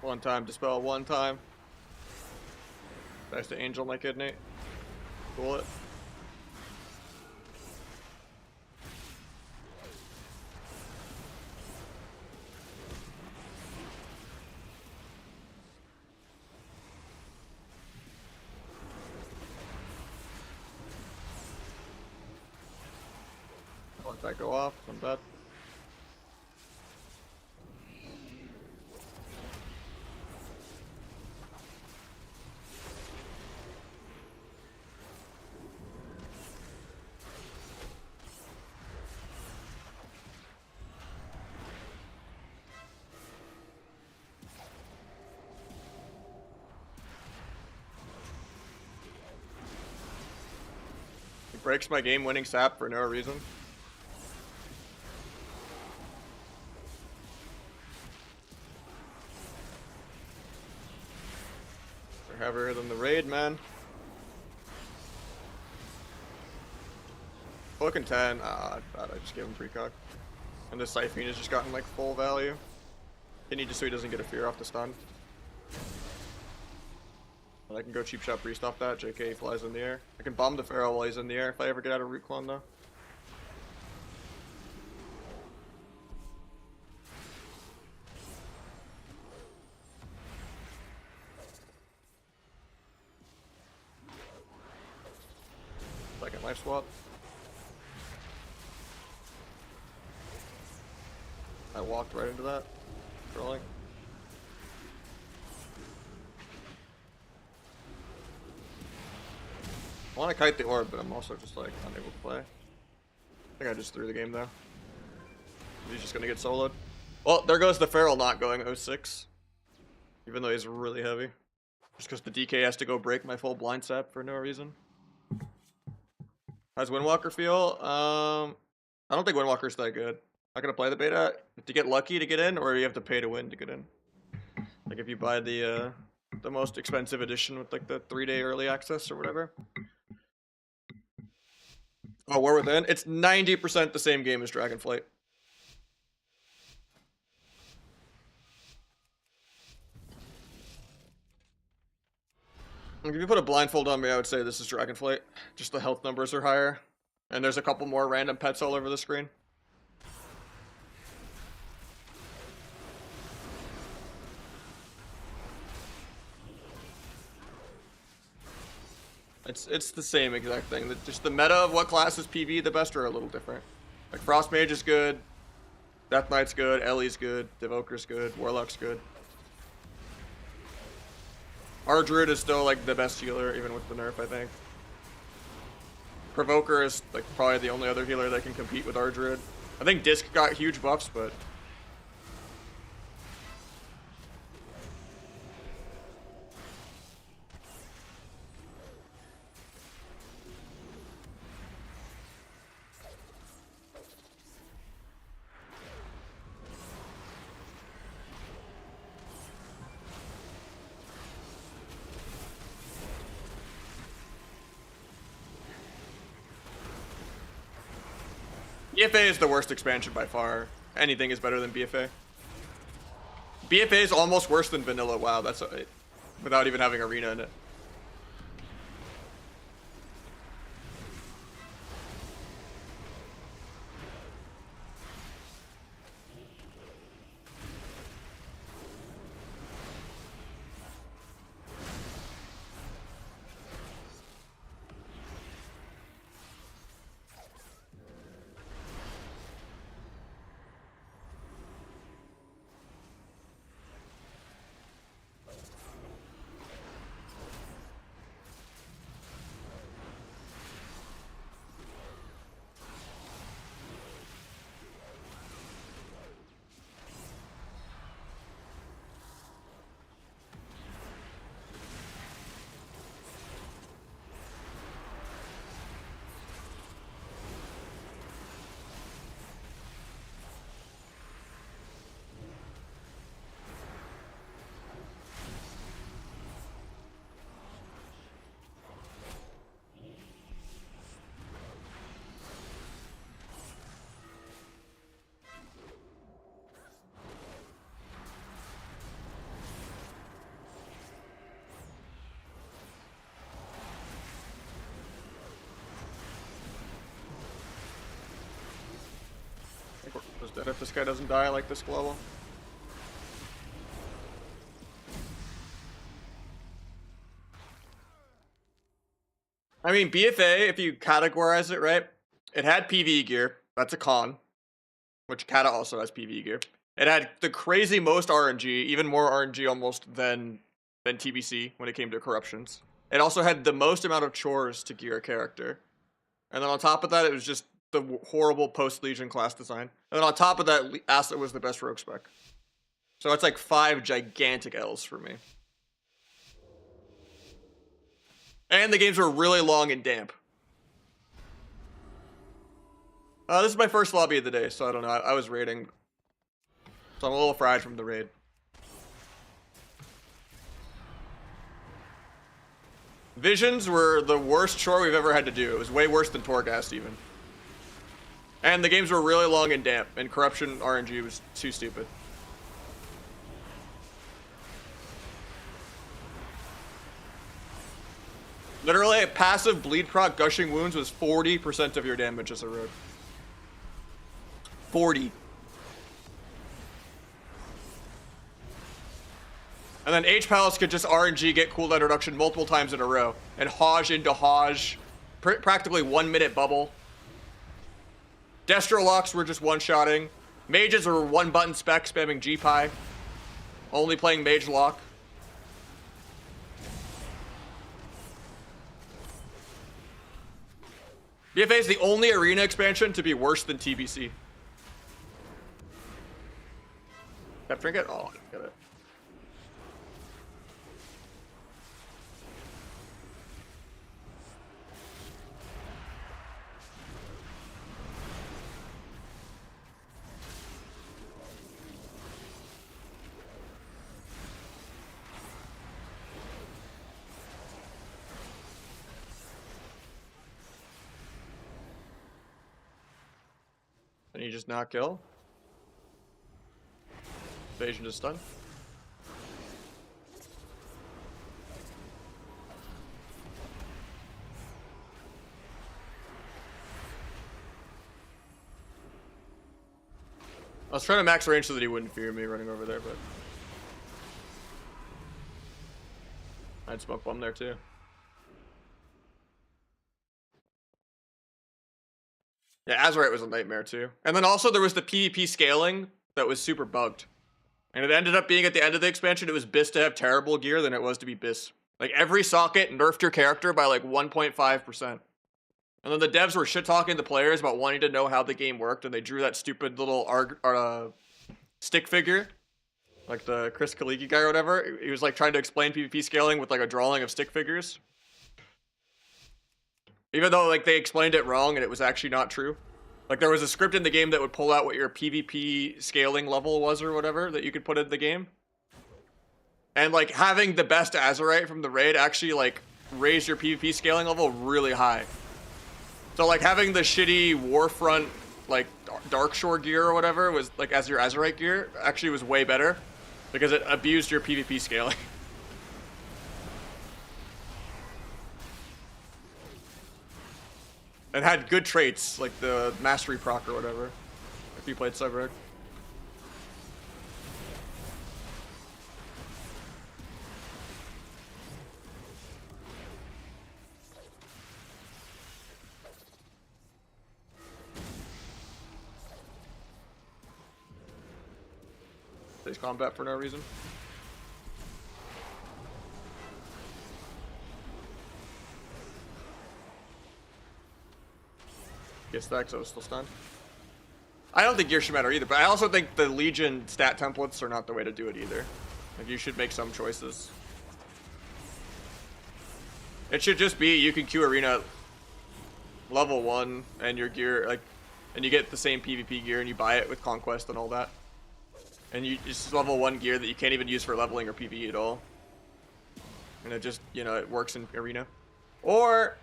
One time, dispel one time. Nice to angel my kidney. Cool it. Let that go off, I'm dead. He breaks my game-winning sap for no reason. They're heavier than the raid, man. Looking 10. Ah, I thought I just gave him precog. And the Siphene has just gotten like full value. Can he just so he doesn't get a fear off the stun? And I can go cheap shot priest off that. JK flies in the air. I can bomb the Pharaoh while he's in the air if I ever get out of root clone though. Second life swap. I walked right into that. Trolling. I want to kite the orb, but I'm also just like unable to play. I think I just threw the game though. He's just gonna get soloed. Well, there goes the Feral not going 06. Even though he's really heavy. Just because the DK has to go break my full blind sap for no reason. How's Windwalker feel? I don't think Windwalker's that good. Not gonna play the beta. You have to get lucky to get in, or you have to pay to win to get in. Like if you buy the most expensive edition with like the 3-day early access or whatever. Oh, War Within? It's 90% the same game as Dragonflight. If you put a blindfold on me, I would say this is Dragonflight. Just the health numbers are higher. And there's a couple more random pets all over the screen. It's the same exact thing. Just the meta of what class is PV the best are a little different. Like Frost Mage is good, Death Knight's good, Ellie's good, Devoker's good, Warlock's good. Our Druid is still like the best healer, even with the nerf, I think. Provoker is like probably the only other healer that can compete with our Druid. I think Disc got huge buffs, but BFA is the worst expansion by far. Anything is better than BFA. BFA is almost worse than vanilla WoW. That's without even having arena in it. that if this guy doesn't die like this global. I mean, BFA, if you categorize it right, it had PvE gear. That's a con. Which Kata also has PvE gear. It had the crazy most RNG, even more RNG almost than TBC when it came to corruptions. It also had the most amount of chores to gear a character. And then on top of that, it was just the horrible post-Legion class design. And then on top of that, Asset was the best rogue spec. So it's like 5 gigantic L's for me. And the games were really long and damp. This is my first lobby of the day, so I don't know. I was raiding. So I'm a little fried from the raid. Visions were the worst chore we've ever had to do. It was way worse than Torghast even. And the games were really long and damp, and corruption RNG was too stupid. Literally, a passive bleed proc gushing wounds was 40% of your damage as a rogue. 40. And then H-Palace could just RNG get cooldown reduction multiple times in a row. And Hoj into Hoj. Practically 1 minute bubble. Destro locks were just one-shotting. Mages were one button spec spamming G-Pie. Only playing Mage Lock. BFA is the only arena expansion to be worse than TBC. That trinket? Oh, I get it. And you just not kill? Evasion to stun. I was trying to max range so that he wouldn't fear me running over there, but I'd smoke bomb there too. Yeah, Azurite was a nightmare too. And then also there was the PvP scaling that was super bugged. And it ended up being at the end of the expansion, it was BIS to have terrible gear than it was to be BIS. Like every socket nerfed your character by like 1.5%. And then the devs were shit-talking the players about wanting to know how the game worked, and they drew that stupid little stick figure. Like the Chris Kaliki guy or whatever. He was like trying to explain PvP scaling with like a drawing of stick figures. Even though like they explained it wrong and it was actually not true. Like there was a script in the game that would pull out what your PvP scaling level was or whatever that you could put in the game. And like having the best Azurite from the raid actually like raised your PvP scaling level really high. So like having the shitty Warfront like Darkshore gear or whatever was like as your Azurite gear actually was way better because it abused your PvP scaling. And had good traits, like the Mastery proc or whatever, if you played Cybereg. Plays combat for no reason. Gets that, so it's still stunned. I don't think gear should matter either, but I also think the Legion stat templates are not the way to do it either. Like, you should make some choices. It should just be you can queue arena level 1 and your gear, like, and you get the same PvP gear and you buy it with Conquest and all that. And you just level 1 gear that you can't even use for leveling or PvE at all. And it just, you know, it works in arena. Or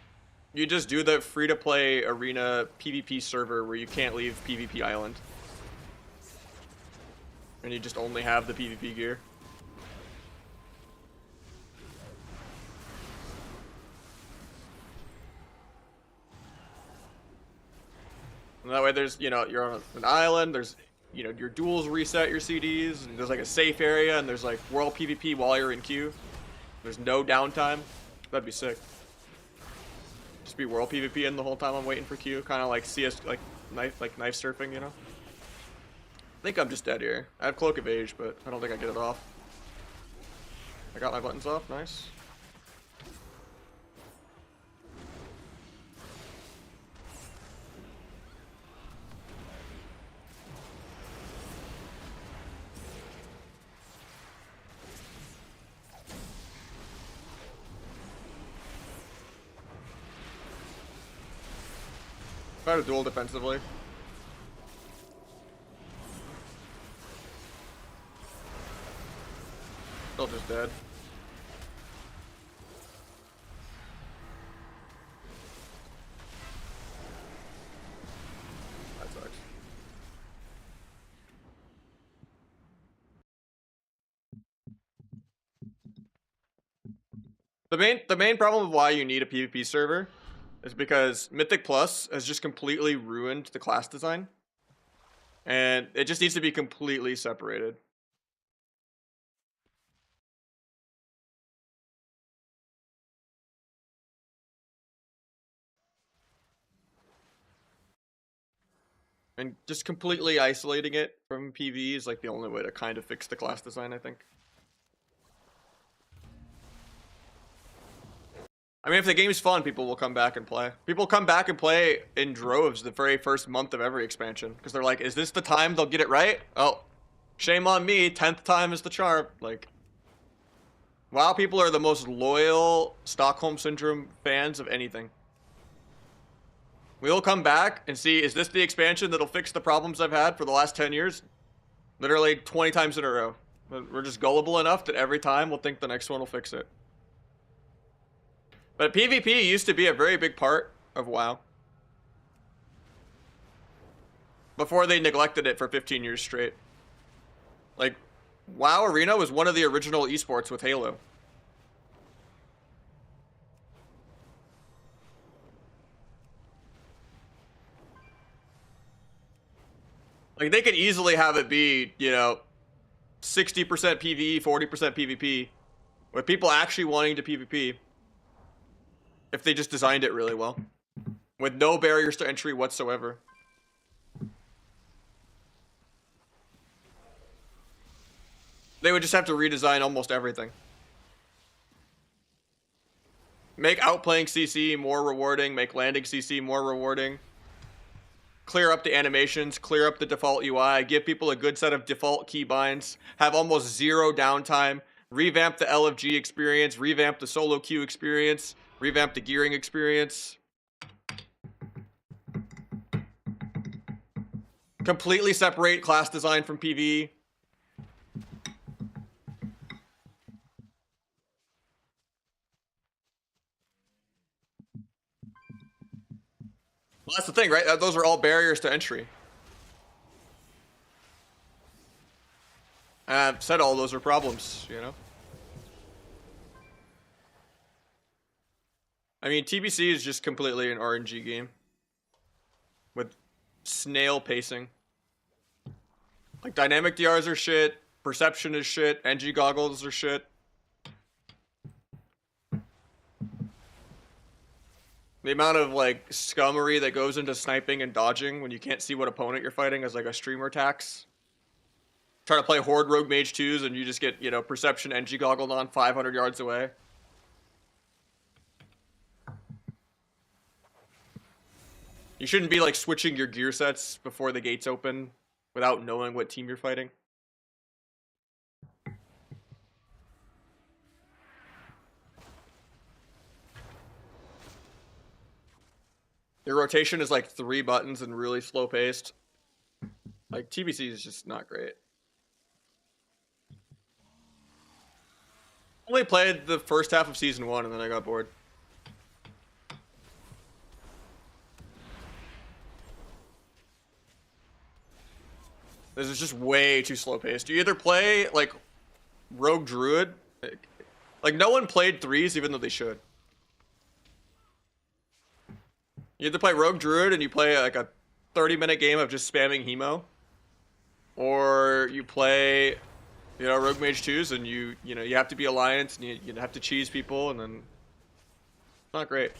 you just do the free-to-play arena PvP server where you can't leave PvP Island. And you just only have the PvP gear. And that way there's, you know, you're on an island, there's you know, your duels reset your CDs, and there's like a safe area, and there's like world PvP while you're in queue. There's no downtime. That'd be sick. Just be world PvP in the whole time I'm waiting for queue, kind of like CS, like knife surfing, you know. I think I'm just dead here. I have Cloak of Age, but I don't think I get it off. I got my buttons off. Nice. Try to duel defensively. Still just dead. That sucks. The main problem of why you need a PvP server is because Mythic Plus has just completely ruined the class design. And it just needs to be completely separated. And just completely isolating it from PvE is like the only way to kind of fix the class design, I think. I mean, if the game's fun, people will come back and play. People come back and play in droves the very first month of every expansion. Because they're like, is this the time they'll get it right? Oh, shame on me, 10th time is the charm. Like, WoW people are the most loyal Stockholm Syndrome fans of anything. We'll come back and see, is this the expansion that'll fix the problems I've had for the last 10 years? Literally 20 times in a row. We're just gullible enough that every time we'll think the next one will fix it. But PvP used to be a very big part of WoW. Before they neglected it for 15 years straight. Like, WoW Arena was one of the original esports with Halo. Like, they could easily have it be, you know, 60% PvE, 40% PvP. With people actually wanting to PvP. If they just designed it really well. With no barriers to entry whatsoever. They would just have to redesign almost everything. Make outplaying CC more rewarding, make landing CC more rewarding. Clear up the animations, clear up the default UI, give people a good set of default keybinds, have almost zero downtime, revamp the LFG experience, revamp the solo queue experience, revamp the gearing experience. Completely separate class design from PvE. Well, that's the thing, right? Those are all barriers to entry. And I've said all those are problems, you know? I mean, TBC is just completely an RNG game. With snail pacing. Like, dynamic DRs are shit, perception is shit, NG goggles are shit. The amount of, like, scummery that goes into sniping and dodging when you can't see what opponent you're fighting as, like, a streamer tax. Try to play Horde Rogue Mage 2s and you just get, you know, perception NG goggled on 500 yards away. You shouldn't be, like, switching your gear sets before the gates open without knowing what team you're fighting. Your rotation is like 3 buttons and really slow paced. Like, TBC is just not great. Only played the first half of season 1 and then I got bored. This is just way too slow paced. You either play like Rogue Druid, like no one played 3s even though they should. You either play Rogue Druid and you play like a 30-minute game of just spamming Hemo, or you play, you know, Rogue Mage 2s, and you know, you have to be Alliance, and you have to cheese people, and then not great.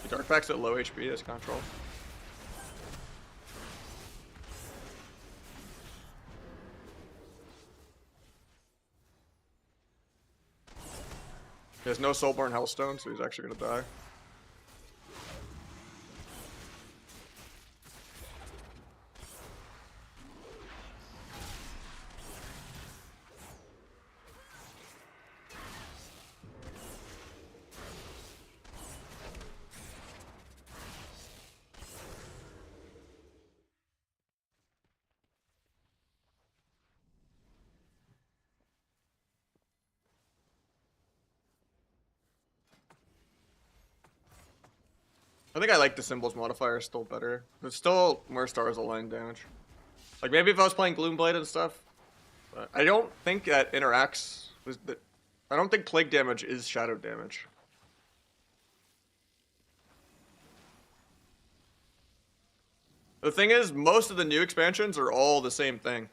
Dark Pack's at low HP, that's control. He has no Soulborn Hellstone, so he's actually gonna die. I think I like the Symbols modifier still better. It's still more stars aligned damage. Like maybe if I was playing Gloomblade and stuff, but I don't think that interacts with the, I don't think plague damage is shadow damage. The thing is, most of the new expansions are all the same thing.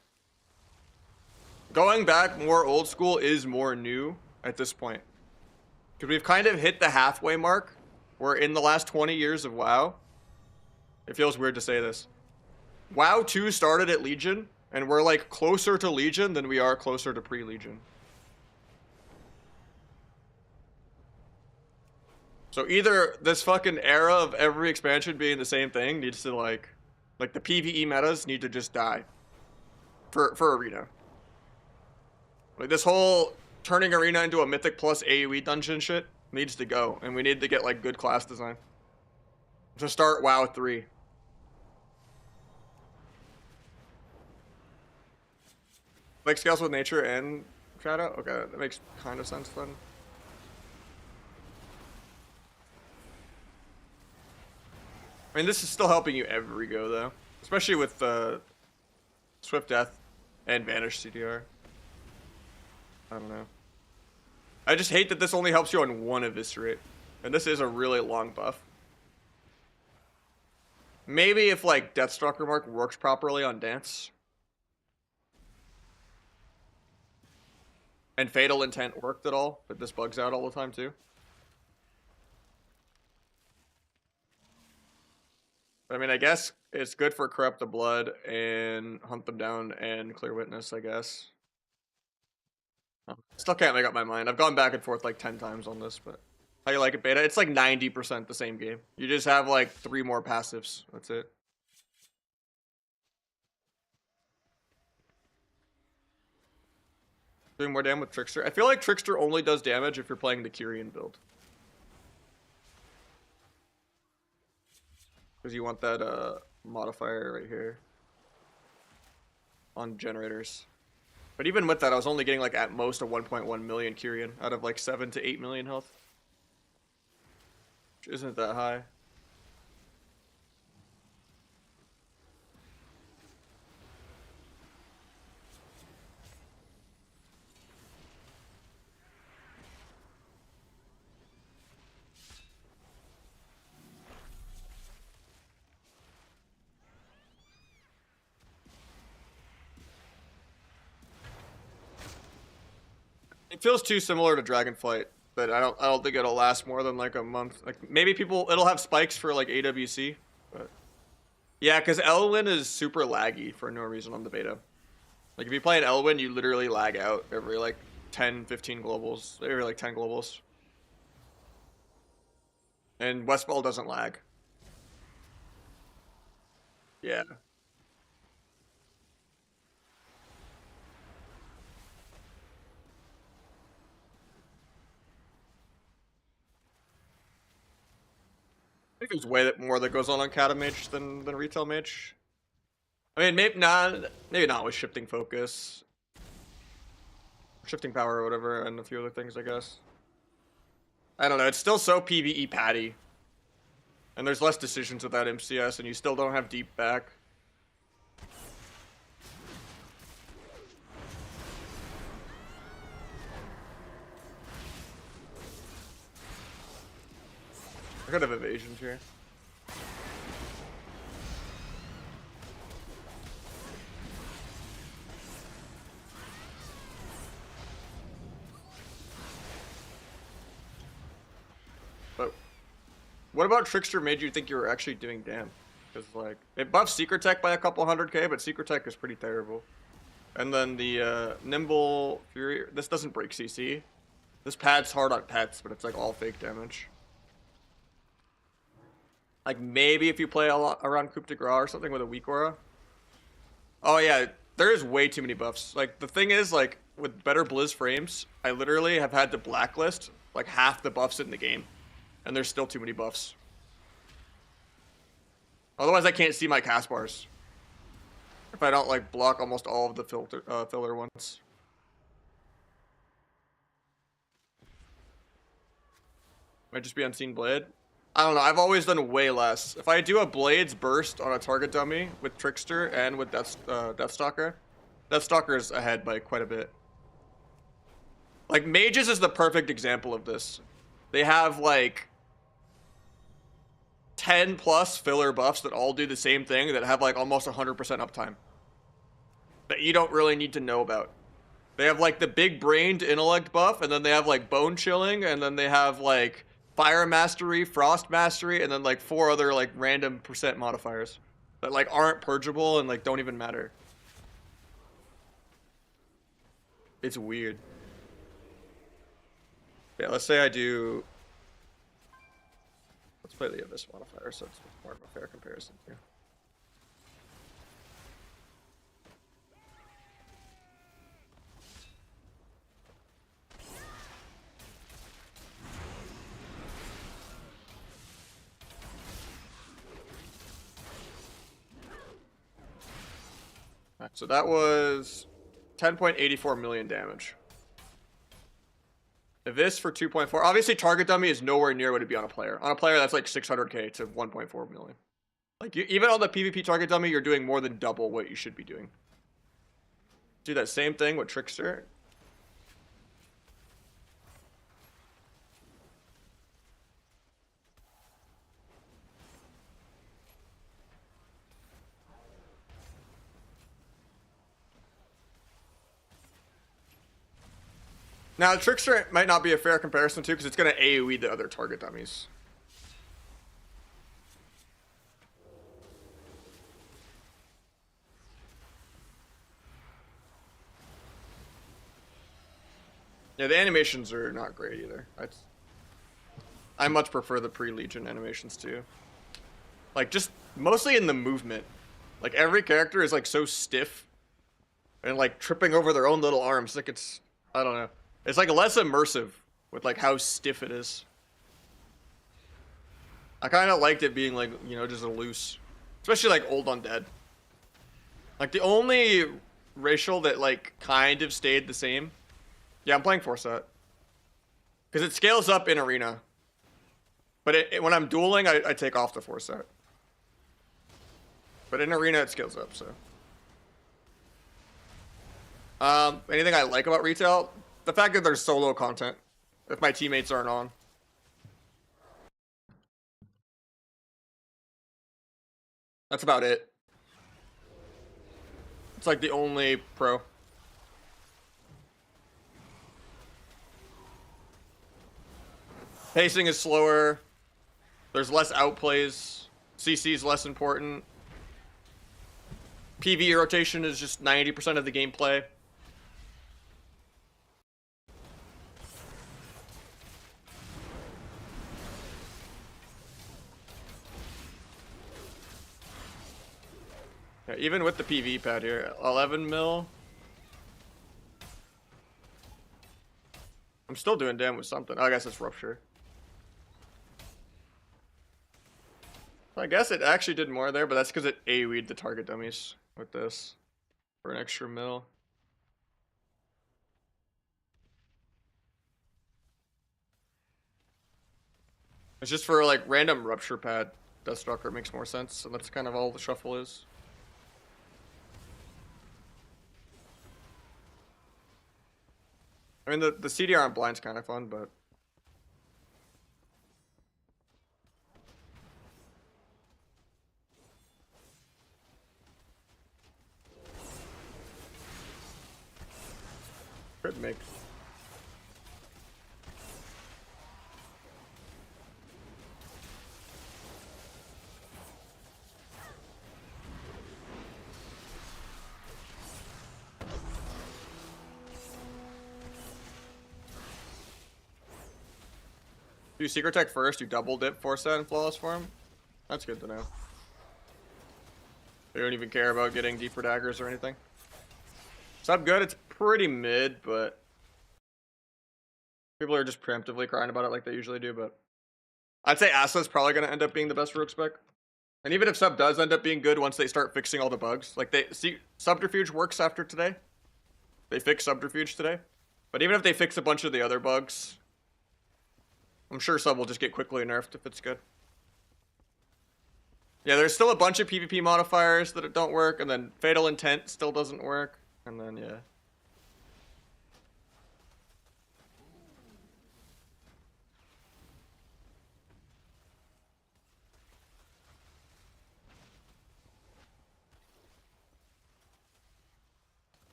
Going back more old school is more new at this point. Because we've kind of hit the halfway mark, where in the last 20 years of WoW, it feels weird to say this, WoW 2 started at Legion, and we're like closer to Legion than we are closer to pre-Legion. So either this fucking era of every expansion being the same thing needs to like the PvE metas need to just die for Arena. Like this whole turning Arena into a Mythic plus AoE dungeon shit needs to go, and we need to get like good class design to start WoW 3. Like scales with nature and shadow? Okay, that makes kind of sense then. I mean, this is still helping you every go though. Especially with Swift Death and Vanish CDR. I don't know. I just hate that this only helps you on one Eviscerate. And this is a really long buff. Maybe if like Deathstalker Mark works properly on Dance. And Fatal Intent worked at all, but this bugs out all the time too. I mean, I guess it's good for Corrupt the Blood and Hunt Them Down and Clear Witness, I guess. Still can't make up my mind. I've gone back and forth like 10 times on this, but how you like it, beta? It's like 90% the same game. You just have like 3 more passives. That's it. Doing more damage with Trickster. I feel like Trickster only does damage if you're playing the Kyrian build. Because you want that modifier right here on generators. But even with that, I was only getting like at most a 1.1 million Kyrian out of like 7 to 8 million health. Which isn't that high. It feels too similar to Dragonflight, but I don't think it'll last more than like a month. Like maybe it'll have spikes for like AWC, but yeah, because Elwyn is super laggy for no reason on the beta. Like if you play an Elwyn, you literally lag out every like 10, 15 globals, every like 10 globals. And Westfall doesn't lag. Yeah. I think there's way more that goes on Kata Mage than Retail Mage. I mean, maybe not with shifting focus, shifting power or whatever, and a few other things, I guess. I don't know. It's still so PvE patty, and there's less decisions without MCS, and you still don't have deep back. I could have evasions here. But what about Trickster made you think you were actually doing damn? Because like it buffs Secret Tech by a couple 100k, but Secret Tech is pretty terrible. And then the Nimble Fury, this doesn't break CC. This pad's hard on pets, but it's like all fake damage. Like maybe if you play a lot around Coup de Grace or something with a weak aura. Oh yeah, there is way too many buffs. Like the thing is, like with better Blizz frames, I literally have had to blacklist like half the buffs in the game, and there's still too many buffs. Otherwise, I can't see my cast bars if I don't like block almost all of the filler ones. Might just be Unseen Blade. I don't know. I've always done way less. If I do a Blades burst on a target dummy with Trickster and with Deathstalker, Deathstalker is ahead by quite a bit. Like Mages is the perfect example of this. They have like 10 plus filler buffs that all do the same thing that have like almost 100% uptime. That you don't really need to know about. They have like the big brained intellect buff, and then they have like bone chilling, and then they have like fire mastery, frost mastery, and then like 4 other like random percent modifiers that like aren't purgeable and like don't even matter. It's weird. Yeah, let's say I do. Let's play the Abyss modifier so it's more of a fair comparison here. Right, so that was 10.84 million damage. This for 2.4. Obviously, target dummy is nowhere near what it'd be on a player. On a player, that's like 600k to 1.4 million. Like, even on the PvP target dummy, you're doing more than double what you should be doing. Do that same thing with Trickster. Now, Trickster might not be a fair comparison too, because it's going to AoE the other target dummies. Yeah, the animations are not great either. I much prefer the pre-Legion animations too. Like, just mostly in the movement. Like, every character is like so stiff and like tripping over their own little arms. Like, it's, I don't know. It's like less immersive with like how stiff it is. I kind of liked it being like, you know, just a loose, especially like old undead. Like the only racial that like kind of stayed the same. Yeah, I'm playing Forset. Because it scales up in arena. But when I'm dueling, I take off the Forset. But in arena, it scales up, so. Anything I like about retail? The fact that there's solo content. If my teammates aren't on. That's about it. It's like the only pro. Pacing is slower. There's less outplays. CC is less important. PvE rotation is just 90% of the gameplay. Yeah, even with the PvE pad here, 11 mil. I'm still doing damn with something. Oh, I guess it's Rupture. I guess it actually did more there, but that's because it AoE'd the target dummies with this for an extra mil. It's just for like random Rupture pad. Deathstalker makes more sense, and that's kind of all the shuffle is. I mean, the CDR on blind's kind of fun, but Could make. Do you secret tech first, you double dip, force that, and flawless form? That's good to know. They don't even care about getting deeper daggers or anything. Sub good, it's pretty mid, but people are just preemptively crying about it like they usually do, but I'd say Asla's probably going to end up being the best rogue spec. And even if sub does end up being good once they start fixing all the bugs, like they see subterfuge works after today. They fix subterfuge today. But even if they fix a bunch of the other bugs, I'm sure sub will just get quickly nerfed if it's good. Yeah, there's still a bunch of PvP modifiers that don't work, and then Fatal Intent still doesn't work, and then, yeah.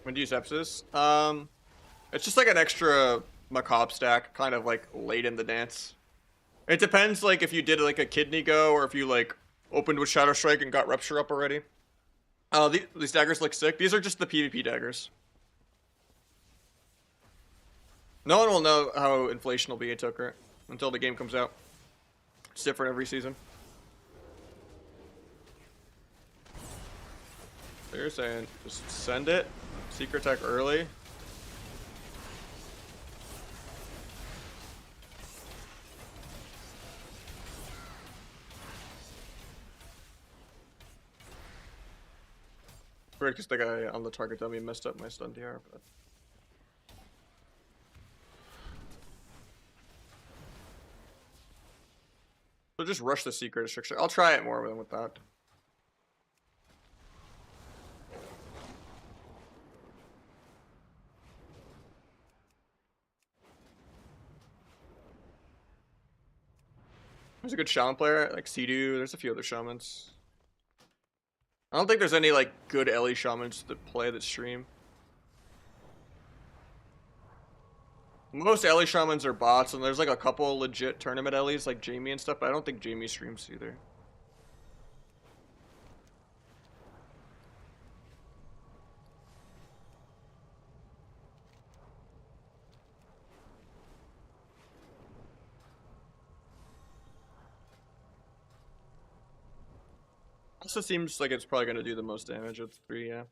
When do you use Sepsis? It's just like an extra macabre stack, kind of like late in the dance. It depends, like, if you did like a kidney go, or if you like opened with Shadow Strike and got Rupture up already. These daggers look sick. These are just the PvP daggers. No one will know how inflation will be a Toker until the game comes out. It's different every season. So you're saying just send it, secret tech early. Weird, because the guy on the target dummy messed up my stun DR, but so just rush the secret Trickster. I'll try it more than with that. There's a good shaman player, like Sidu. There's a few other shamans. I don't think there's any like good Ellie shamans that play that stream. Most Ellie shamans are bots, and there's like a couple legit tournament Ellies like Jamie and stuff, but I don't think Jamie streams either. Also seems like it's probably going to do the most damage of the three, yeah.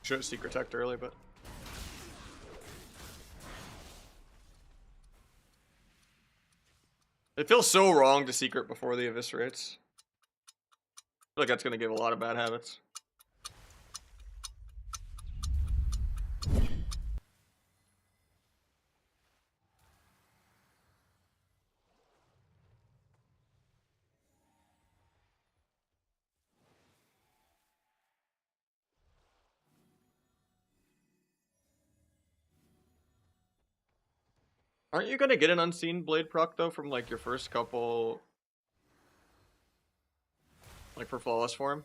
Should have secret teched early, but It feels so wrong to secret before the eviscerates. I feel like that's gonna give a lot of bad habits. Aren't you gonna get an unseen blade proc though from like your first couple, like for flawless form?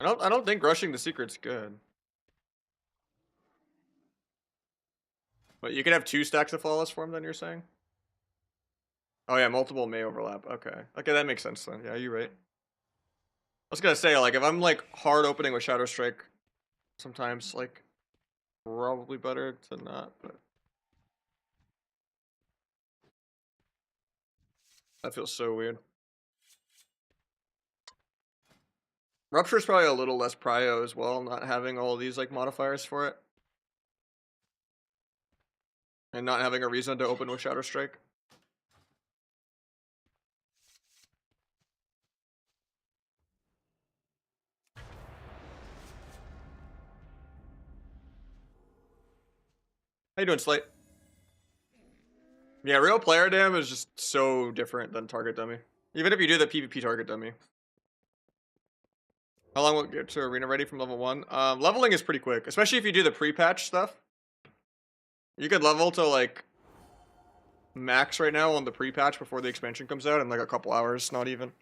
I don't think rushing the secret's good. But you can have 2 stacks of flawless form then, you're saying? Oh yeah, multiple may overlap. Okay. Okay, that makes sense then. Yeah, you're right. I was gonna say, like, if I'm like hard opening with Shadow Strike, sometimes like probably better to not, but that feels so weird. Rupture's probably a little less prio as well, not having all these like modifiers for it. And not having a reason to open with Shadow Strike. How you doing, Slate? Yeah, real player dam is just so different than target dummy. Even if you do the PvP target dummy. How long will it get to arena ready from level 1? Leveling is pretty quick, especially if you do the pre-patch stuff. You could level to like max right now on the pre-patch before the expansion comes out in like a couple hours, not even.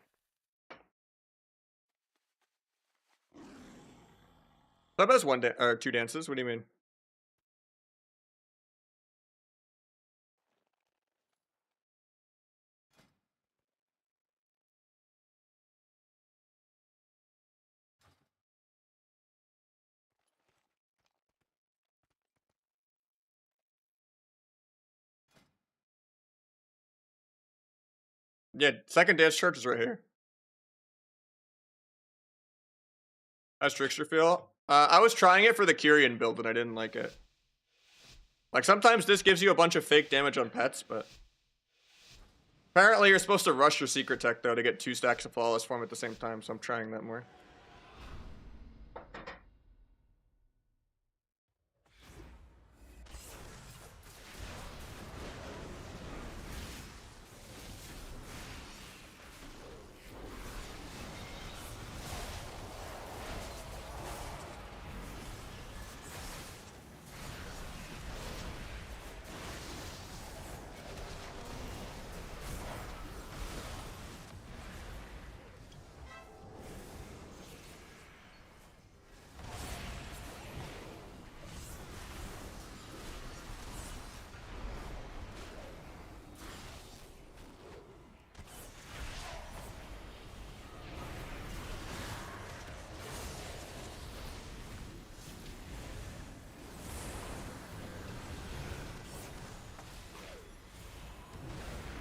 That has 2 dances. What do you mean? Yeah, second dance church is right here. That's Trickster feel. I was trying it for the Kyrian build and I didn't like it. Like sometimes this gives you a bunch of fake damage on pets, but apparently you're supposed to rush your secret tech though to get 2 stacks of flawless form at the same time, so I'm trying that more.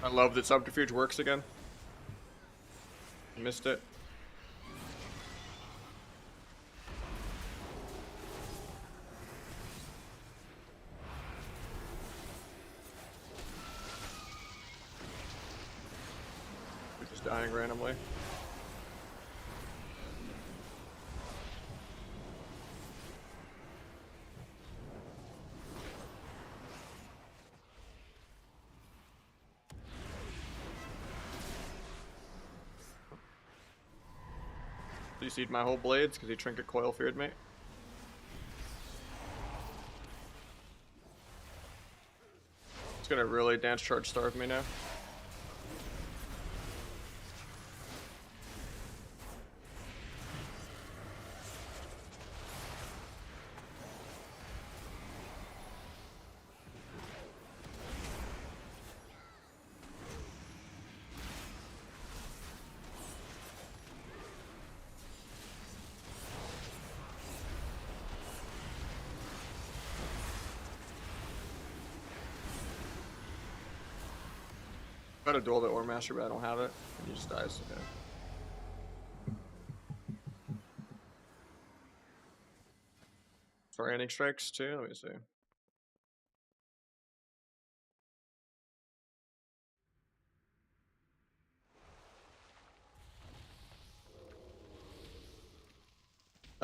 I love that subterfuge works again. Missed it. We're just dying randomly. You seed my whole blades because he trinket coil feared me. It's gonna really dance charge starve me now. I got a duel the Ore Master, but I don't have it. And he just dies. Okay. Sorry, ending strikes too. Let me see.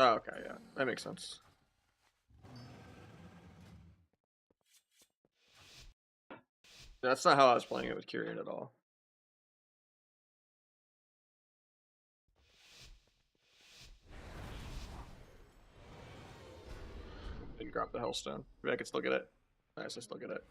Oh, okay, yeah. That makes sense. That's not how I was playing it with Kyrian at all. Didn't grab the Hellstone. Maybe I could still get it. Nice, I still get it.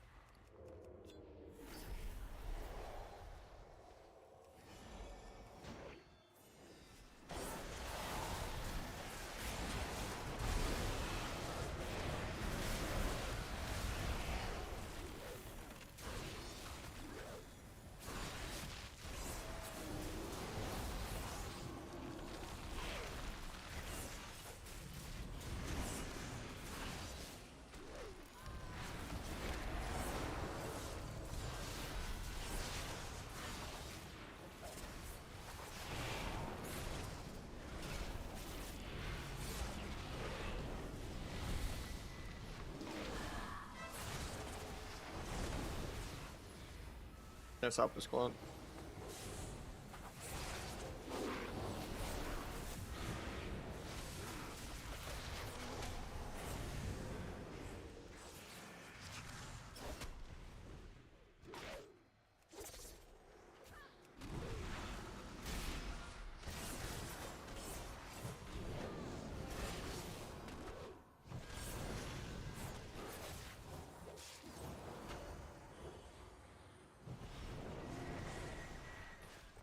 Let's hop this clone.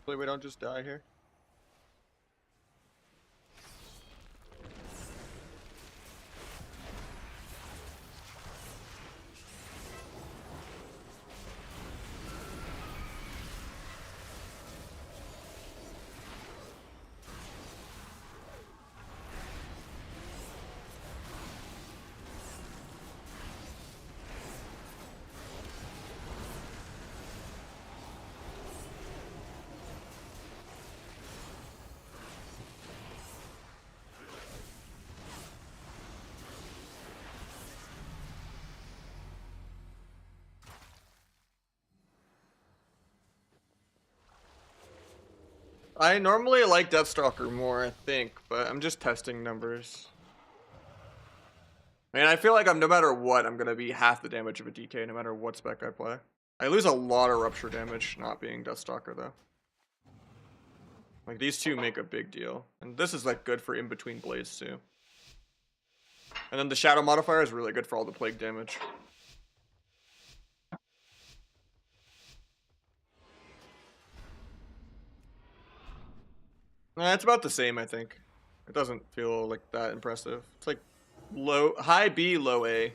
Hopefully we don't just die here. I normally like Deathstalker more, I think, but I'm just testing numbers. I mean, I feel like no matter what, I'm gonna be half the damage of a DK no matter what spec I play. I lose a lot of rupture damage not being Deathstalker though. Like these two make a big deal. And this is like good for in between blades too. And then the shadow modifier is really good for all the plague damage. It's about the same, I think. It doesn't feel like that impressive. It's like high B, low A.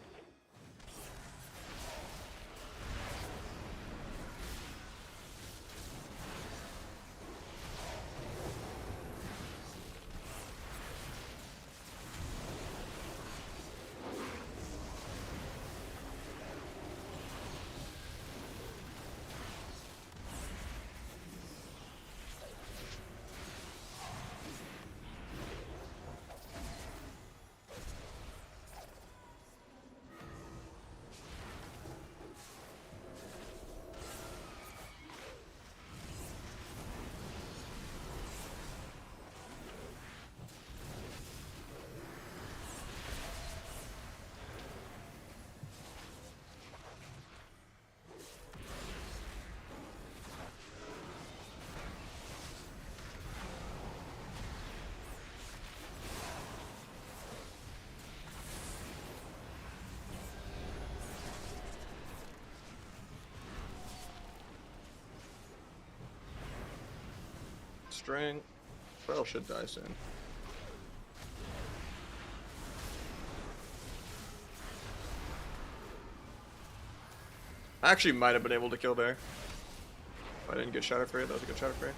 String. Spell should die soon. I actually might have been able to kill there. If I didn't get Shadow Fray, that was a good Shadow Fray.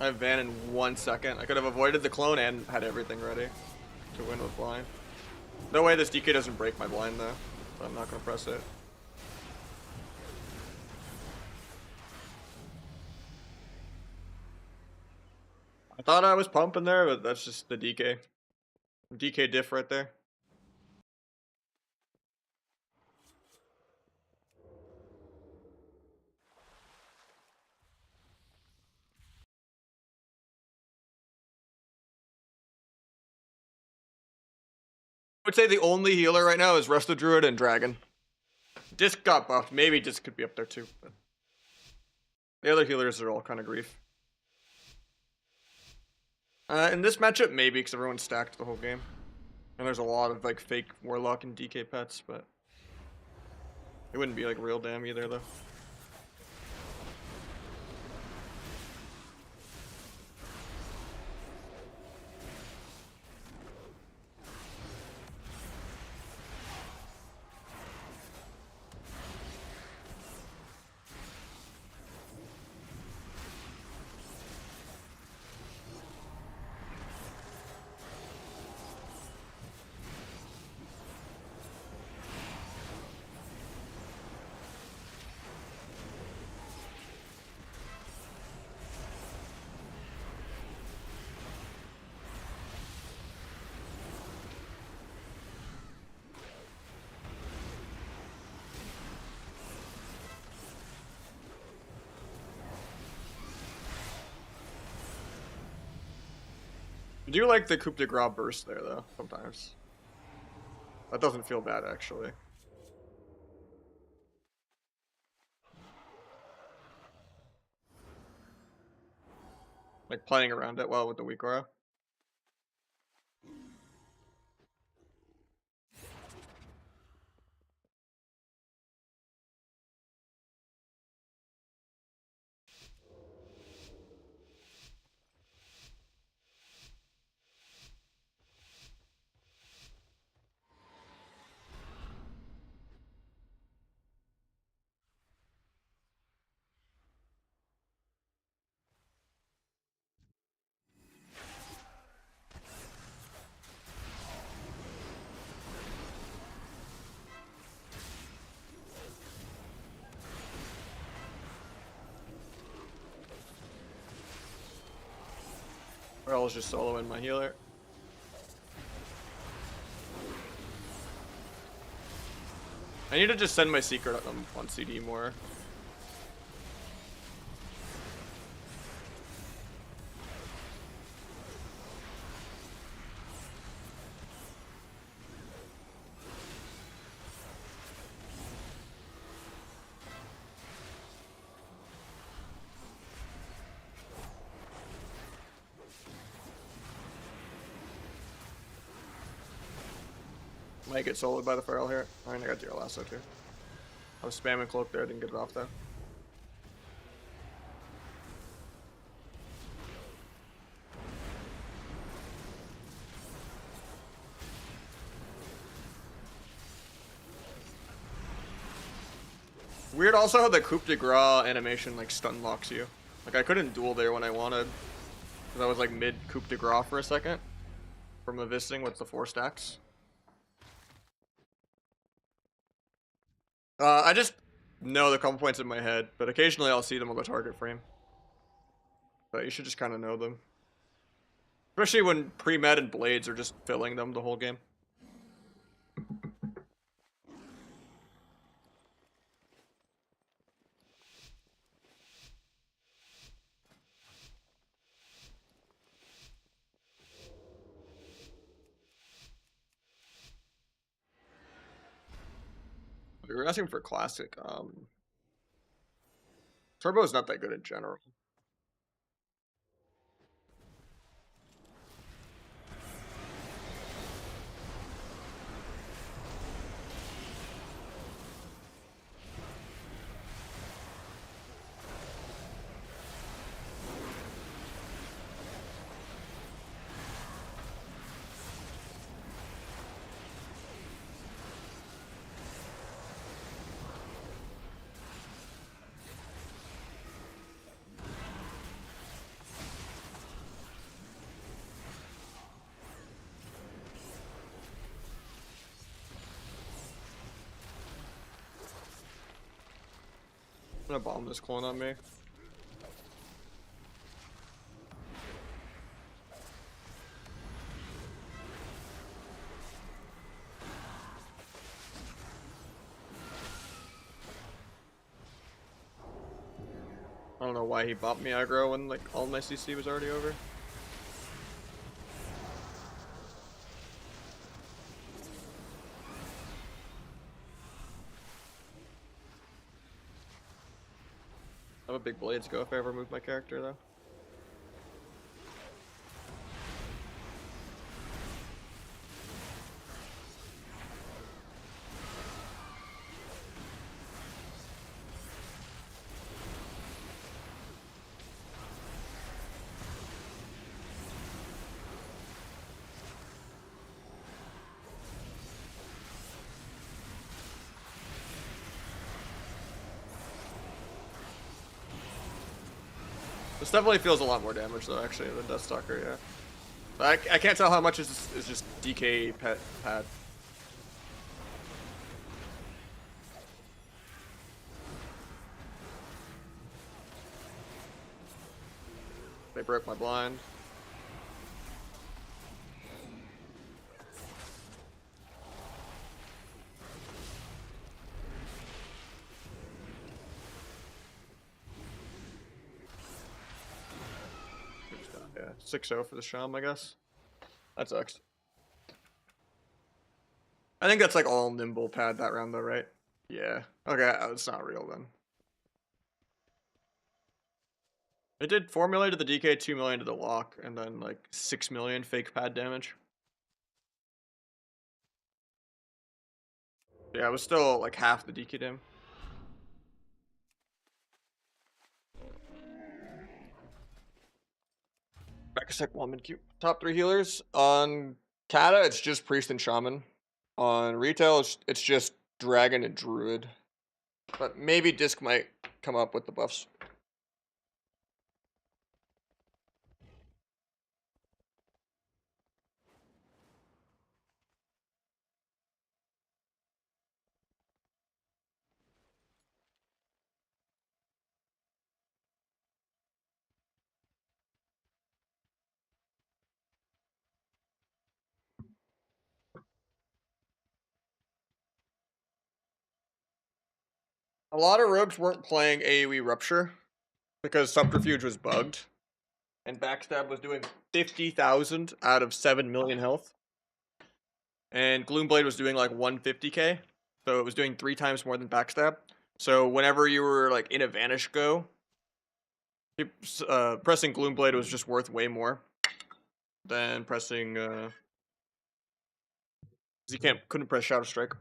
I have Van in 1 second. I could have avoided the clone and had everything ready to win with blind. No way this DK doesn't break my blind though, so I'm not gonna press it. Thought I was pumping there, but that's just the DK. DK diff right there. I would say the only healer right now is Resto Druid and Dragon. Disc got buffed. Maybe Disc could be up there too. But the other healers are all kind of grief. In this matchup, maybe, because everyone's stacked the whole game. And there's a lot of like fake Warlock and DK pets, but it wouldn't be like real damn either though. I do like the coup de grace burst there though, sometimes. That doesn't feel bad actually. Like playing around it well with the weak aura. Or else just soloing my healer. I need to just send my secret on CD more. Might get soloed by the Feral here. I got Deer Lasso too. I was spamming Cloak there, didn't get it off though. Weird also how the coup de grace animation like stun locks you. Like I couldn't duel there when I wanted. Because I was like mid coup de grace for a second. From the Visting with the 4 stacks. I just know the couple points in my head, but occasionally I'll see them on the target frame. But you should just kind of know them. Especially when pre-med and blades are just filling them the whole game. We were asking for classic. Turbo is not that good in general. I'm gonna bomb this clone on me. don't know why he bopped me aggro when like all my CC was already over. I have a big blades go if I ever move my character though. This definitely feels a lot more damage though, actually, than Deathstalker, yeah. But I can't tell how much is just DK pad. They broke my blind. Yeah, 6-0 for the Sham, I guess. That sucks. I think that's like all nimble pad that round though, right? Yeah. Okay, it's not real then. It did 4 million to the DK, 2 million to the lock, and then like 6 million fake pad damage. Yeah, it was still like half the DK dam. Back a sec, 1 min queue. Top 3 healers. On Kata, it's just Priest and Shaman. On retail, it's just Dragon and Druid. But maybe Disc might come up with the buffs. A lot of rogues weren't playing AoE Rupture because Subterfuge was bugged. And Backstab was doing 50,000 out of 7 million health. And Gloomblade was doing like 150k. So it was doing 3 times more than Backstab. So whenever you were like in a Vanish go, pressing Gloomblade was just worth way more than pressing, because you couldn't press Shadow Strike.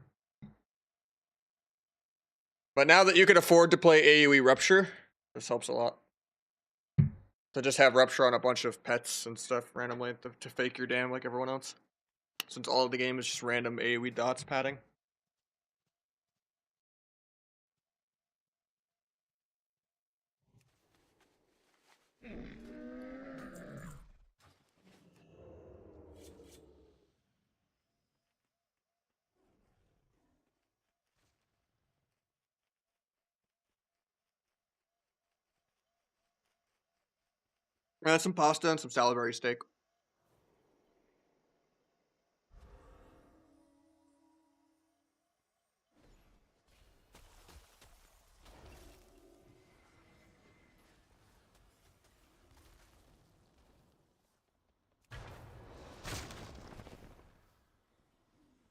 But now that you can afford to play AoE Rupture, this helps a lot. To just have Rupture on a bunch of pets and stuff randomly to fake your dam like everyone else. Since all of the game is just random AoE dots padding. Some pasta and some salivary steak.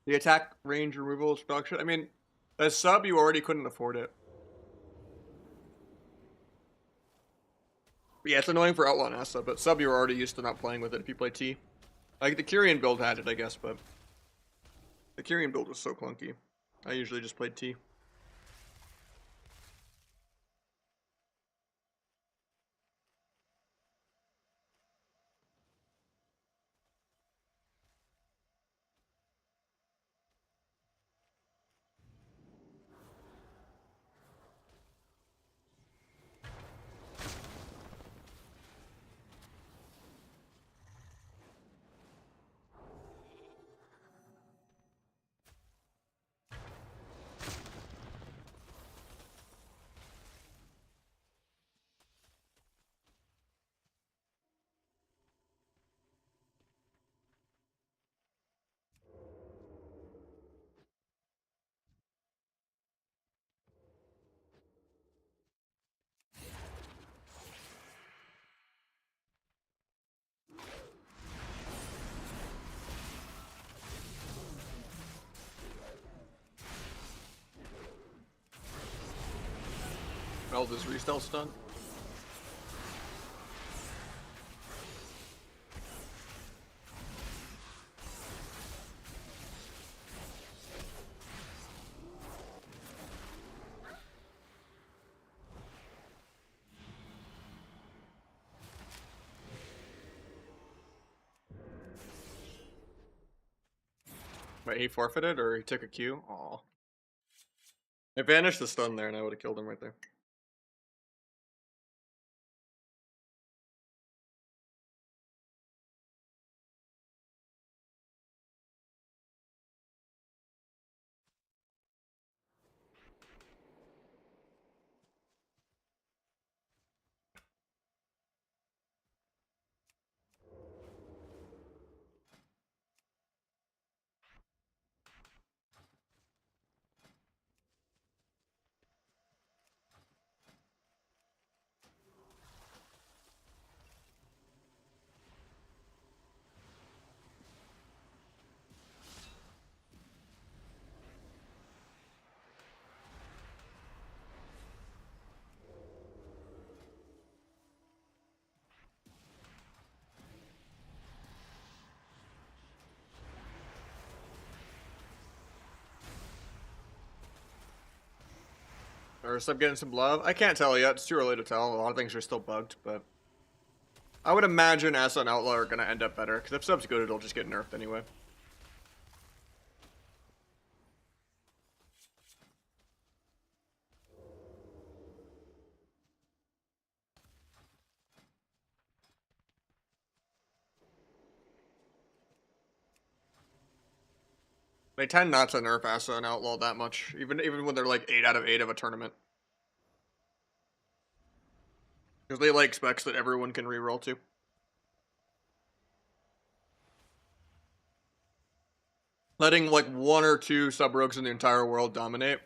The attack range removal structure. I mean, as sub, you already couldn't afford it. Yeah, it's annoying for Outlaw and Asa, but sub, you're already used to not playing with it if you play T. Like, the Kyrian build had it, I guess, but the Kyrian build was so clunky. I usually just played T. held his restyle stun. Wait, he forfeited or he took a Q? Aw. I vanished the stun there and I would have killed him right there. Or Sub getting some love? I can't tell yet. It's too early to tell. A lot of things are still bugged, but I would imagine Asa and Outlaw are gonna end up better. Because if Sub's good, it'll just get nerfed anyway. They tend not to nerf Asa and Outlaw that much, even when they're like 8 out of 8 of a tournament. Because they like specs that everyone can reroll to. Letting like 1 or 2 sub-rogues in the entire world dominate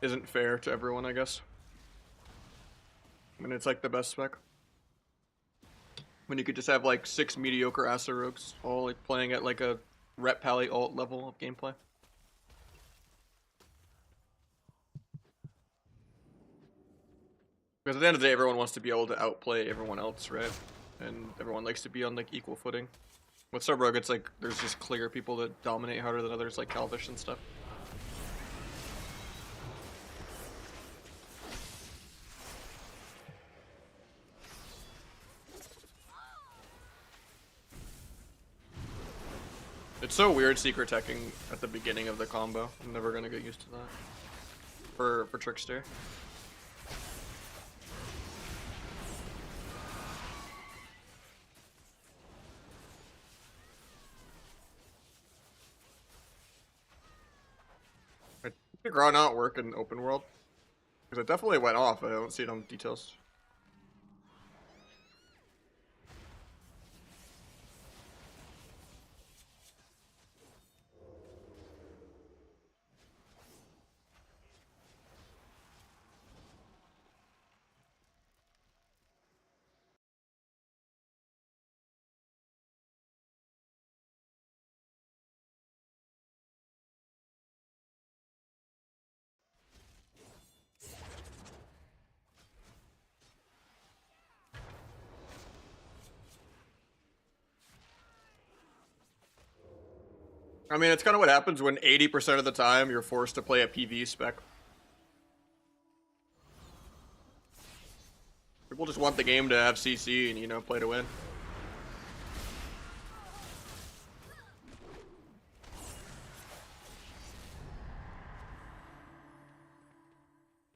isn't fair to everyone, I guess. I mean, it's like the best spec. When you could just have like 6 mediocre Asa rogues all like playing at like a rep pally alt level of gameplay. Because at the end of the day, everyone wants to be able to outplay everyone else, right? And everyone likes to be on like equal footing. With sub-rogue, it's like there's just clear people that dominate harder than others, like Calvish and stuff. It's so weird secret teching at the beginning of the combo. I'm never gonna get used to that. For Trickster. I think Raw not work in open world. Because it definitely went off, I don't see it on details. I mean, it's kind of what happens when 80% of the time you're forced to play a PV spec. People just want the game to have CC and, you know, play to win.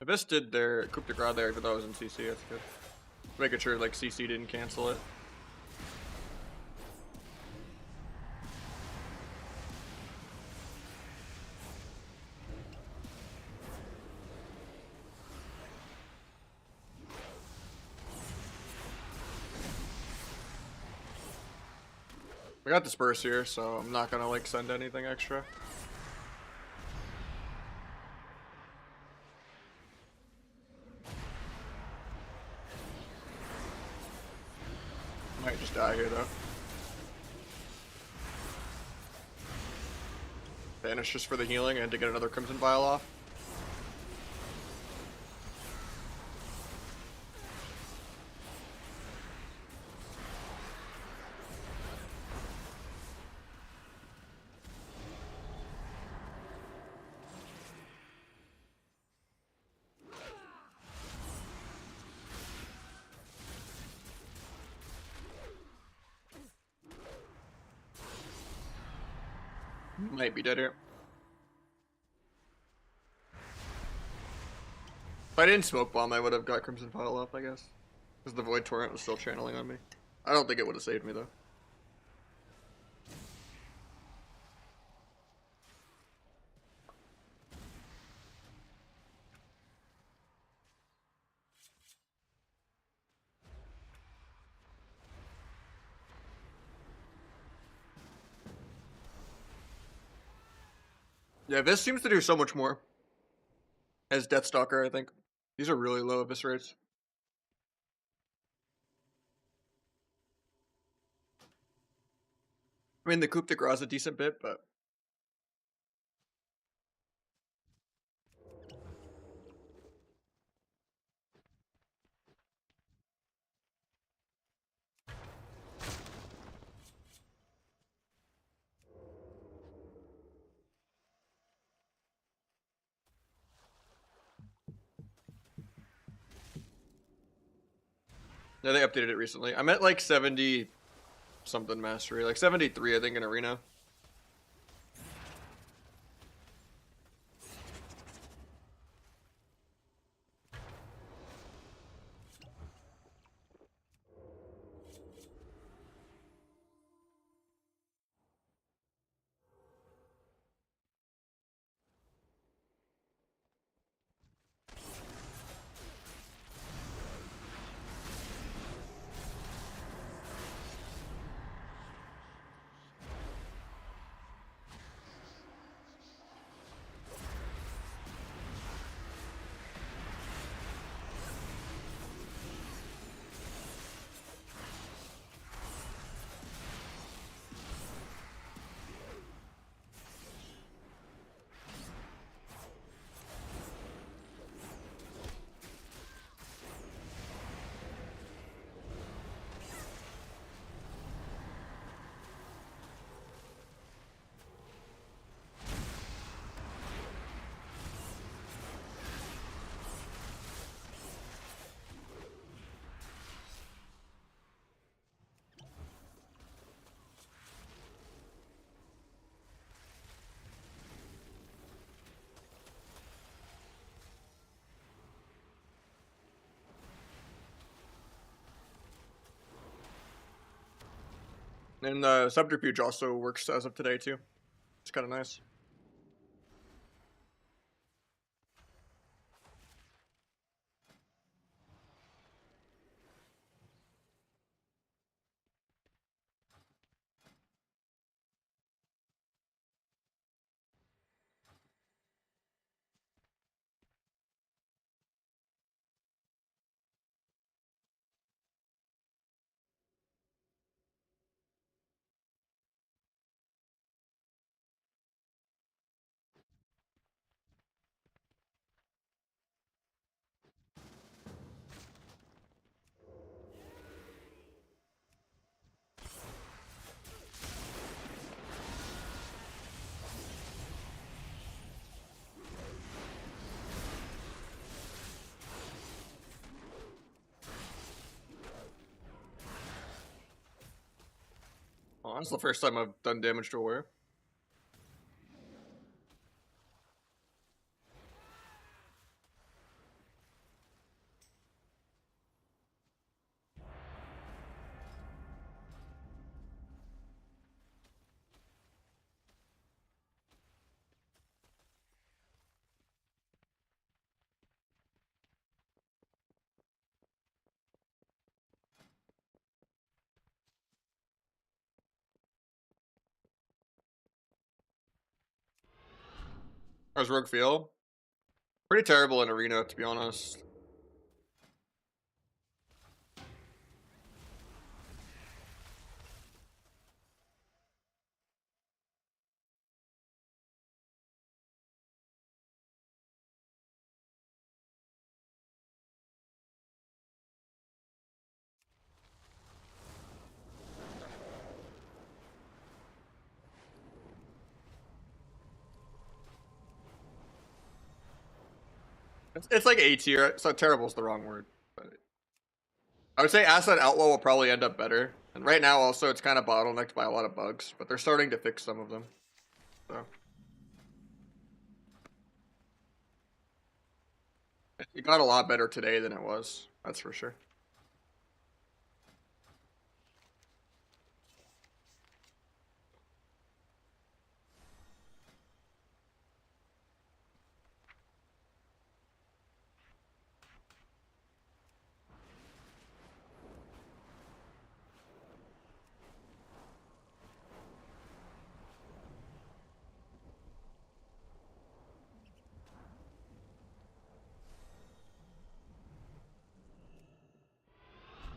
Abyss did their coup de grace there, even though it was in CC, that's good. Making sure, like, CC didn't cancel it. I got disperse here, so I'm not gonna, like, send anything extra. Might just die here, though. Vanish just for the healing and to get another Crimson Vial off. Might be dead here. If I didn't smoke bomb, I would have got Crimson Pile up, I guess. Because the Void Torrent was still channeling on me. I don't think it would have saved me, though. Yeah, this seems to do so much more. As Deathstalker, I think. These are really low Abyss rates. I mean, the Coup de Grace a decent bit, but... Yeah, they updated it recently. I'm at like 70 something mastery. Like 73, I think, in Arena. And Subterfuge also works as of today, too. It's kind of nice. Oh, that's the first time I've done damage to a warrior. How's Rogue feel? Pretty terrible in Arena, to be honest. It's like A tier, so terrible is the wrong word. But I would say Asset Outlaw will probably end up better. And right now, also, it's kind of bottlenecked by a lot of bugs, but they're starting to fix some of them. So it got a lot better today than it was. That's for sure.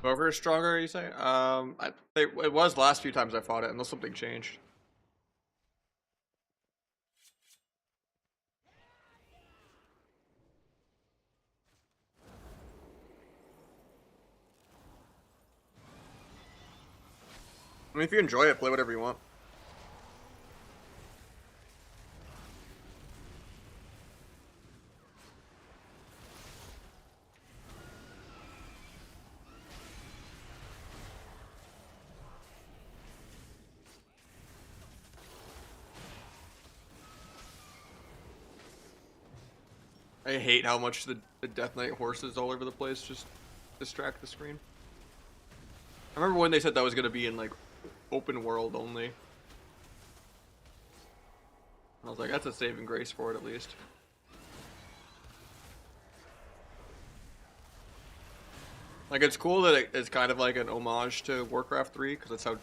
Over is stronger, you say? It was last few times I fought it, unless something changed. I mean, if you enjoy it, play whatever you want. I hate how much the Death Knight horses all over the place just distract the screen. I remember when they said that was gonna be in like open world only. I was like, that's a saving grace for it at least. Like, it's cool that it's kind of like an homage to Warcraft 3, because that's how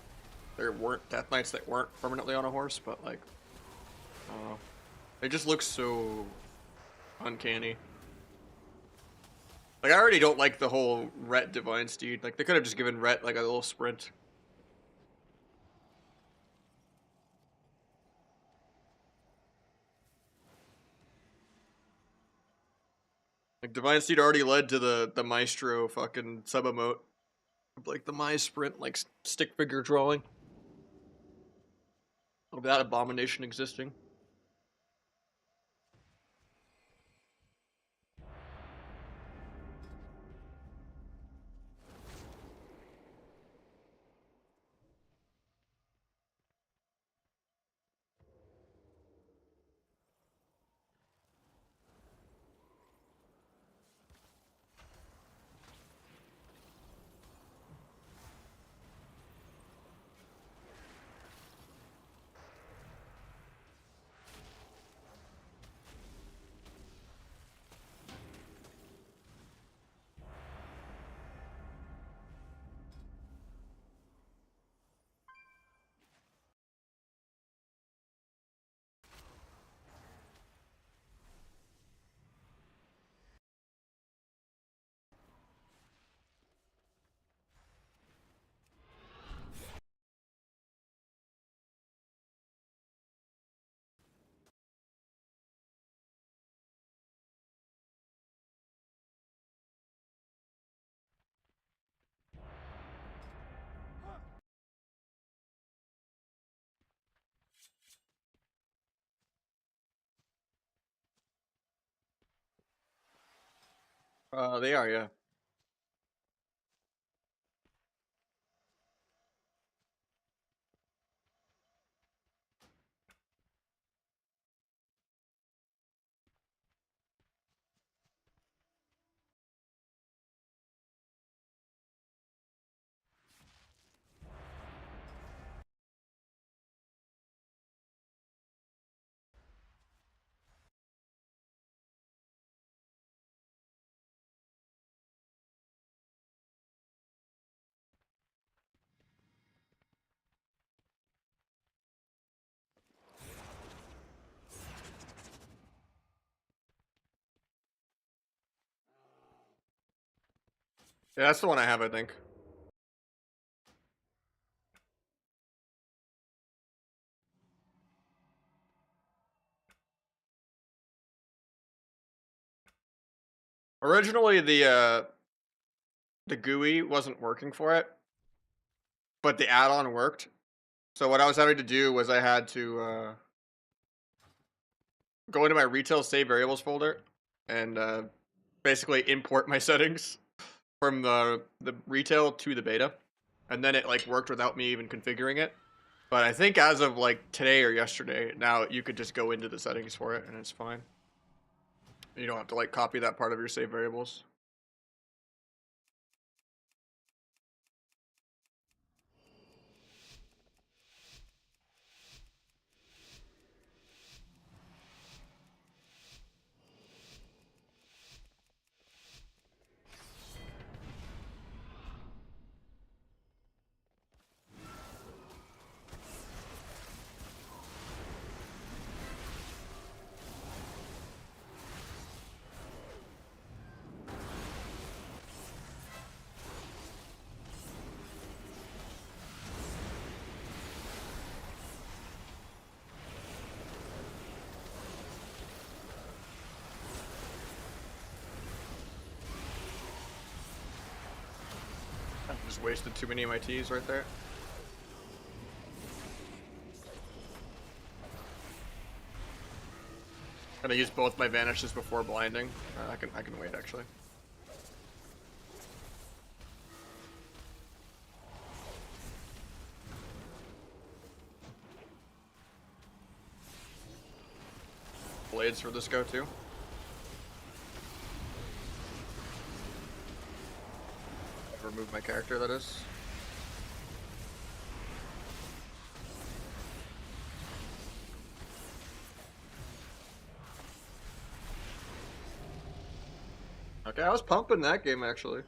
there weren't Death Knights that weren't permanently on a horse, but like, I don't know. It just looks so uncanny. Like, I already don't like the whole Rhett Divine Steed. Like, they could have just given Rhett like a little sprint. Like, Divine Steed already led to the Maestro fucking sub-emote. Like, the My Sprint, like, stick figure drawing. Of that abomination existing. They are, yeah. Yeah, that's the one I have, I think. Originally, the GUI wasn't working for it, but the add-on worked. So what I was having to do was I had to go into my retail save variables folder and basically import my settings from the retail to the beta, and then it like worked without me even configuring it. But I think as of like today or yesterday, now you could just go into the settings for it and it's fine. You don't have to like copy that part of your save variables. I just wasted too many of my T's right there. Gonna use both my vanishes before blinding. I can wait actually. Blades for this go too. Remove my character, that is. Okay, I was pumping that game actually.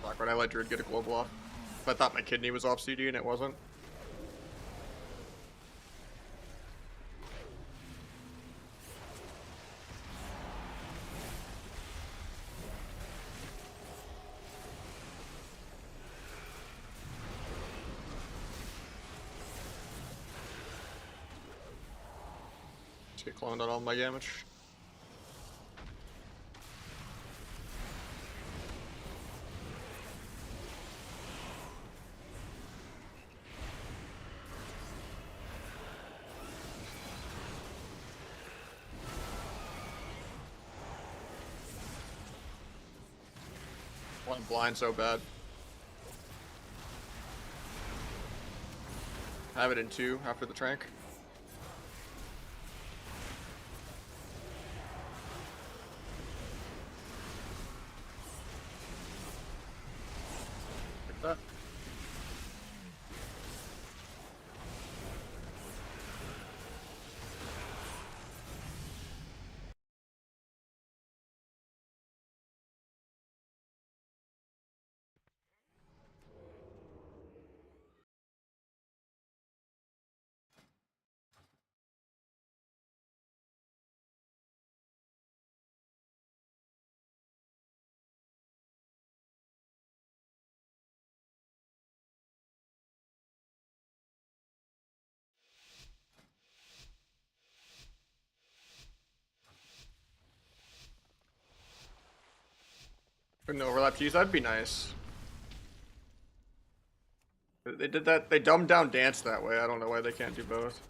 Awkward, I let Druid get a global off. I thought my kidney was off CD and it wasn't. Just get cloned on all my damage. One blind so bad. Have it in 2 after the trank. Like that. An overlap tease, that'd be nice. They did that, they dumbed down dance that way. I don't know why they can't do both.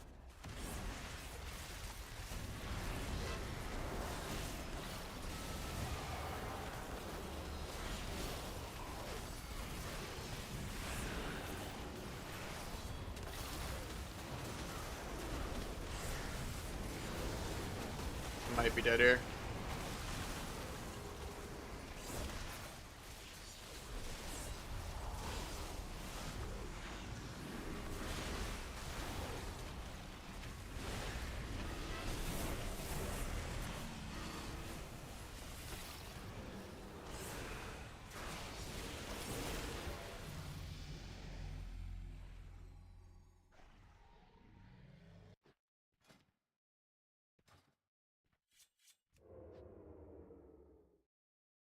Might be dead here.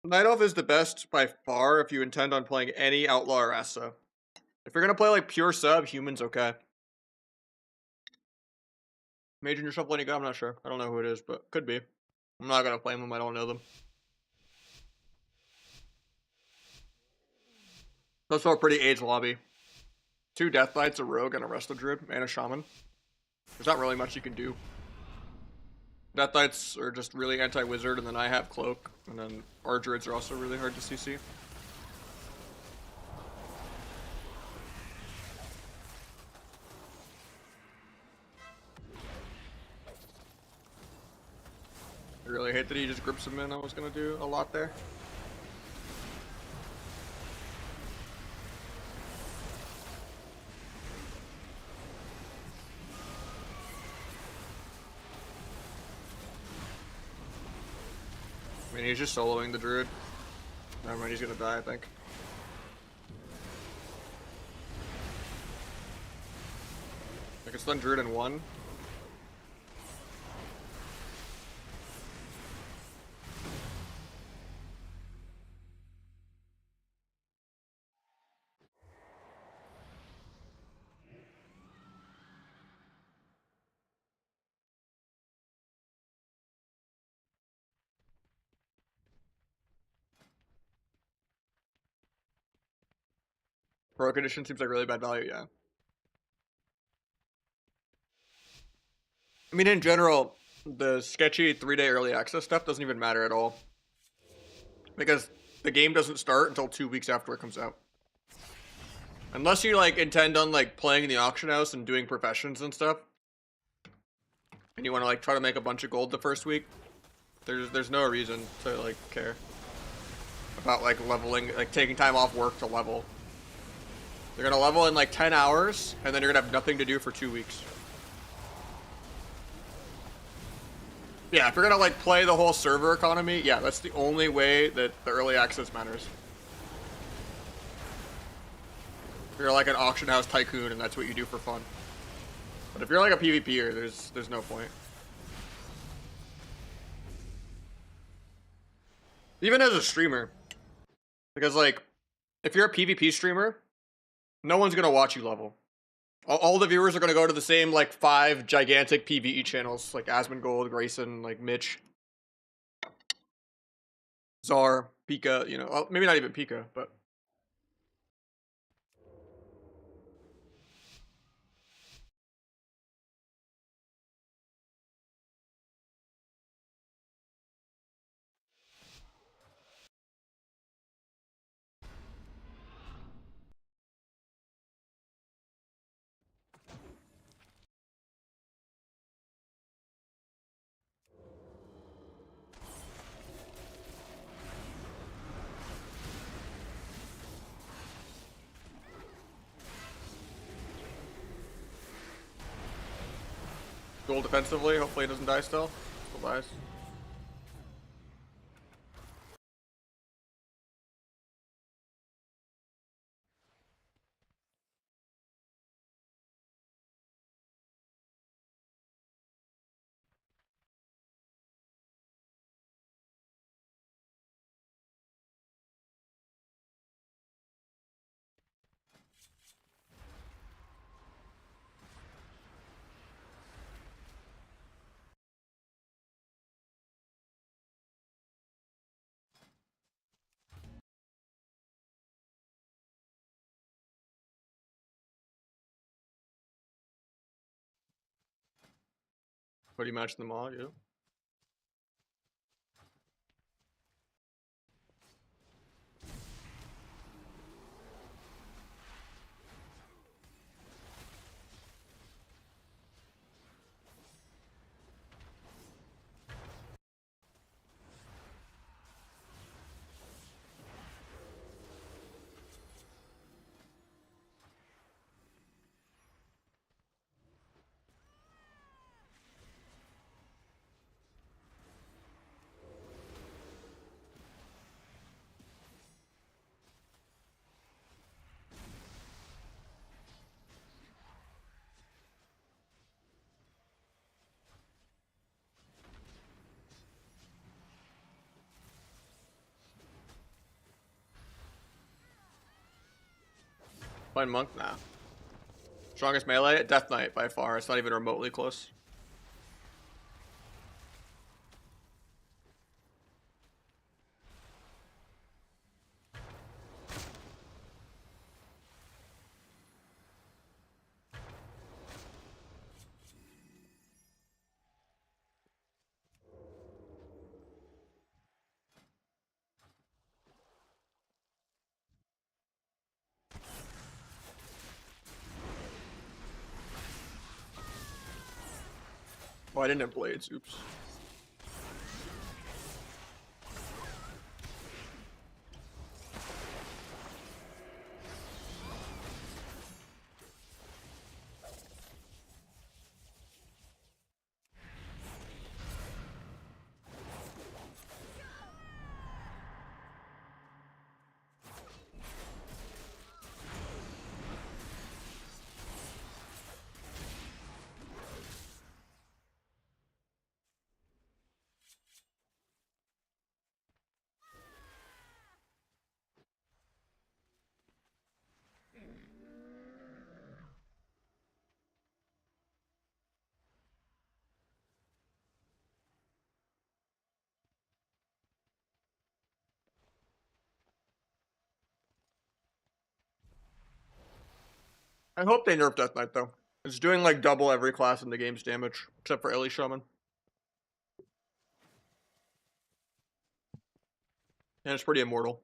Night Elf is the best by far if you intend on playing any Outlaw or Essa. If you're gonna play like pure sub, Human's okay. Mage in your shuffle any guy, I'm not sure. I don't know who it is, but could be. I'm not gonna play them, I don't know them. That's all pretty age lobby. 2 Death Knights, a Rogue, and a Resto Druid, and a Shaman. There's not really much you can do. Death Knights are just really anti-wizard, and then I have Cloak, and then our Druids are also really hard to CC. I really hate that he just grips him in. I was gonna do a lot there. I mean, he's just soloing the Druid. Never mind, he's gonna die, I think. I can stun Druid in 1. Pro condition seems like really bad value, yeah. I mean, in general, the sketchy 3-day early access stuff doesn't even matter at all. Because the game doesn't start until 2 weeks after it comes out. Unless you, like, intend on, like, playing in the auction house and doing professions and stuff. And you want to, like, try to make a bunch of gold the first week. There's no reason to, like, care about, like, leveling, like, taking time off work to level. You're gonna level in, like, 10 hours, and then you're gonna have nothing to do for 2 weeks. Yeah, if you're gonna, like, play the whole server economy, yeah, that's the only way that the early access matters. If you're like an auction house tycoon and that's what you do for fun. But if you're like a PvPer, there's no point. Even as a streamer. Because, like, if you're a PvP streamer, no one's gonna watch you level. All the viewers are gonna go to the same, like, 5 gigantic PvE channels, like Asmongold, Grayson, like Mitch, Czar, Pika, you know, well, maybe not even Pika, but goal defensively. Hopefully he doesn't die still. Still dies. What do you match them all? Yeah. Playing Monk? Nah. Strongest melee? Death Knight by far. It's not even remotely close. Oh, I didn't have blades. Oops. I hope they nerf Death Knight though. It's doing like double every class in the game's damage, except for Ellie Shaman. And it's pretty immortal.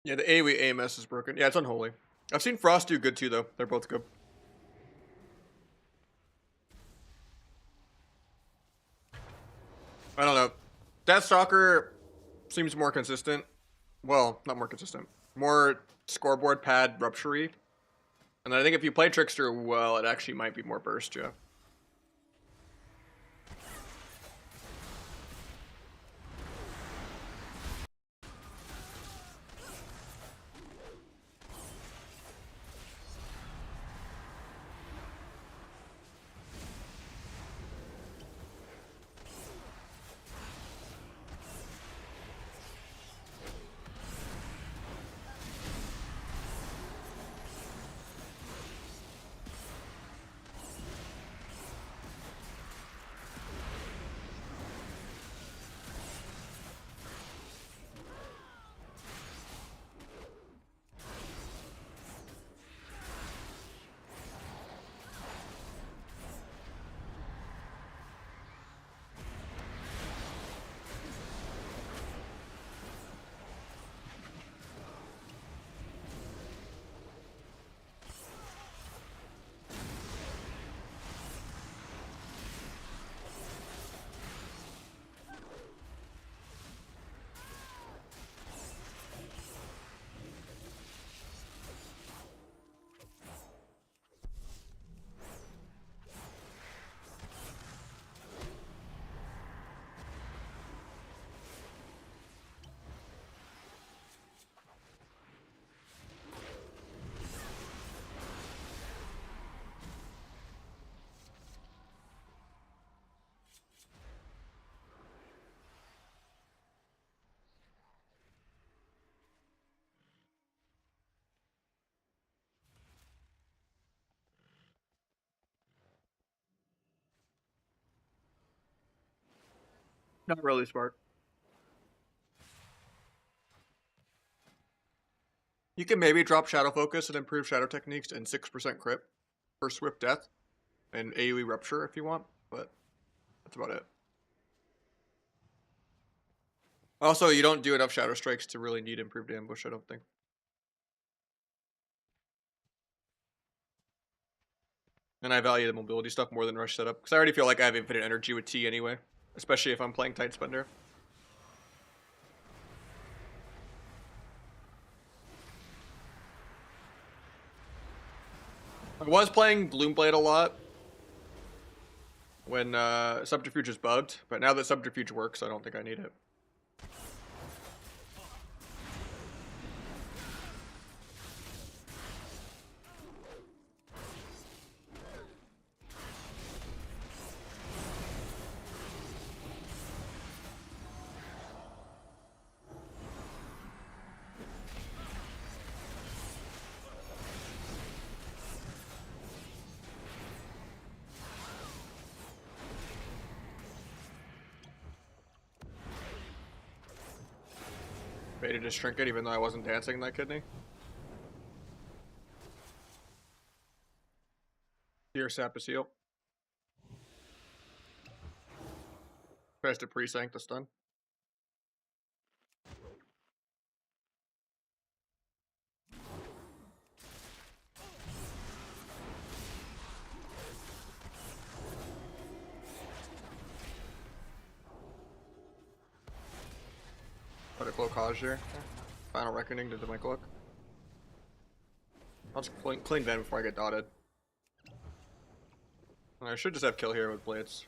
Yeah, the AoE AMS is broken. Yeah, it's unholy. I've seen Frost do good too though. They're both good. I don't know. Deathstalker seems more consistent. Well, not more consistent. More scoreboard pad rupture-y. And I think if you play Trickster well, it actually might be more burst, yeah. Not really smart. You can maybe drop Shadow Focus and improve Shadow Techniques and 6% crit for Swift Death and AoE Rupture if you want, but that's about it. Also, you don't do enough Shadow Strikes to really need improved ambush, I don't think. And I value the mobility stuff more than rush setup, because I already feel like I have infinite energy with T anyway, especially if I'm playing Tight Spender. I was playing Gloomblade a lot when Subterfuge is bugged, but now that Subterfuge works, I don't think I need it. Baited to shrink it even though I wasn't dancing that kidney. Here, sap is heal. Tries to pre-sank the stun. Put a cloak Hajj here. Final Reckoning to my cloak. I'll just clean Van before I get dotted. And I should just have kill here with blades.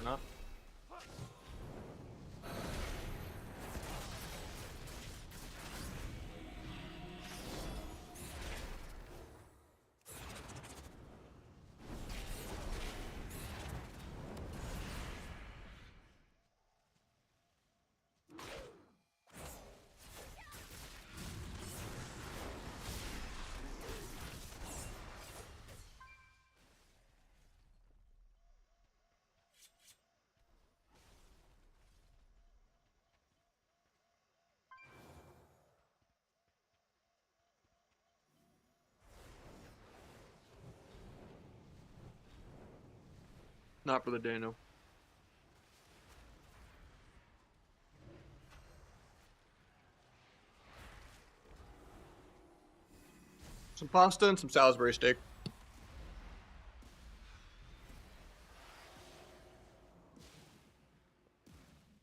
Not. Not for the day, no. Some pasta and some Salisbury steak.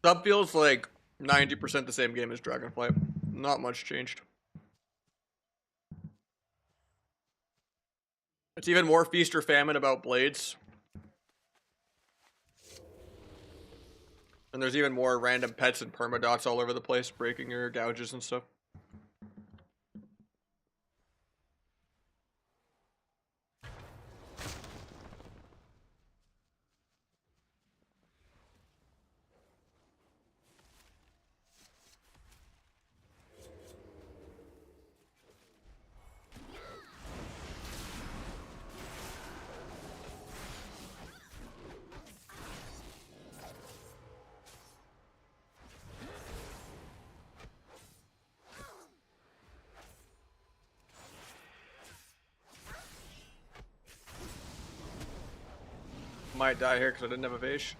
Sub feels like 90% the same game as Dragonflight. Not much changed. It's even more feast or famine about blades. And there's even more random pets and permadots all over the place, breaking your gouges and stuff. Might die here because I didn't have a Vase.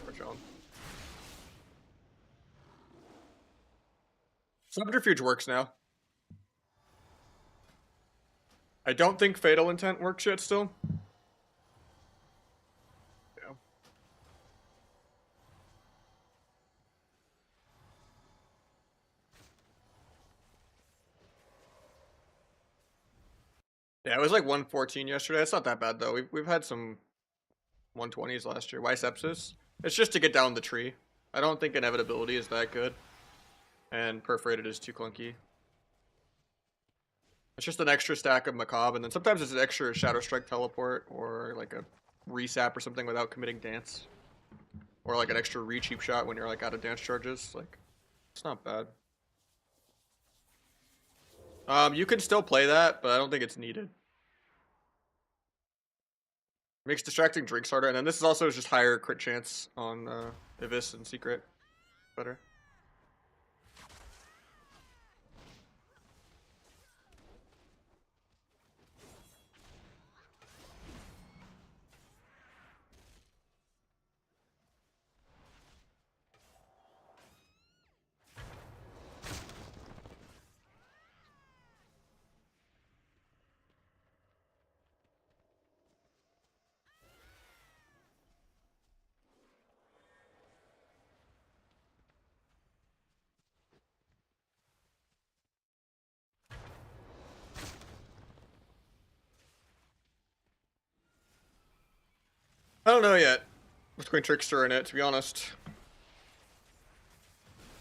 We're chilling. Subterfuge works now. I don't think Fatal Intent works yet still. Yeah, it was like 114 yesterday. It's not that bad though. We've had some 120s last year. Why Sepsis? It's just to get down the tree. I don't think Inevitability is that good. And Perforated is too clunky. It's just an extra stack of Macabre, and then sometimes it's an extra Shadow Strike teleport, or like a resap or something without committing dance. Or like an extra re-cheap shot when you're like out of dance charges. Like, it's not bad. You can still play that, but I don't think it's needed. Makes distracting drinks harder, and then this is also just higher crit chance on Ivis and Secret. Better. I don't know yet between Trickster and it, to be honest.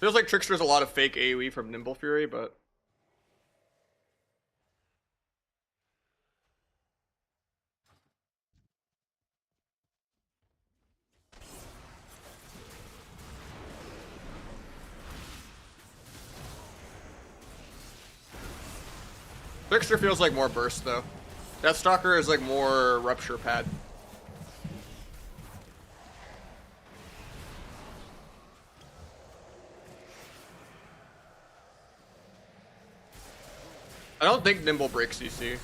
Feels like Trickster's a lot of fake AoE from Nimble Fury, but Trickster feels like more burst though. Deathstalker is like more rupture pad. I don't think Nimble breaks CC.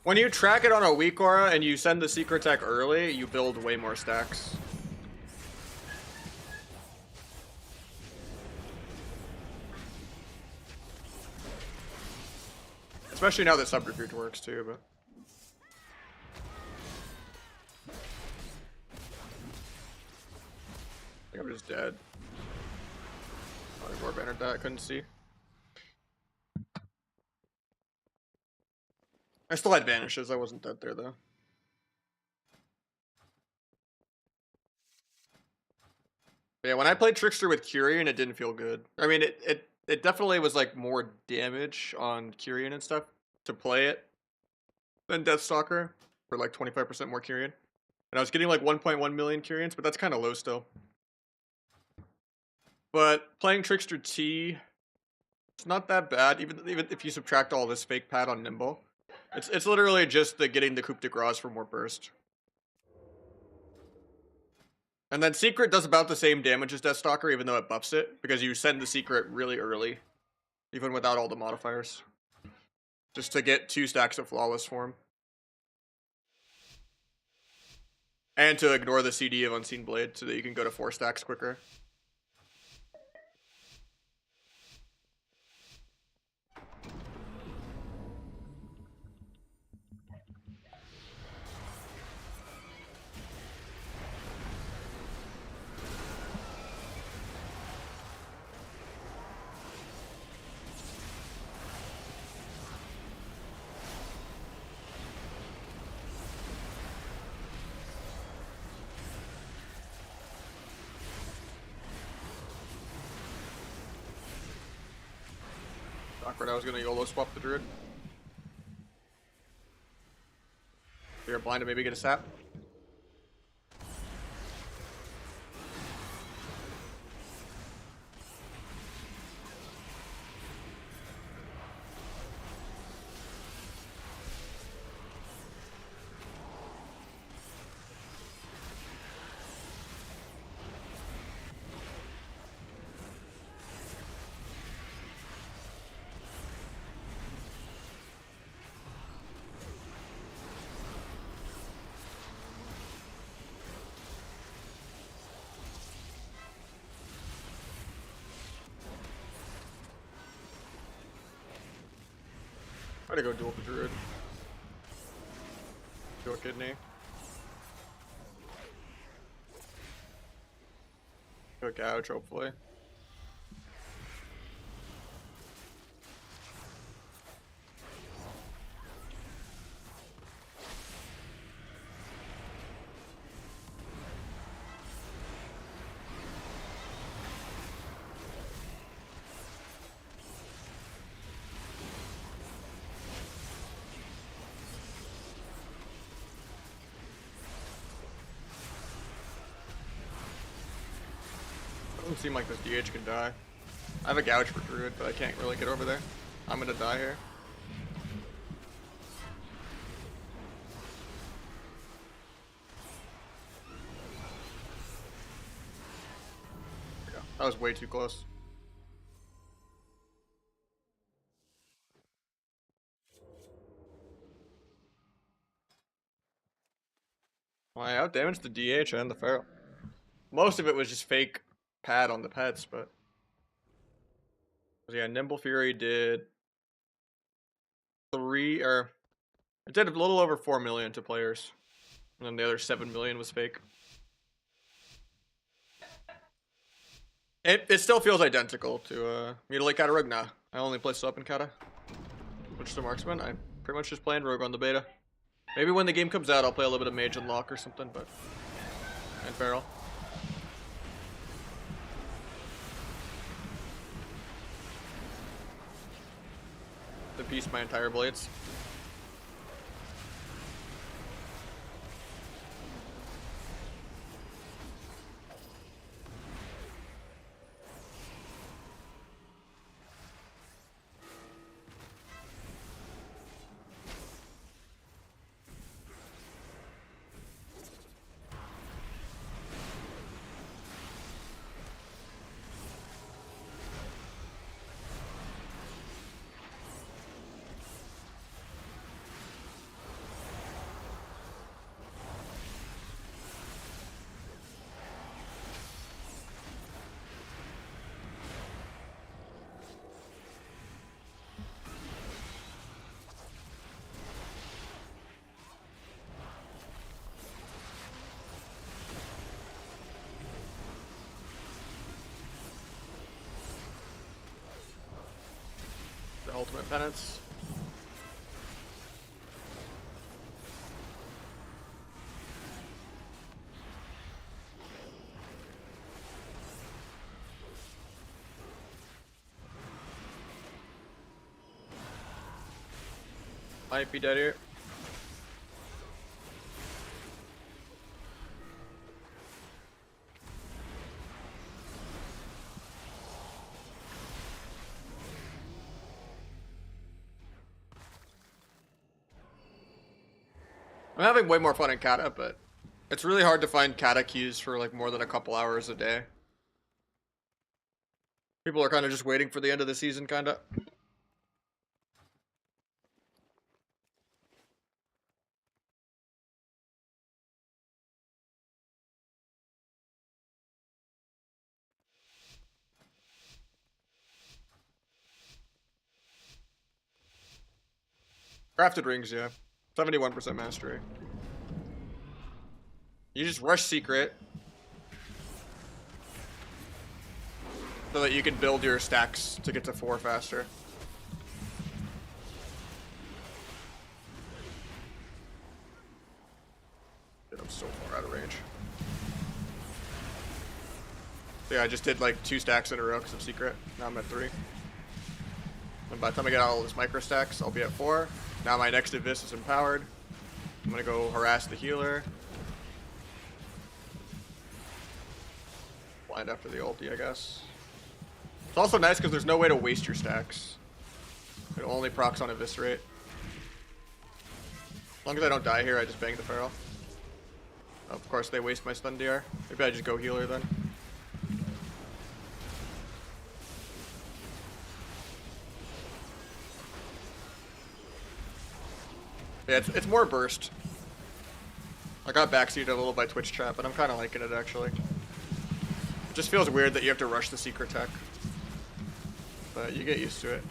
When you track it on a weak aura and you send the secret tech early, you build way more stacks. Especially now that Subterfuge works too, but... I think I'm just dead. Oh, Orb entered that, I couldn't see. I still had vanishes, I wasn't dead there though. But yeah, when I played Trickster with Kyrian, it didn't feel good. I mean, it definitely was like more damage on Kyrian and stuff to play it than Deathstalker for like 25% more Kyrian. And I was getting like 1.1 million Kyrians, but that's kind of low still. But playing Trickster T, it's not that bad, even if you subtract all this fake pad on Nimble. It's literally just the getting the Coup de Grace for more burst. And then Secret does about the same damage as Deathstalker, even though it buffs it, because you send the Secret really early, even without all the modifiers. Just to get 2 stacks of Flawless form. And to ignore the CD of Unseen Blade, so that you can go to 4 stacks quicker. Awkward, I was gonna YOLO swap the Druid. You're blind to maybe get a sap. Try to go dual for Druid. Dual kidney. Go Gouge, hopefully. Doesn't seem like this DH can die. I have a Gouge for Druid, but I can't really get over there. I'm gonna die here. Yeah, that was way too close. Well, I outdamaged the DH and the Feral. Most of it was just fake pad on the pets, but yeah, Nimble Fury did it did a little over 4 million to players, and then the other 7 million was fake. It still feels identical to Mutilate Kata Rogue. Nah, I only play Swap and Kata. Switch to Marksman. I'm pretty much just playing Rogue on the beta. Maybe when the game comes out, I'll play a little bit of Mage and Lock or something, but and Feral. To piece my entire blades. Ultimate Penance. Might be dead here. I'm having way more fun in Kata, but it's really hard to find Kata queues for like more than a couple hours a day. People are kind of just waiting for the end of the season, kind of. Crafted rings, yeah. 71% mastery. You just rush secret so that you can build your stacks to get to 4 faster. Dude, I'm so far out of range. So yeah, I just did like 2 stacks in a row because of secret. Now I'm at 3. And by the time I get all this micro stacks, I'll be at 4. Now my next Abyss is empowered. I'm gonna go harass the healer. Blind after the ulti, I guess. It's also nice because there's no way to waste your stacks. It only procs on Eviscerate. As long as I don't die here, I just bang the Feral. Of course, they waste my stun DR. Maybe I just go healer then. Yeah, it's more burst. I got backseated a little by Twitch chat, but I'm kind of liking it actually. It just feels weird that you have to rush the secret tech. But you get used to it.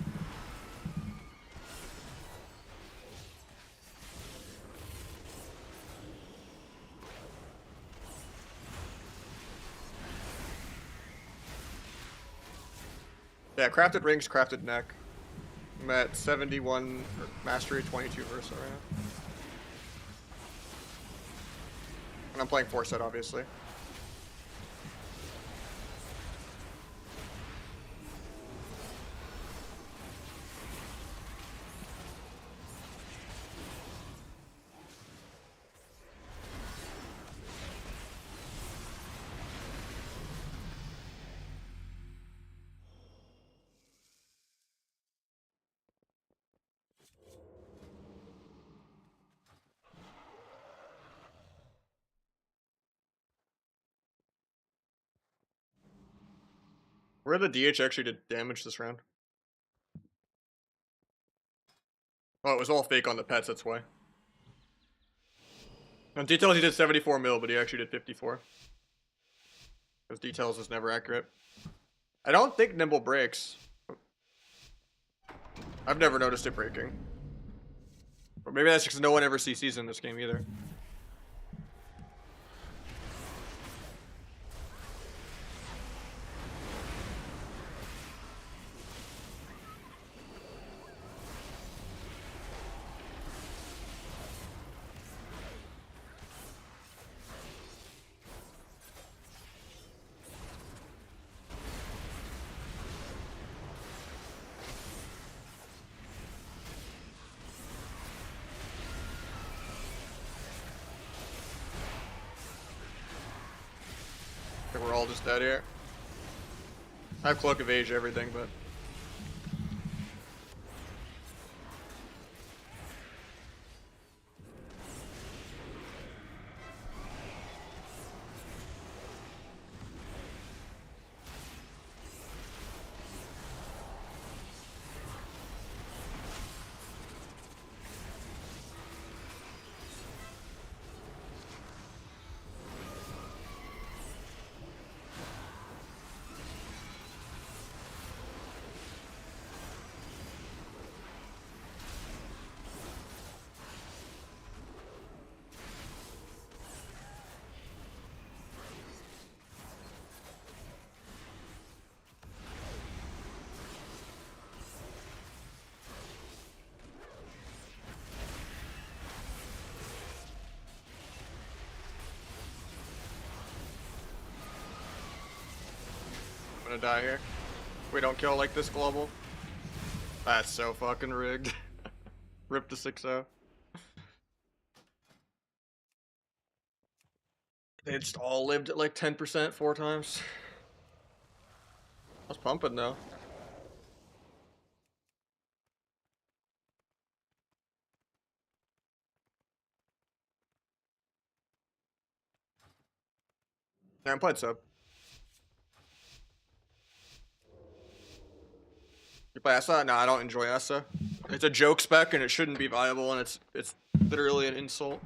Yeah, crafted rings, crafted neck. I'm at 71 mastery, 22 versa right now. And I'm playing 4 set, obviously. Where the DH actually did damage this round? Oh, it was all fake on the pets, that's why. On details he did 74 mil, but he actually did 54. Because details is never accurate. I don't think Nimble breaks. I've never noticed it breaking. Or maybe that's because no one ever CCs in this game either. I think we're all just dead here. I have Cloak of Age, everything, but... I'm gonna die here. If we don't kill like this global. That's so fucking rigged. Rip to 6-0. They just all lived at like 10% 4 times. I was pumping though. Yeah, I'm playing sub. You play Essa? No, I don't enjoy Essa. It's a joke spec and it shouldn't be viable, and it's literally an insult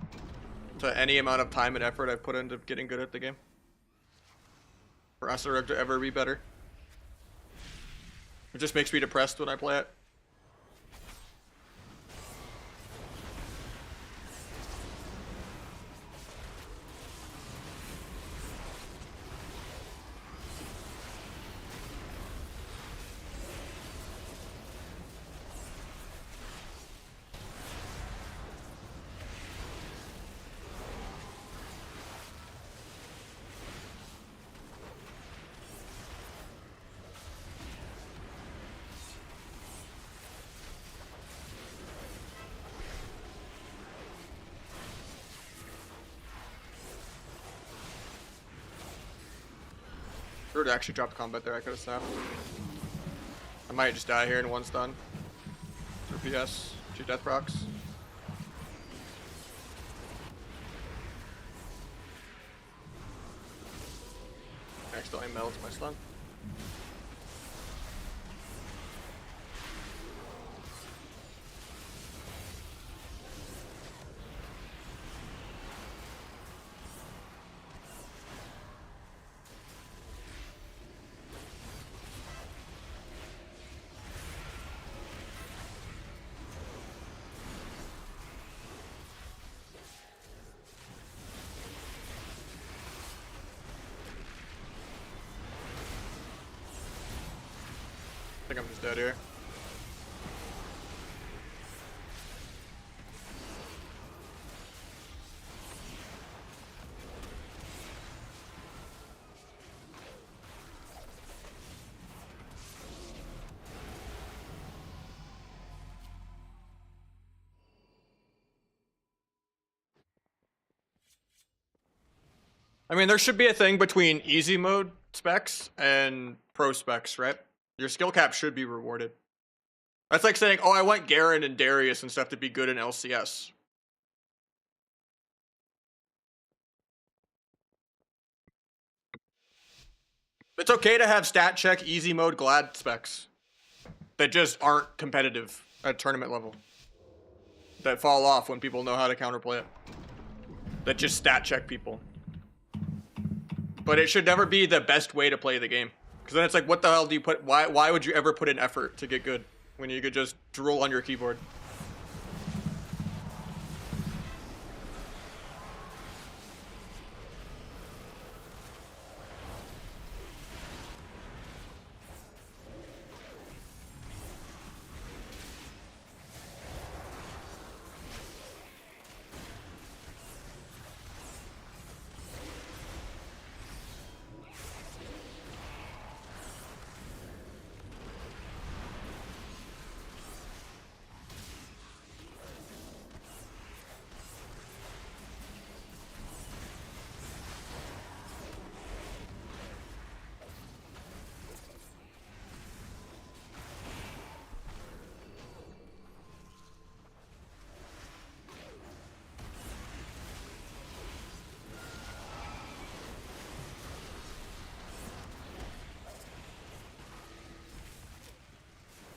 to any amount of time and effort I've put into getting good at the game. For Essa to ever be better. It just makes me depressed when I play it. If I were to actually drop combat there, I could have snapped. I might just die here in 1 stun. 3 PS, 2 death procs. Accidentally melts my stun. think I'm just dead here. I mean, there should be a thing between easy mode specs and pro specs, right? Your skill cap should be rewarded. That's like saying, oh, I want Garen and Darius and stuff to be good in LCS. It's okay to have stat check, easy mode, glad specs that just aren't competitive at tournament level. That fall off when people know how to counterplay it. That just stat check people. But it should never be the best way to play the game. Because then it's like, what the hell do you put... Why would you ever put in effort to get good when you could just drool on your keyboard?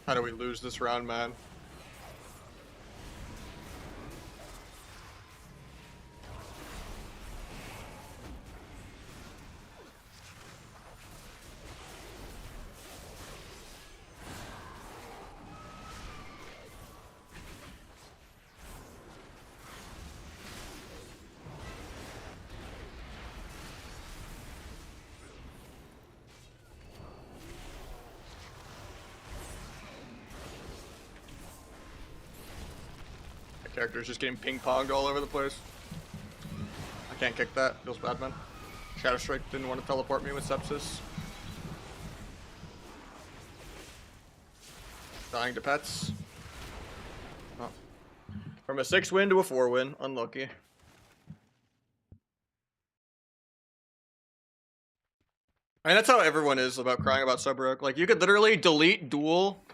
How do we lose this round, man? Character's just getting ping-ponged all over the place. I can't kick that. Feels bad, man. Shadow Strike didn't want to teleport me with Sepsis. Dying to pets. Oh. From a 6-win to a 4-win. Unlucky. I mean, that's how everyone is about crying about Subrogue. Like, you could literally delete Duel,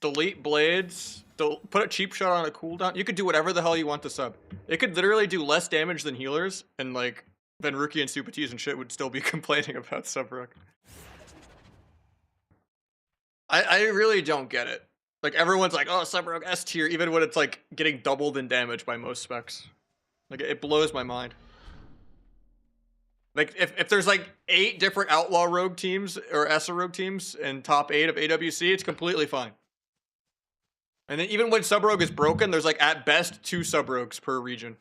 delete Blades, put a cheap shot on a cooldown. You could do whatever the hell you want to sub. It could literally do less damage than healers, and like, then Rookie and Supatees and shit would still be complaining about Subrogue. I really don't get it. Like, everyone's like, oh, Subrogue S tier, even when it's like getting doubled in damage by most specs. Like, it blows my mind. Like, if there's like 8 different Outlaw Rogue teams or ESA Rogue teams in top 8 of AWC, it's completely fine. And then even when Subrogue is broken, there's like at best 2 Subrogues per region.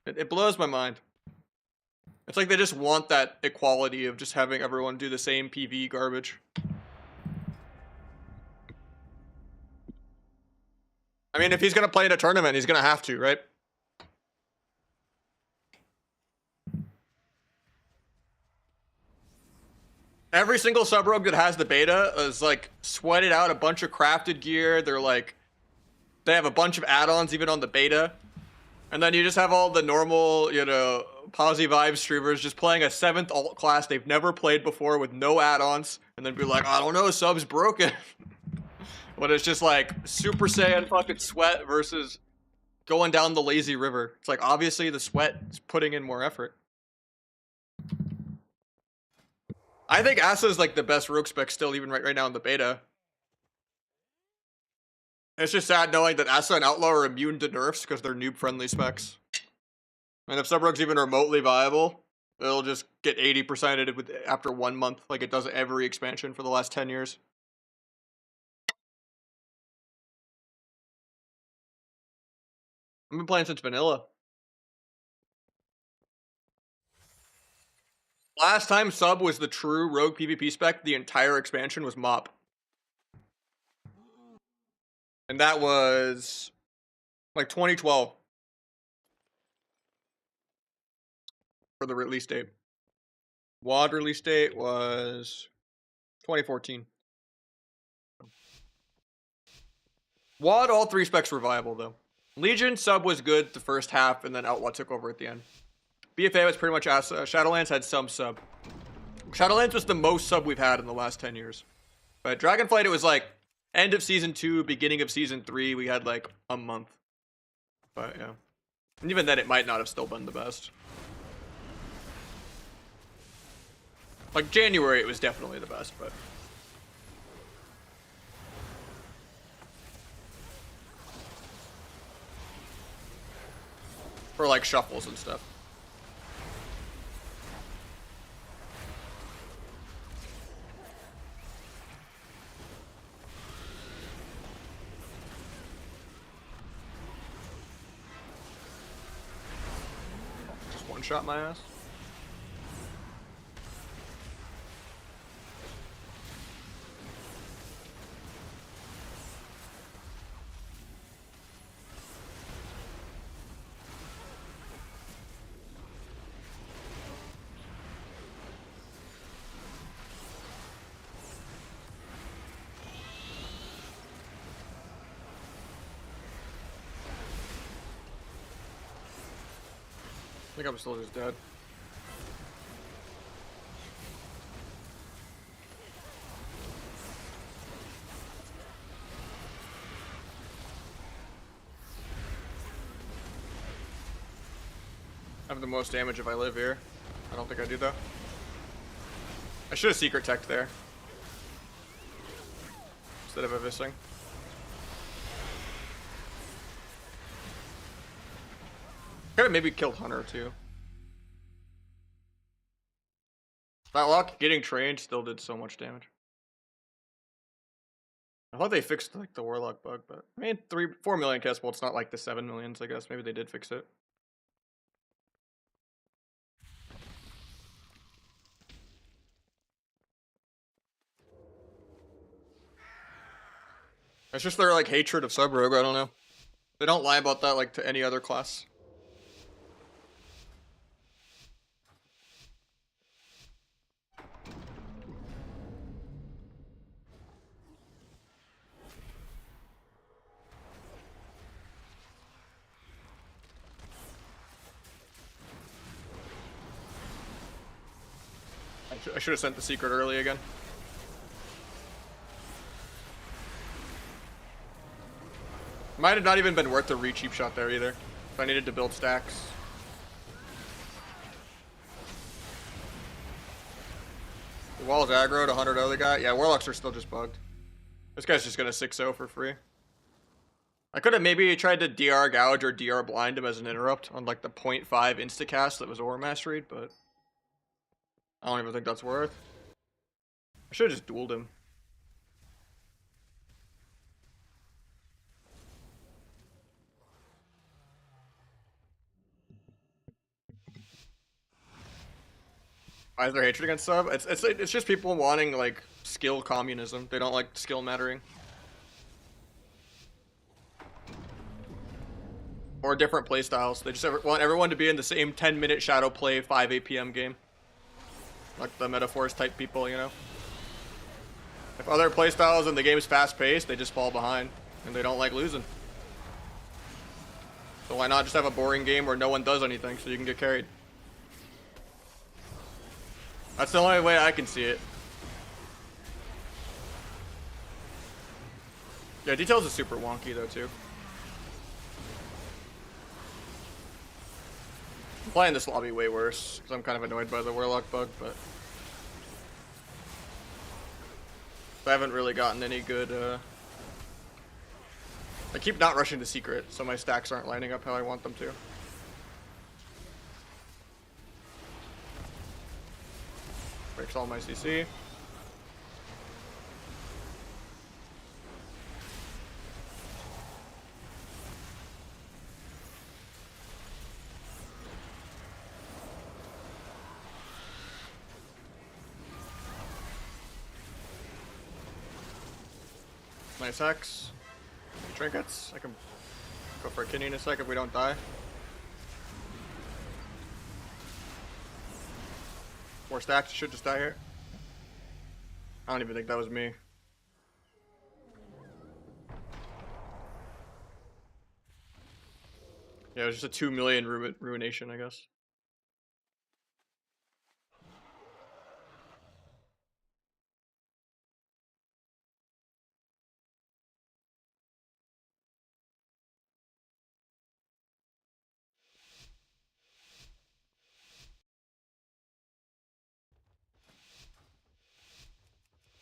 It blows my mind. It's like they just want that equality of just having everyone do the same PV garbage. I mean, if he's gonna play in a tournament, he's gonna have to, right? Every single Subrogue that has the beta is like sweated out a bunch of crafted gear. They're like, they have a bunch of add-ons even on the beta. And then you just have all the normal, you know, Posy Vibe streamers just playing a 7th alt class they've never played before with no add-ons. And then be like, I don't know, sub's broken. But it's just like Super Saiyan fucking sweat versus going down the lazy river. It's like, obviously the sweat is putting in more effort. I think Asa is like the best rogue spec still, even right now in the beta. It's just sad knowing that Asa and Outlaw are immune to nerfs because they're noob-friendly specs. And if Subrogue's even remotely viable, it'll just get 80%ed with after 1 month, like it does every expansion for the last 10 years. I've been playing since vanilla. Last time sub was the true rogue PvP spec, the entire expansion was mop. And that was like 2012 for the release date. WoD release date was 2014. WoD, all 3 specs were viable though. Legion sub was good the first half, and then Outlaw took over at the end. BFA was pretty much ass. Shadowlands had some sub. Shadowlands was the most sub we've had in the last 10 years. But Dragonflight, it was like end of season 2, beginning of season 3. We had like a month. But yeah. And even then, it might not have still been the best. Like January, it was definitely the best, but. For like shuffles and stuff. Just one shot my ass. I think I'm still just dead. I have the most damage if I live here. I don't think I do though. I should have secret teched there. Instead of evissing. Could have maybe killed Hunter too. That lock getting trained still did so much damage. I thought they fixed like the Warlock bug, but I mean 4 million cast bolts, not like the 7 millions, I guess. Maybe they did fix it. It's just their like hatred of sub rogue, I don't know. They don't lie about that like to any other class. I should have sent the secret early again. Might have not even been worth the re-cheap shot there either. If I needed to build stacks. The wall's aggroed, 100 other guy. Yeah, Warlocks are still just bugged. This guy's just gonna 6-0 for free. I could have maybe tried to DR gouge or DR blind him as an interrupt on like the 0.5 instacast that was overmasteried, but I don't even think that's worth. I should have just dueled him. Why is there hatred against sub? It's just people wanting like skill communism. They don't like skill mattering. Or different playstyles. They just want everyone to be in the same 10-minute shadow play 5 APM game. Like the Metaphors type people, you know? If other playstyles and the game's fast paced, they just fall behind. And they don't like losing. So why not just have a boring game where no one does anything so you can get carried? That's the only way I can see it. Yeah, details is super wonky though too. I'm playing this lobby way worse because I'm kind of annoyed by the Warlock bug, but I haven't really gotten any good. I keep not rushing the secret, so my stacks aren't lining up how I want them to. Breaks all my CC. Nice hex. Trinkets. I can go for a kidney in a sec if we don't die. 4 stacks. Should just die here. I don't even think that was me. Yeah, it was just a 2 million ruination, I guess.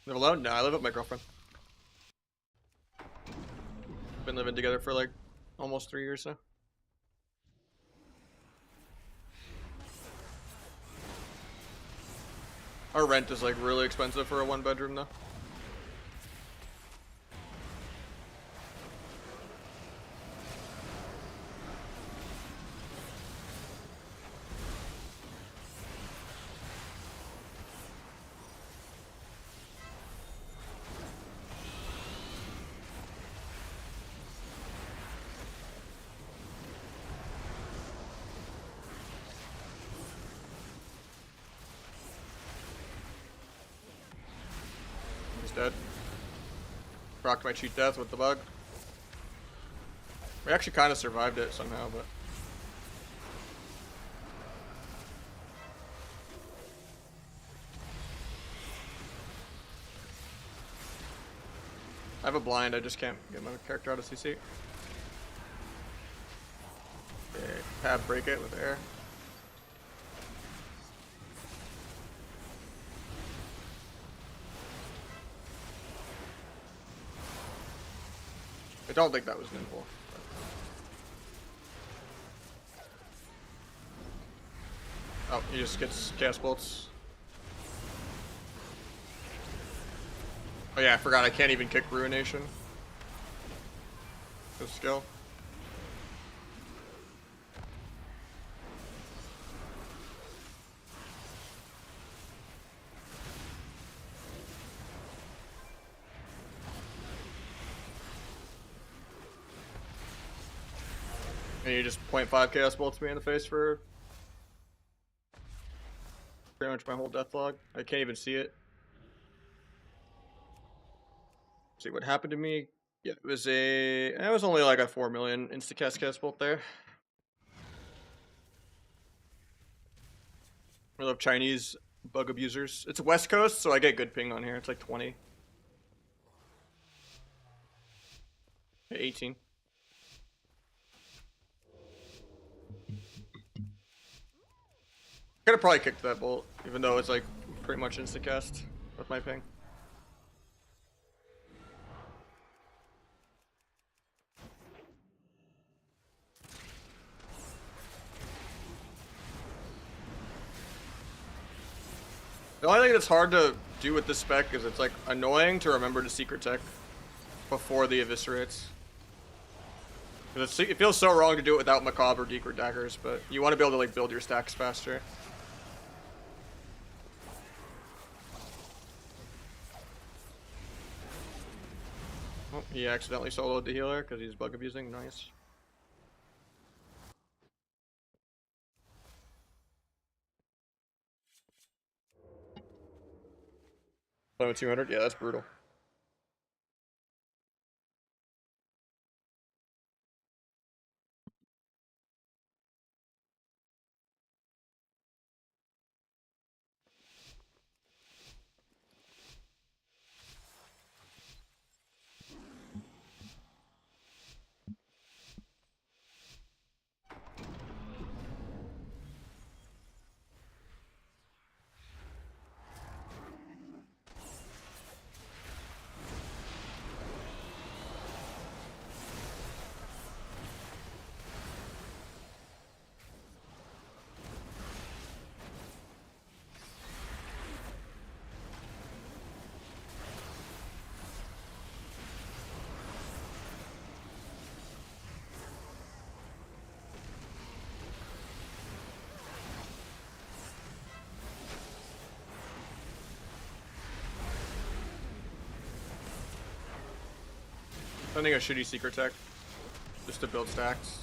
Live alone? No, I live with my girlfriend. Been living together for like almost 3 years now. Our rent is like really expensive for a 1-bedroom though. He's dead. Rocked my cheat death with the bug. We actually kind of survived it somehow, but... I have a blind, I just can't get my character out of CC. Okay, pad break it with air. I don't think that was nimble. Oh, he just gets cast bolts. Oh yeah, I forgot I can't even kick Ruination. Good skill. And you just 0.5 chaos bolts me in the face for pretty much my whole death log. I can't even see it. See what happened to me. Yeah, it was only like a 4 million insta-cast bolt there. I love Chinese bug abusers. It's West Coast, so I get good ping on here. It's like 20. 18. Could have probably kicked that bolt, even though it's like pretty much insta-cast with my ping. The only thing that's hard to do with this spec is it's like annoying to remember to secret tech before the eviscerates. It feels so wrong to do it without Macabre or Decret daggers, but you want to be able to like build your stacks faster. Oh, he accidentally soloed the healer because he's bug abusing. Nice. Level 200? Yeah, that's brutal. Sending a shitty secret tech just to build stacks.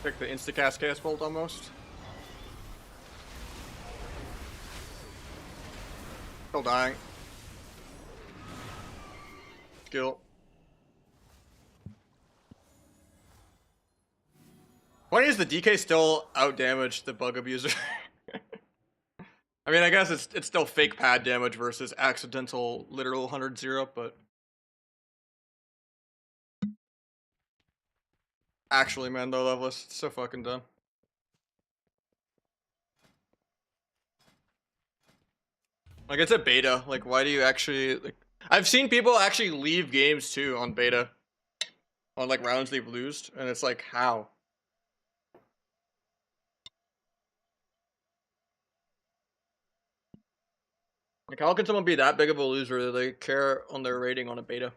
Pick the insta-cast Chaos Bolt almost. Still dying. Skill. Funny is the DK still outdamaged the bug abuser. I mean, I guess it's still fake pad damage versus accidental literal 100-0, but actually, man, though, Loveless, it's so fucking dumb. Like, it's a beta. Like, why do you actually like? I've seen people actually leave games too on beta, on like rounds they've lost, and it's like, how? Like, how can someone be that big of a loser that they care on their rating on a beta?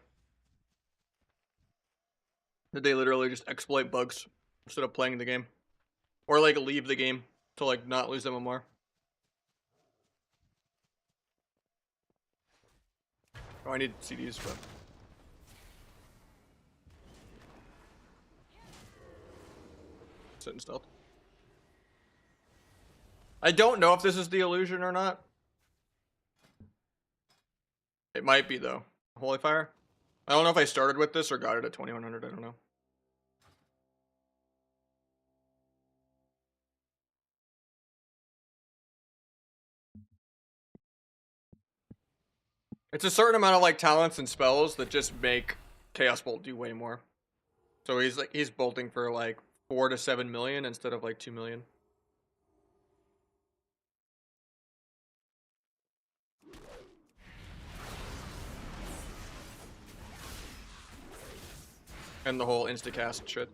Did they literally just exploit bugs instead of playing the game? Or like leave the game to like not lose MMR? Oh, I need CDs, but sit in stealth. I don't know if this is the illusion or not. It might be though. Holy Fire. I don't know if I started with this or got it at 2100. I don't know. It's a certain amount of like talents and spells that just make Chaos Bolt do way more. So he's bolting for like 4 to 7 million instead of like 2 million. And the whole insta-cast shit.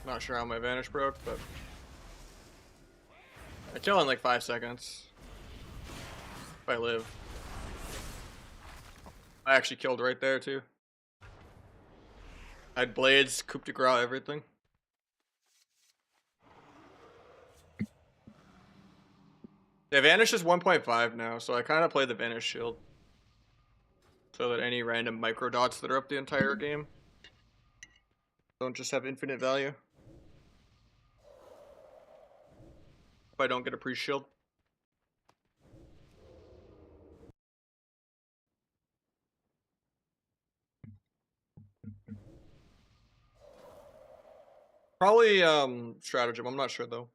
Not sure how my vanish broke, but I kill in like 5 seconds. If I live. I actually killed right there too. I had blades, coup de grace, everything. Yeah, vanish is 1.5 now, so I kind of play the vanish shield. So that any random micro dots that are up the entire game don't just have infinite value. If I don't get a pre-shield. Probably stratagem, I'm not sure though.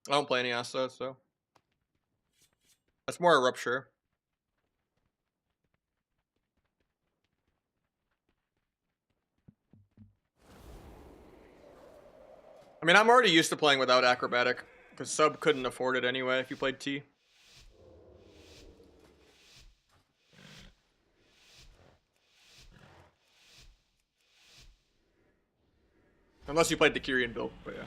I don't play any assets, so that's more a rupture. I mean, I'm already used to playing without acrobatic, because sub couldn't afford it anyway if you played T. Unless you played the Kyrian build, but yeah.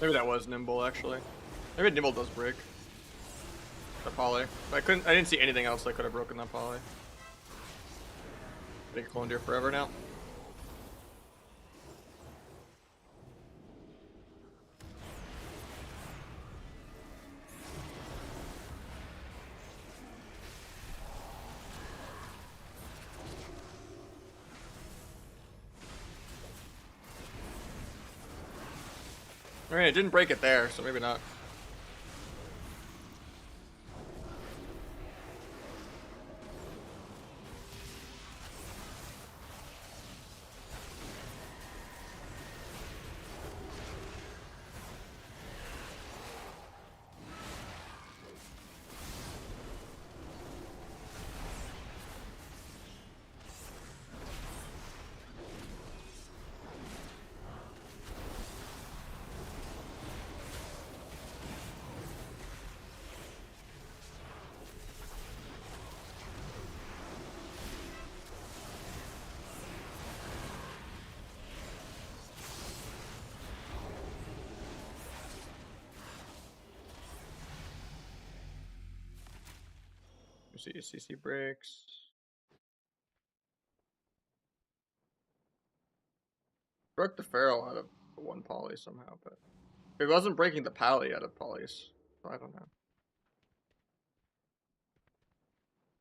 Maybe that was Nimble, actually. Maybe Nimble does break the poly. But I didn't see anything else that could have broken that poly. I think cloned here forever now. I mean, it didn't break it there, so maybe not. See, CC breaks. Broke the Feral out of the one poly somehow, but it wasn't breaking the pally out of polys, so I don't know.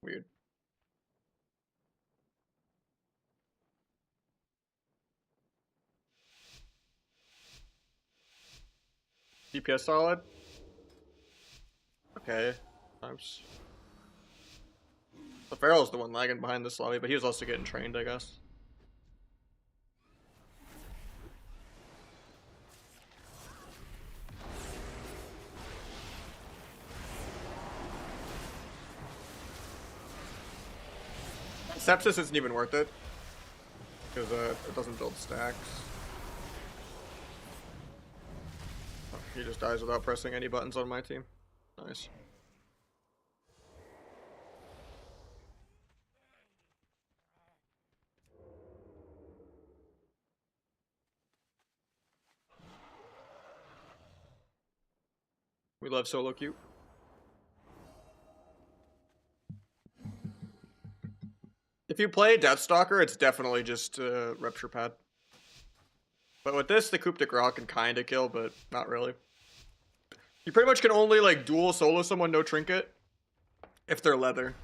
Weird. DPS solid. Okay. Times. The Feral's the one lagging behind this lobby, but he was also getting trained, I guess. Sepsis isn't even worth it, because it doesn't build stacks. Oh, he just dies without pressing any buttons on my team. Nice. We love solo queue. If you play Deathstalker, it's definitely just Rupture Pad. But with this, the Coup de Grace can kind of kill, but not really. You pretty much can only like dual solo someone no trinket if they're leather.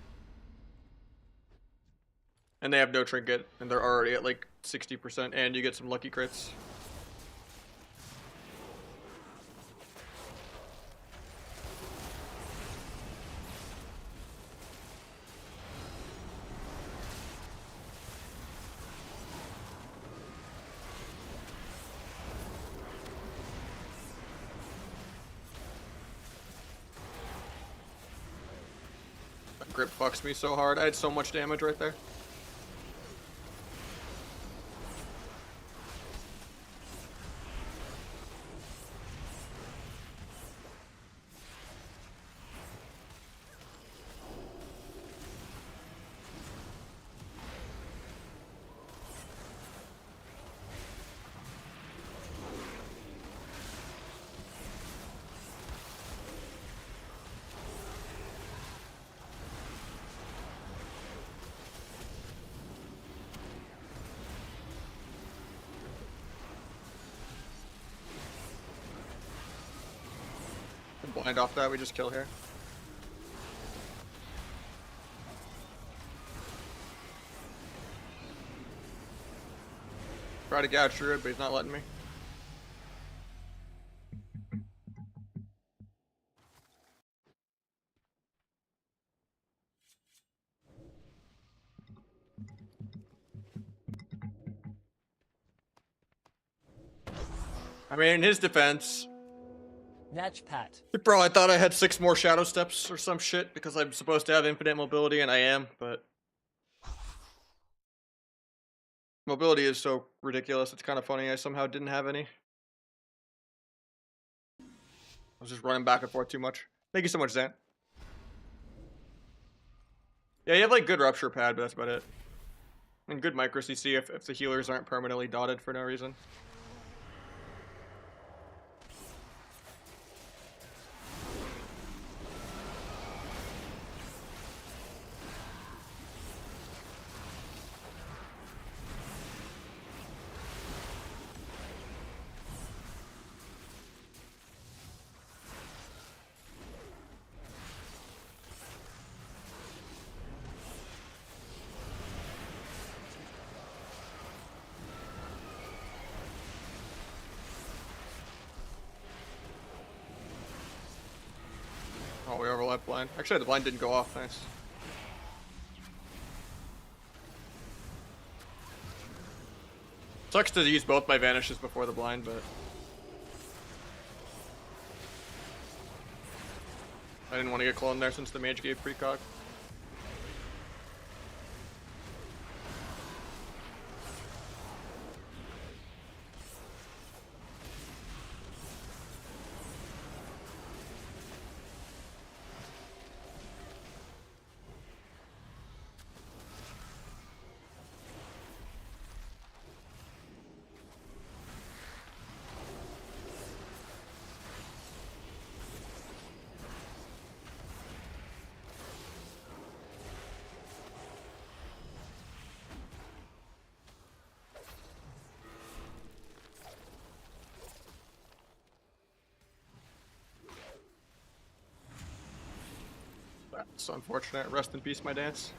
And they have no trinket, and they're already at like 60%, and you get some lucky crits. Grip fucks me so hard. I had so much damage right there. Blind off that, we just kill here. Try to gouge through it, but he's not letting me. I mean, in his defense, Natch Pat. bro, I thought I had 6 more shadow steps or some shit because I'm supposed to have infinite mobility, and I am, but mobility is so ridiculous. It's kind of funny I somehow didn't have any. I was just running back and forth too much. Thank you so much, Zan. Yeah, you have like good rupture pad, but that's about it. And good micro CC if the healers aren't permanently dotted for no reason. Oh, we overlap blind. Actually, the blind didn't go off. Nice. Sucks to use both my vanishes before the blind, but I didn't want to get cloned there since the mage gave precog. That's unfortunate. Rest in peace, my dance.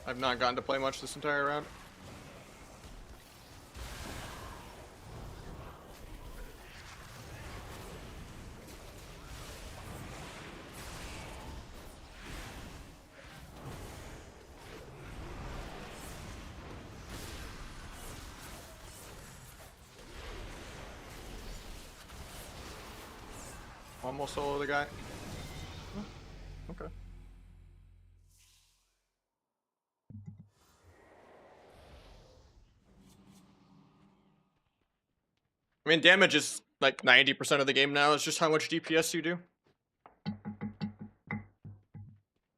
I've not gotten to play much this entire round. Almost solo the guy. Oh, okay. I mean, damage is like 90% of the game now. It's just how much DPS you do.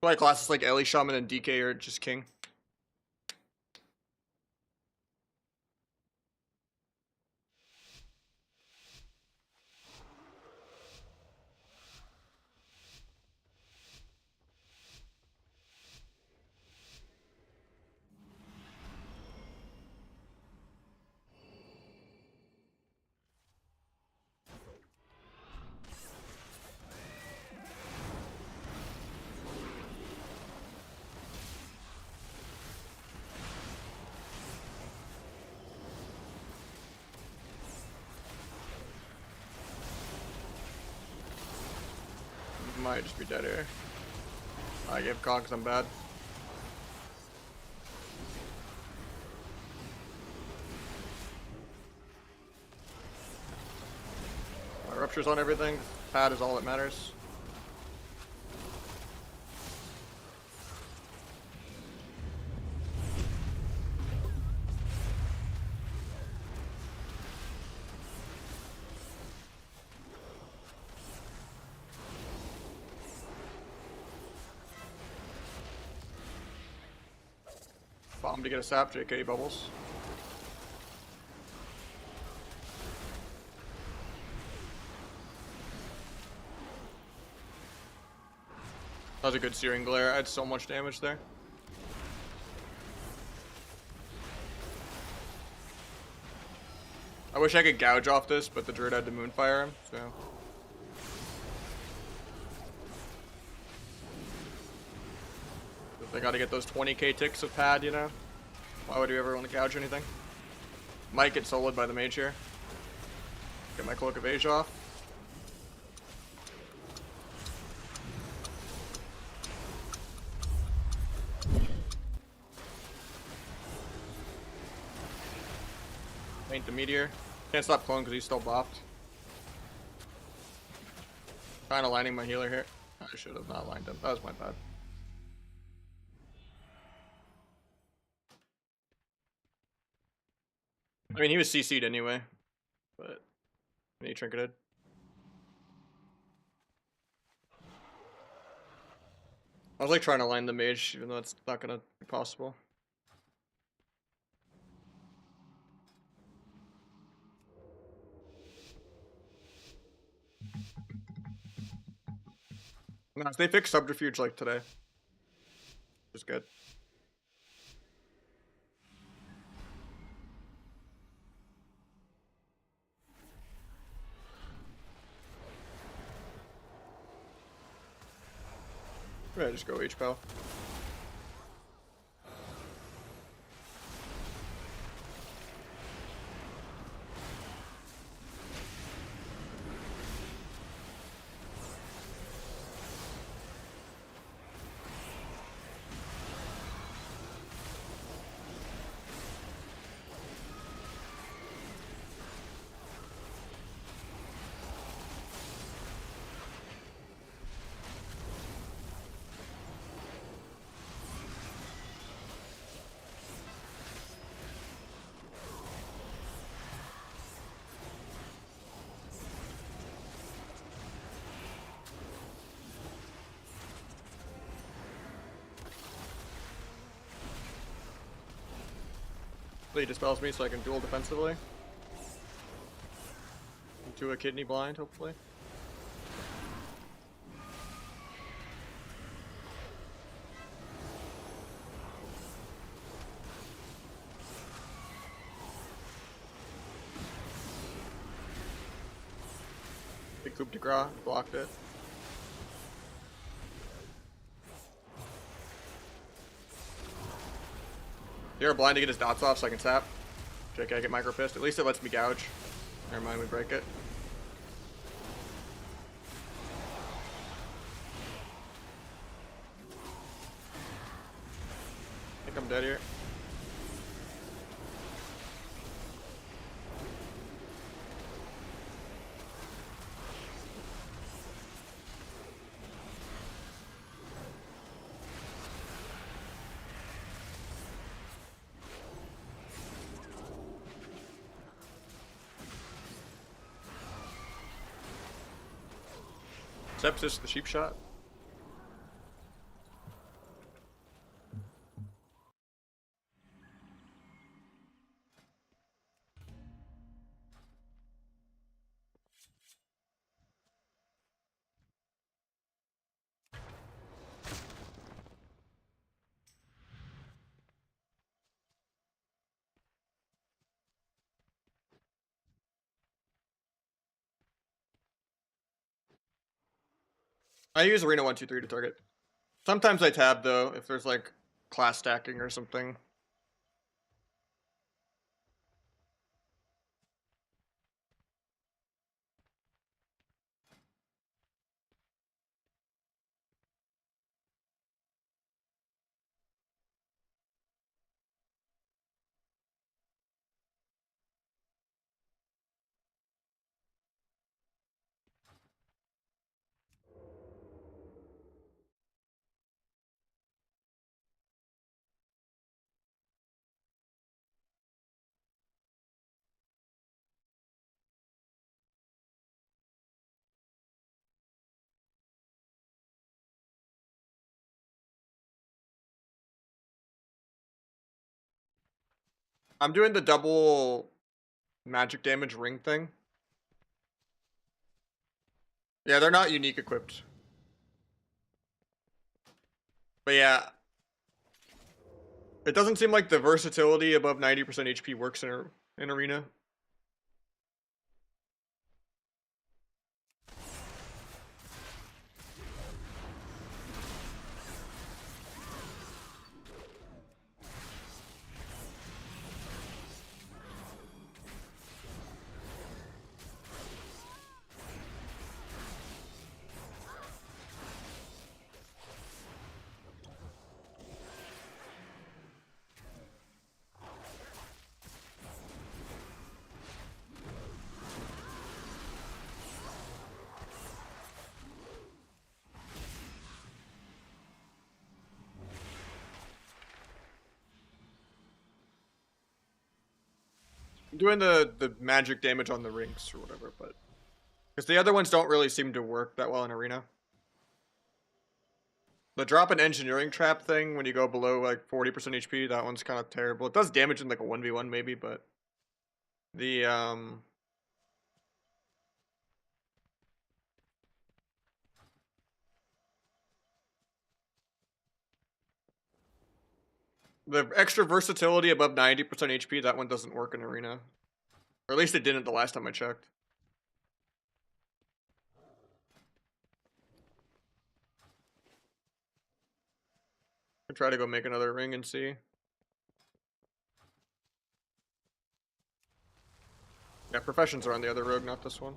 Like classes like Ellie, Shaman, and DK are just king. Might just be dead here. I gave cog because I'm bad. My rupture's on everything. Pad is all that matters. Bomb to get a sap, JK bubbles. That was a good searing glare. I had so much damage there. I wish I could gouge off this, but the druid had to moonfire him, so. They gotta get those 20k ticks of pad, you know? Why would you ever want to gouge anything? Might get soloed by the mage here. Get my Cloak of Age off. Paint the meteor. Can't stop clone because he's still bopped. Kinda lining my healer here. I should have not lined him. That was my bad. I mean, he was CC'd anyway, but he trinketed. I was like trying to line the mage, even though it's not gonna be possible. No, they fixed subterfuge like today. Which is good. Yeah, just go H-Pal. He dispels me so I can duel defensively. Into a kidney blind, hopefully. Big coup de grace, blocked it. You're blind to get his dots off so I can tap. JK, I get micro pissed. At least it lets me gouge. Never mind, we break it. I think I'm dead here. Sepsis, the sheep shot. I use Arena 1-2-3 to target. Sometimes I tab though, if there's like class stacking or something. I'm doing the double magic damage ring thing. Yeah, they're not unique equipped. But yeah, it doesn't seem like the versatility above 90% HP works in Arena. I'm doing the magic damage on the rings or whatever, but because the other ones don't really seem to work that well in Arena. The drop an engineering trap thing when you go below like 40% HP, that one's kind of terrible. It does damage in like a 1v1 maybe, but the the extra versatility above 90% HP, that one doesn't work in Arena. Or at least it didn't the last time I checked. I'll try to go make another ring and see. Yeah, professions are on the other rogue, not this one.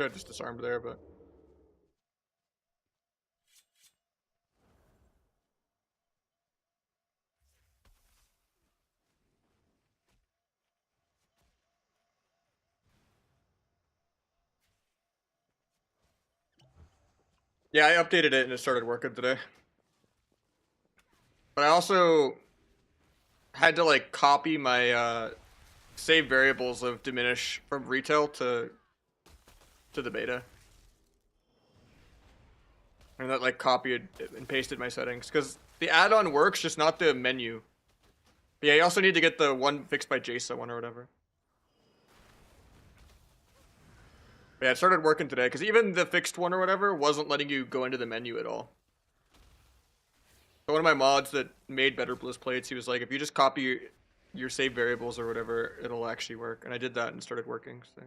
Should have just disarmed there, but. Yeah, I updated it and it started working today. But I also had to like copy my save variables of diminish from retail to the beta. And that like copied and pasted my settings because the add-on works, just not the menu. But yeah, you also need to get the one fixed by Jason one or whatever. But yeah, it started working today because even the fixed one or whatever wasn't letting you go into the menu at all. So one of my mods that made better bliss plates, he was like, if you just copy your save variables or whatever, it'll actually work. And I did that and it started working. So.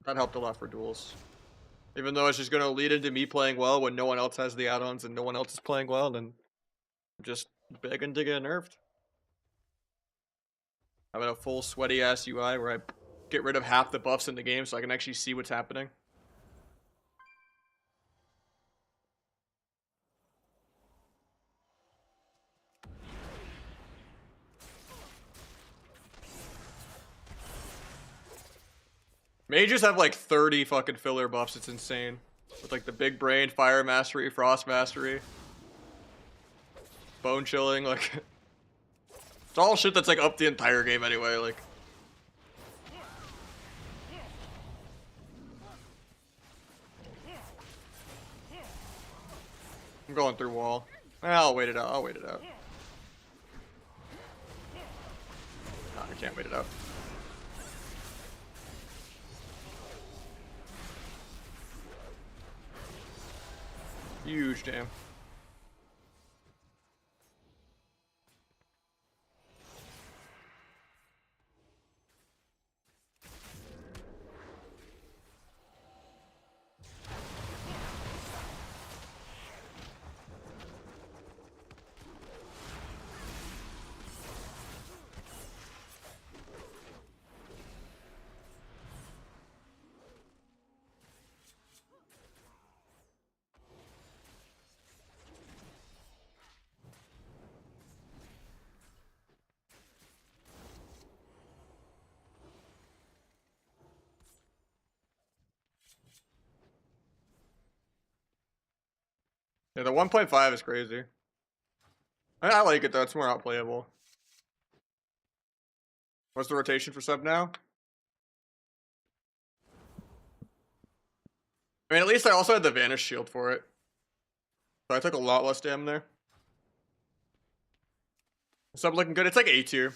That helped a lot for duels. Even though it's just going to lead into me playing well when no one else has the add-ons and no one else is playing well, then I'm just begging to get nerfed. Having a full sweaty-ass UI where I get rid of half the buffs in the game so I can actually see what's happening. Mages have like 30 fucking filler buffs, it's insane. With like the big brain, fire mastery, frost mastery, bone chilling, like it's all shit that's like up the entire game anyway, like. I'm going through wall. I'll wait it out, I'll wait it out. No, I can't wait it out. Huge damn. Yeah, the 1.5 is crazy. I like it though, it's more outplayable. What's the rotation for sub now? I mean, at least I also had the Vanish Shield for it. So I took a lot less damn there. Sub looking good. It's like A tier.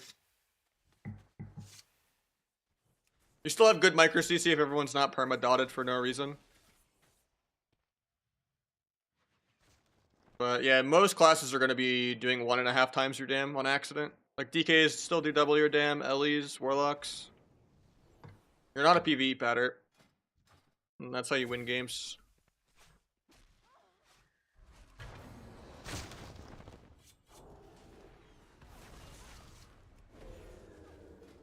You still have good micro CC if everyone's not perma dotted for no reason. But yeah, most classes are going to be doing 1.5 times your dam on accident. Like DKs still do double your dam, Ellie's, Warlocks. You're not a PvE pattern. And that's how you win games.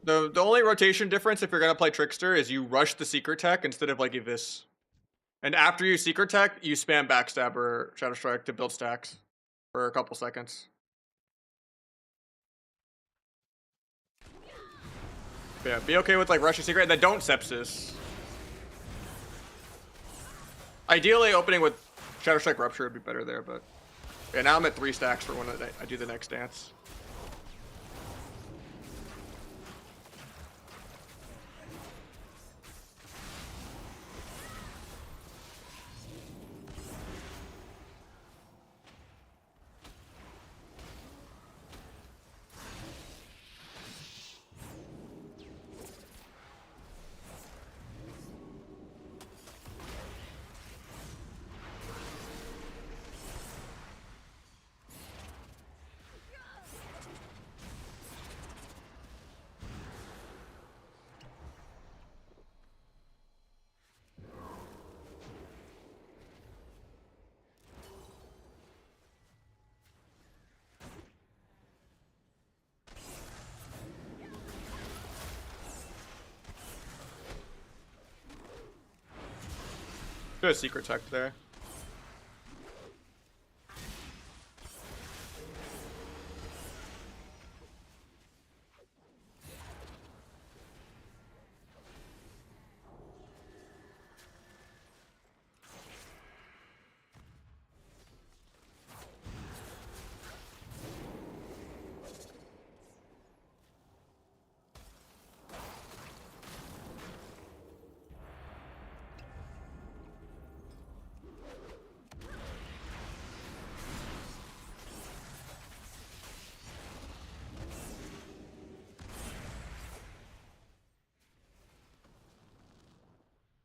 The only rotation difference if you're going to play Trickster is you rush the Secret Tech instead of like this. And after you Secret Tech, you spam Backstab or Shadow Strike to build stacks for a couple seconds. But yeah, be okay with like rushing Secret and then don't Sepsis. Ideally, opening with Shadow Strike Rupture would be better there, but yeah, now I'm at 3 stacks for when I do the next dance. Go secret tech there.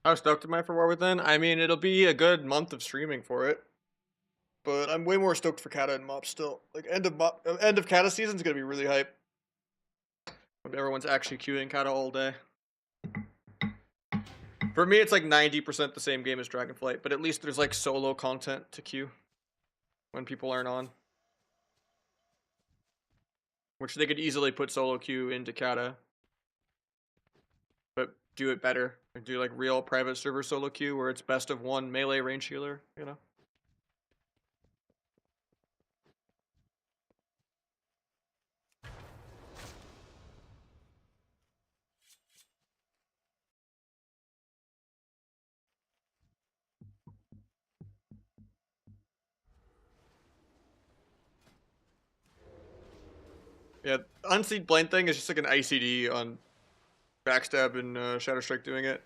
How stoked am I for War Within? I mean, it'll be a good month of streaming for it. But I'm way more stoked for Kata and Mop still. Like, end of Kata season's gonna be really hype. When everyone's actually queuing Kata all day. For me, it's like 90% the same game as Dragonflight, but at least there's like solo content to queue when people aren't on. Which they could easily put solo queue into Kata. But do it better. Like do like real private server solo queue where it's best of one melee range healer, you know? Yeah, Unseed Blade thing is just like an ICD on Backstab and Shadow Strike doing it.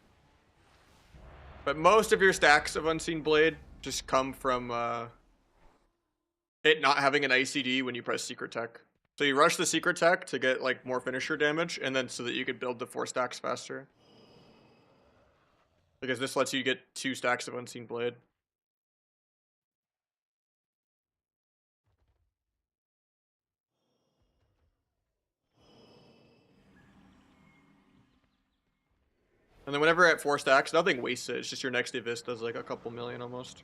But most of your stacks of Unseen Blade just come from it not having an ICD when you press Secret Tech. So you rush the Secret Tech to get like more finisher damage, and then so that you could build the 4 stacks faster. Because this lets you get 2 stacks of Unseen Blade. And then whenever at 4 stacks, nothing wastes it. It's just your next Evis does like a couple million almost.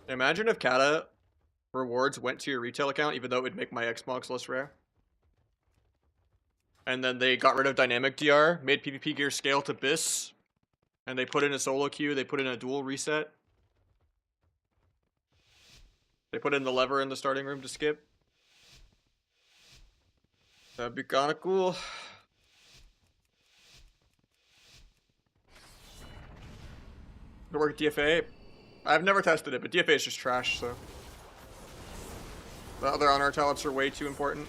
Imagine if Kata rewards went to your retail account, even though it would make my Xbox less rare. And then they got rid of dynamic DR, made PvP gear scale to BIS, and they put in a solo queue, they put in a dual reset. They put in the lever in the starting room to skip. That'd be kinda cool. To work at DFA? I've never tested it, but DFA is just trash, so. The other honor talents are way too important.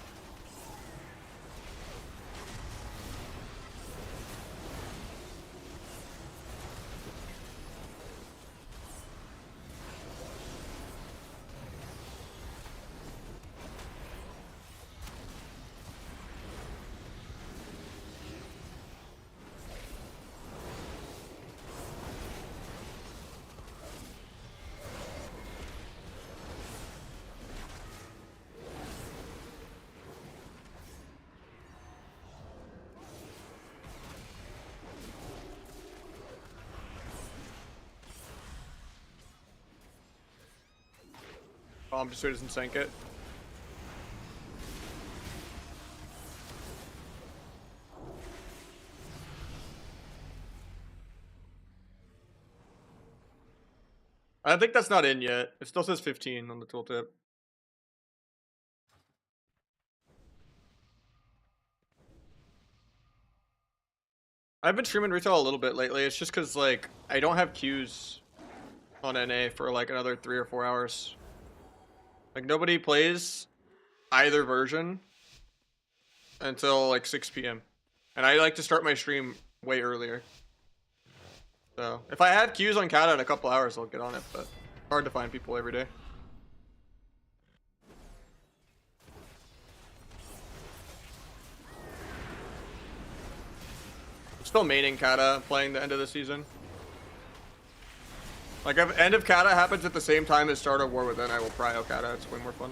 Bomb just so he doesn't sink it. I think that's not in yet. It still says 15 on the tooltip. I've been streaming retail a little bit lately. It's just because, like, I don't have queues on NA for, like, another 3 or 4 hours. Like, nobody plays either version until, like, 6 p.m. And I like to start my stream way earlier. So, if I have queues on Kata in a couple hours, I'll get on it, but hard to find people every day. I'm still maining Kata, playing the end of the season. Like, if end of Kata happens at the same time as start of War Within, I will prio Kata. It's way more fun.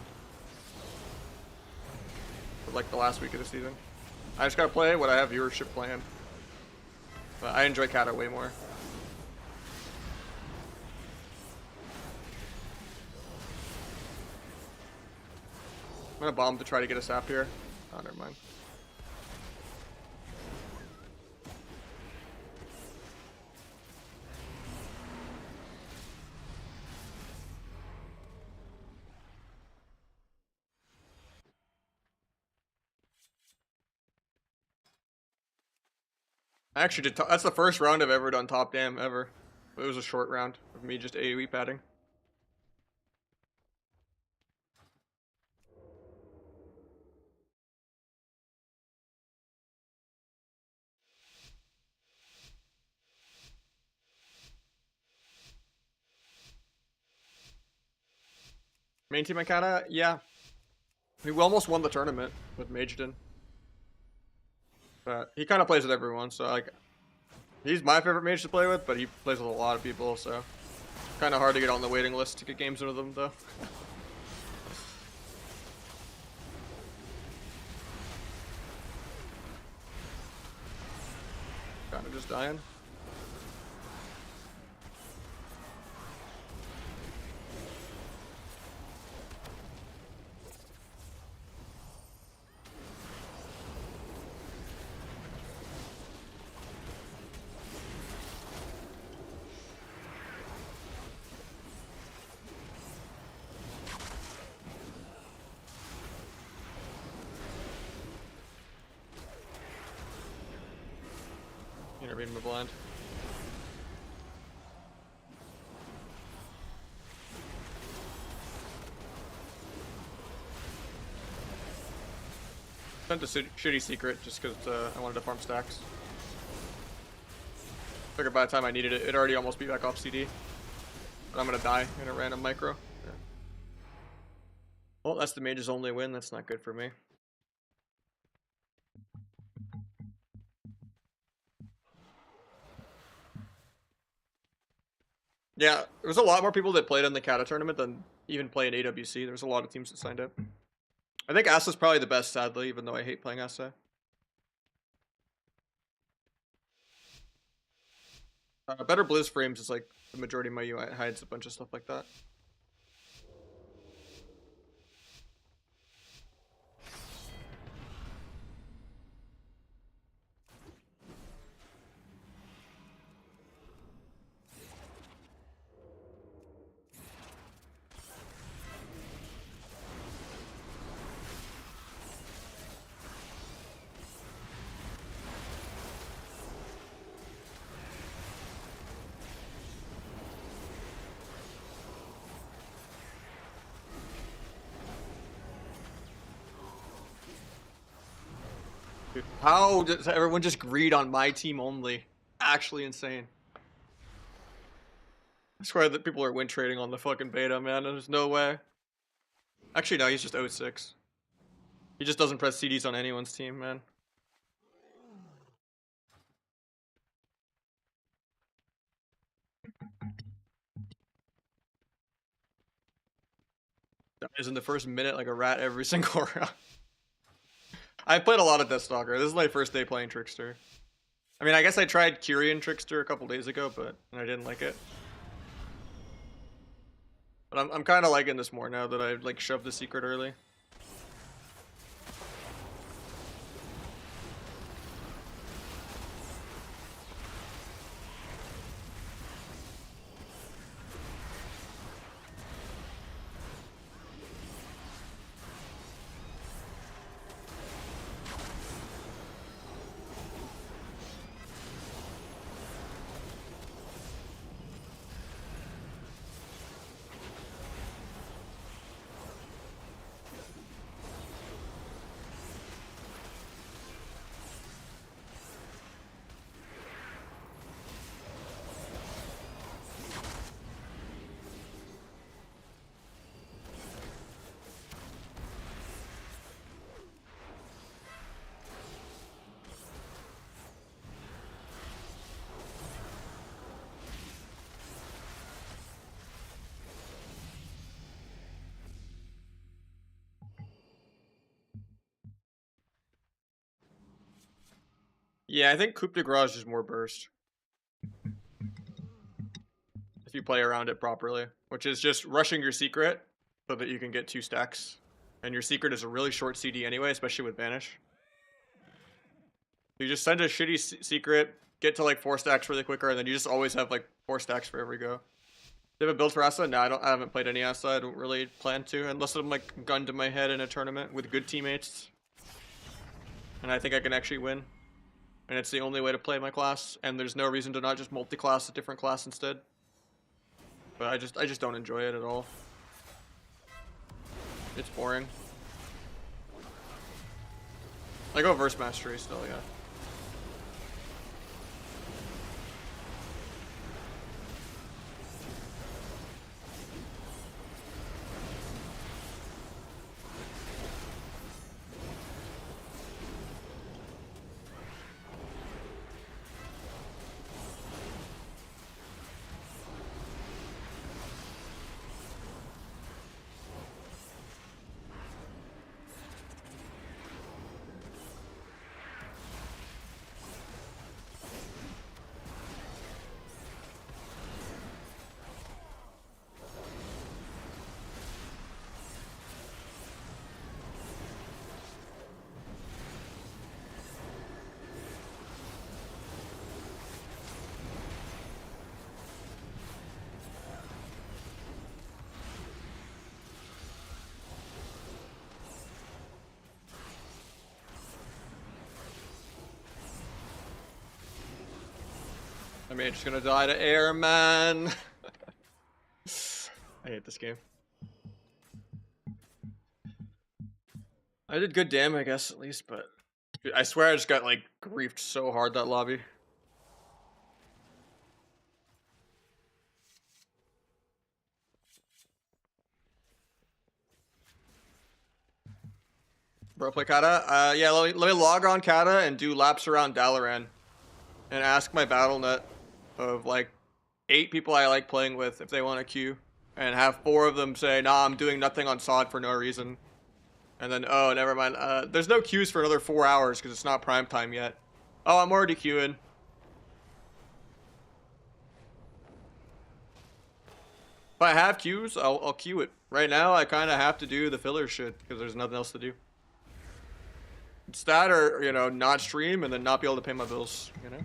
But like the last week of the season. I just gotta play what I have viewership playing. But I enjoy Kata way more. I'm gonna bomb to try to get a sap here. Oh, never mind. I actually did. That's the first round I've ever done top dam ever. It was a short round of me just AoE padding. Main team Akata, yeah. We almost won the tournament with Mageddon. But he kind of plays with everyone, so like, he's my favorite mage to play with, but he plays with a lot of people, so kind of hard to get on the waiting list to get games with him, though. Kind of just dying. Intervene the blind. Sent a shitty secret just because I wanted to farm stacks. Figured by the time I needed it, it already almost beat back off CD. But I'm gonna die in a random micro. Yeah. Well, that's the mage's only win. That's not good for me. Yeah, there was a lot more people that played in the Kata tournament than even play in AWC. There was a lot of teams that signed up. I think Asa's probably the best, sadly, even though I hate playing Asa. Better Blizz frames is like the majority of my UI hides a bunch of stuff like that. Dude, how does everyone just greed on my team only? Actually insane. I swear that people are win trading on the fucking beta, man. There's no way. Actually, no, he's just 0-6. He just doesn't press CDs on anyone's team, man. Dies in the first minute like a rat every single round. I played a lot of Deathstalker. This is my first day playing Trickster. I mean, I guess I tried Kyrian Trickster a couple days ago, but I didn't like it. But I'm kind of liking this more now that I like shoved the secret early. Yeah, I think Coupe de Garage is more burst. If you play around it properly. Which is just rushing your secret so that you can get 2 stacks And your secret is a really short CD anyway, especially with Banish. You just send a shitty secret, get to like 4 stacks really quicker, and then you just always have like 4 stacks for every go. Do you have a build for Asa? No, I haven't played any Asa. I don't really plan to, unless I'm like gun to my head in a tournament with good teammates. And I think I can actually win. And it's the only way to play my class, and there's no reason to not just multi-class a different class instead. But I just don't enjoy it at all. It's boring. I go verse mastery still, yeah. I mean, just gonna die to air, man. I hate this game. I did good damn, I guess, at least, but I swear I just got like griefed so hard that lobby. Bro, play Kata? Yeah, let me log on Kata and do laps around Dalaran. And ask my BattleNet of like 8 people I like playing with if they want a queue. And have 4 of them say, nah, I'm doing nothing on SOD for no reason. And then, oh, never mind. There's no queues for another 4 hours because it's not prime time yet. Oh, I'm already queuing. If I have queues, I'll queue it. Right now, I kind of have to do the filler shit because there's nothing else to do. It's that or, you know, not stream and then not be able to pay my bills, you know?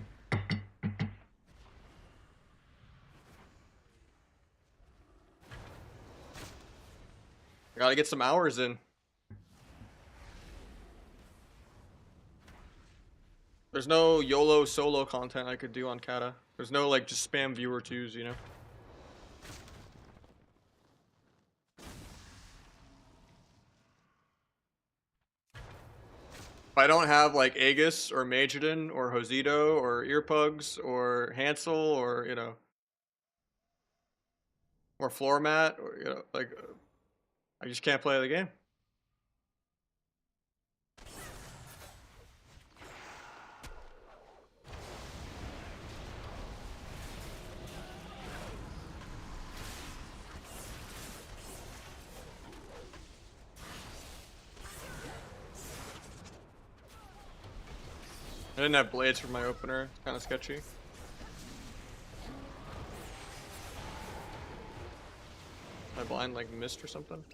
I gotta get some hours in. There's no YOLO solo content I could do on Kata. There's no, like, just spam viewer twos, you know? If I don't have, like, Aegis or Majordan or Josito or Earpugs or Hansel or, you know, or Floor Mat or, you know, like, I just can't play the game. I didn't have blades for my opener. It's kind of sketchy. My blind like missed or something.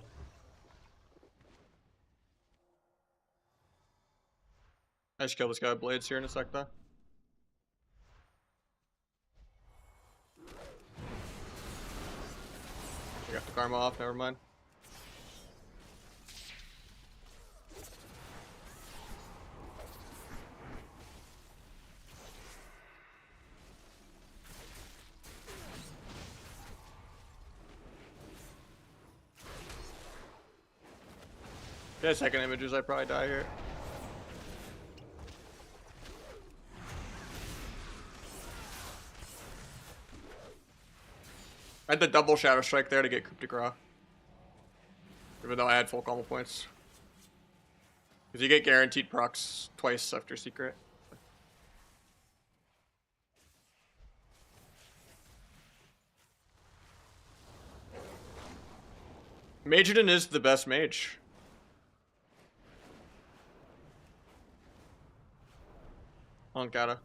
I just kill this guy with blades here in a sec though. I got the karma off, never mind. Yeah, second images, I probably die here. I had the double Shadow Strike there to get coup de grace. Even though I had full combo points. Because you get guaranteed procs twice after secret. Majordan is the best mage. On Kata.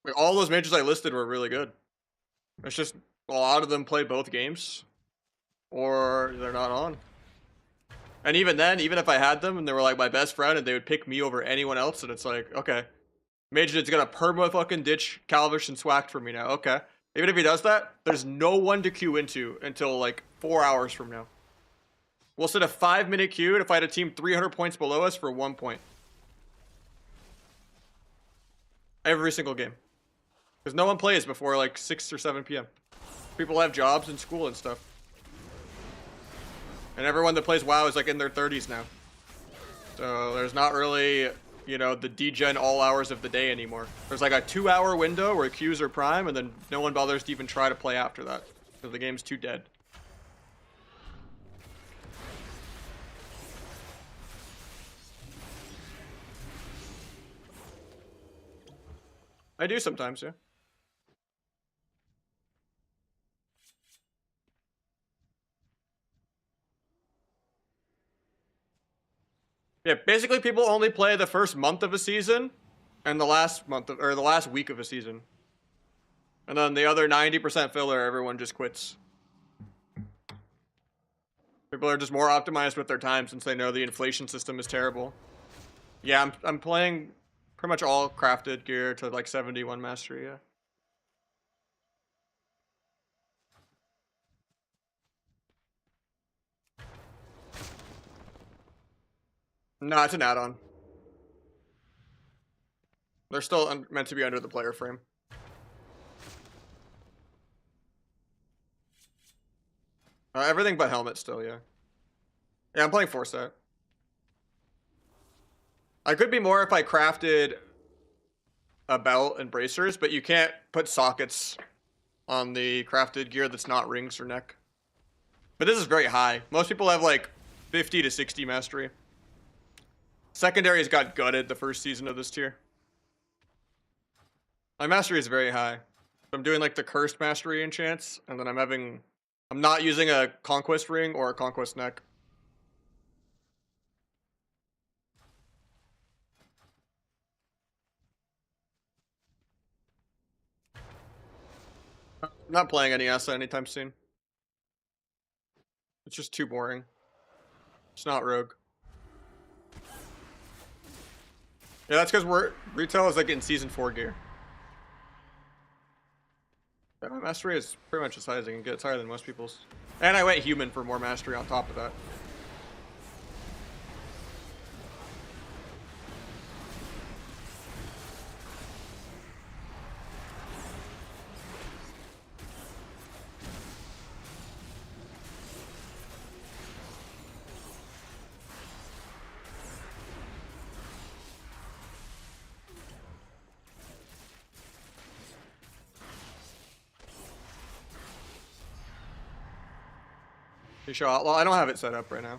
Like, all those mages I listed were really good. It's just a lot of them play both games. or they're not on. And even then, even if I had them and they were like my best friend and they would pick me over anyone else, and it's like, okay, Majid's gonna perma fucking ditch Calvish and Swacked for me now. Okay. Even if he does that, there's no one to queue into until like 4 hours from now. We'll set a 5-minute queue to fight a team 300 points below us for 1 point. Every single game. Because no one plays before like 6 or 7 p.m. People have jobs and school and stuff. And everyone that plays WoW is like in their 30s now. So there's not really, you know, the degen all hours of the day anymore. There's like a 2-hour window where queues are prime, and then no one bothers to even try to play after that. Because the game's too dead. I do sometimes, yeah. Yeah, basically people only play the first month of a season and the last month of, or the last week of a season. And then the other 90% filler, everyone just quits. People are just more optimized with their time since they know the inflation system is terrible. Yeah, I'm playing pretty much all crafted gear to like 71 mastery, yeah. No, it's an add-on. They're still meant to be under the player frame. Everything but helmet still, yeah. Yeah, I'm playing 4-set. I could be more if I crafted a belt and bracers, but you can't put sockets on the crafted gear that's not rings or neck. But this is very high. Most people have like 50 to 60 mastery. Secondaries got gutted the first season of this tier. My mastery is very high. I'm doing like the cursed mastery enchants, and then I'm not using a conquest ring or a conquest neck. I'm not playing any Asa anytime soon. It's just too boring. It's not rogue. Yeah, that's because retail is like in season 4 gear. Yeah, my mastery is pretty much as high as I can get. It's higher than most people's. And I went human for more mastery on top of that. You show outlaw? I don't have it set up right now.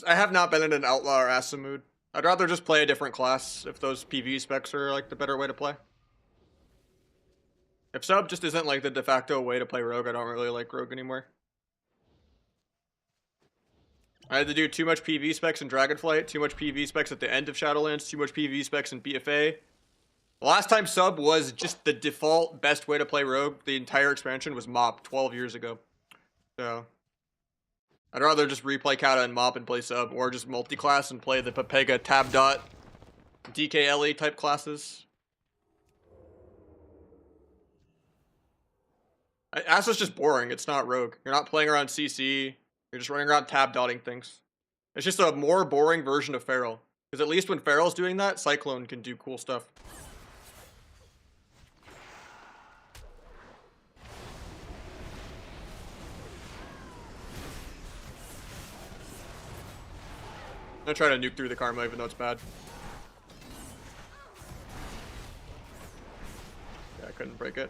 I have not been in an outlaw or Asa mood. I'd rather just play a different class if those PV specs are like the better way to play. If sub just isn't like the de facto way to play rogue, I don't really like rogue anymore. I had to do too much PV specs in Dragonflight, too much PV specs at the end of Shadowlands, too much PV specs in BFA. The last time sub was just the default best way to play rogue, the entire expansion was MOP 12 years ago. So I'd rather just replay Kata and MOP and play sub, or just multi-class and play the Pepega Tab Dot DKLE type classes. Asa's just boring. It's not rogue. You're not playing around CC. You're just running around tab dotting things. It's just a more boring version of Feral. Because at least when Feral's doing that, Cyclone can do cool stuff. I'm gonna try to nuke through the Karma even though it's bad. Yeah, I couldn't break it.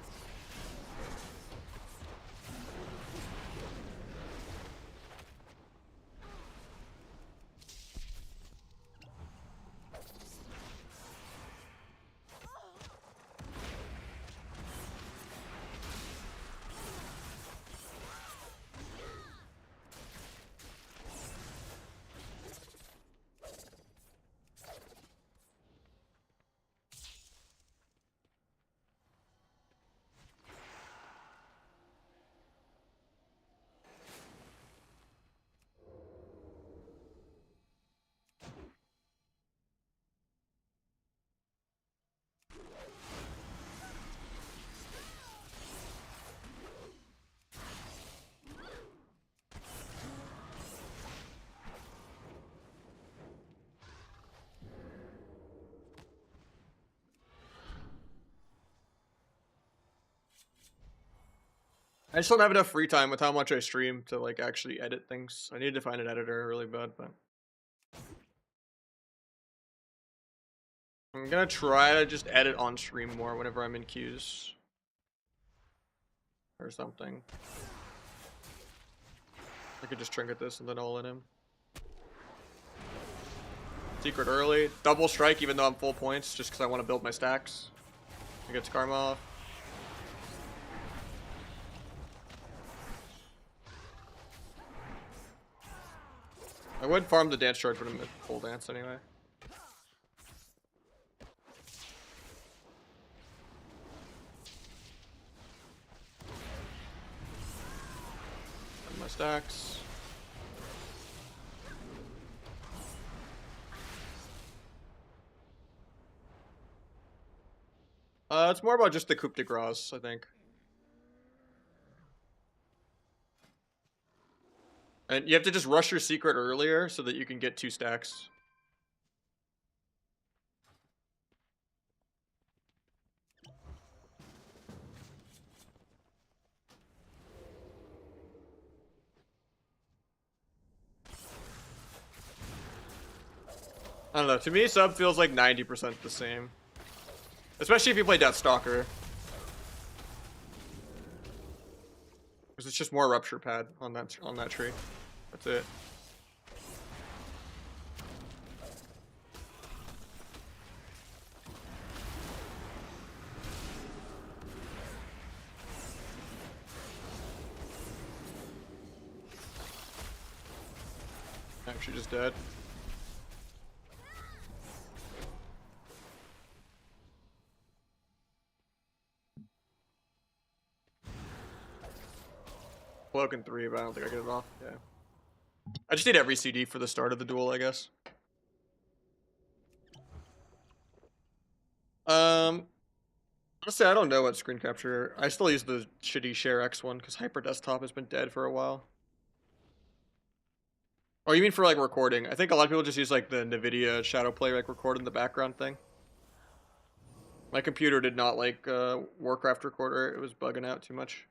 I just don't have enough free time with how much I stream to like actually edit things. I need to find an editor really bad, but I'm gonna try to just edit on stream more whenever I'm in queues or something. I could just trinket this and then all in him. Secret early. Double strike even though I'm full points just because I want to build my stacks. He gets karma off. I would farm the dance charge when I'm at full dance anyway. And my stacks. It's more about just the coup de grace, I think. And you have to just rush your secret earlier so that you can get 2 stacks. I don't know, to me sub feels like 90% the same. Especially if you play Deathstalker. Because it's just more rupture pad on that tree. That's it. Actually just dead. Cloak in 3, but I don't think I get it off. Yeah. I just need every CD for the start of the duel, I guess. Honestly, I don't know what screen capture. I still use the shitty Share X one because Hyper Desktop has been dead for a while. Oh, you mean for like recording? I think a lot of people just use like the NVIDIA Shadow Play like record in the background thing. My computer did not like Warcraft Recorder. It was bugging out too much.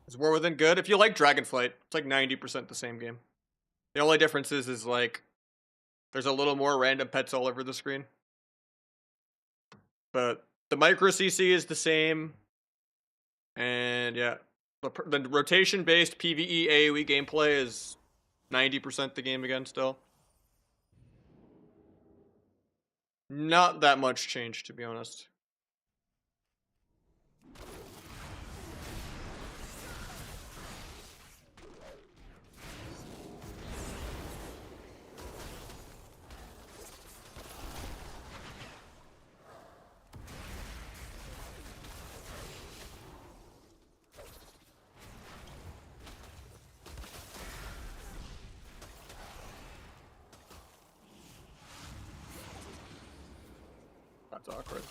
Is War Within good? If you like Dragonflight, it's like 90% the same game. The only difference is like there's a little more random pets all over the screen. But the micro CC is the same. And yeah, the rotation-based PvE AoE gameplay is 90% the game again still. Not that much change, to be honest. That's awkward.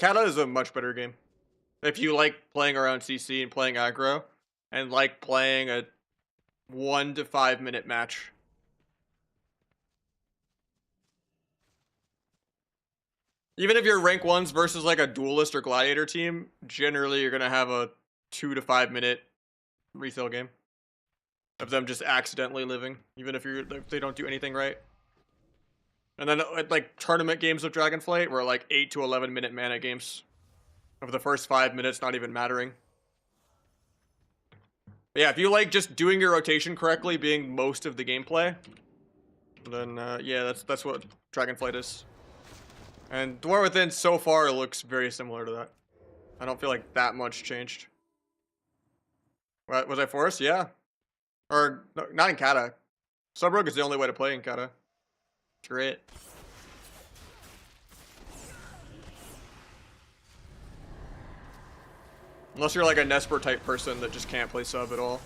Kata is a much better game. If you like playing around CC and playing aggro, and like playing a 1 to 5 minute match. Even if you're rank 1s versus like a duelist or gladiator team, generally you're gonna have a 2 to 5 minute resale game of them just accidentally living, even if they don't do anything right. And then like tournament games of Dragonflight were like 8 to 11 minute mana games of the first 5 minutes not even mattering. But yeah, if you like just doing your rotation correctly being most of the gameplay, then yeah, that's what Dragonflight is. And Dwar Within so far looks very similar to that. I don't feel like that much changed. What, was I forced? Yeah. Or, no, not in Kata. Sub-Rogue is the only way to play in Kata. It's great. Unless you're like a Nesper type person that just can't play sub at all.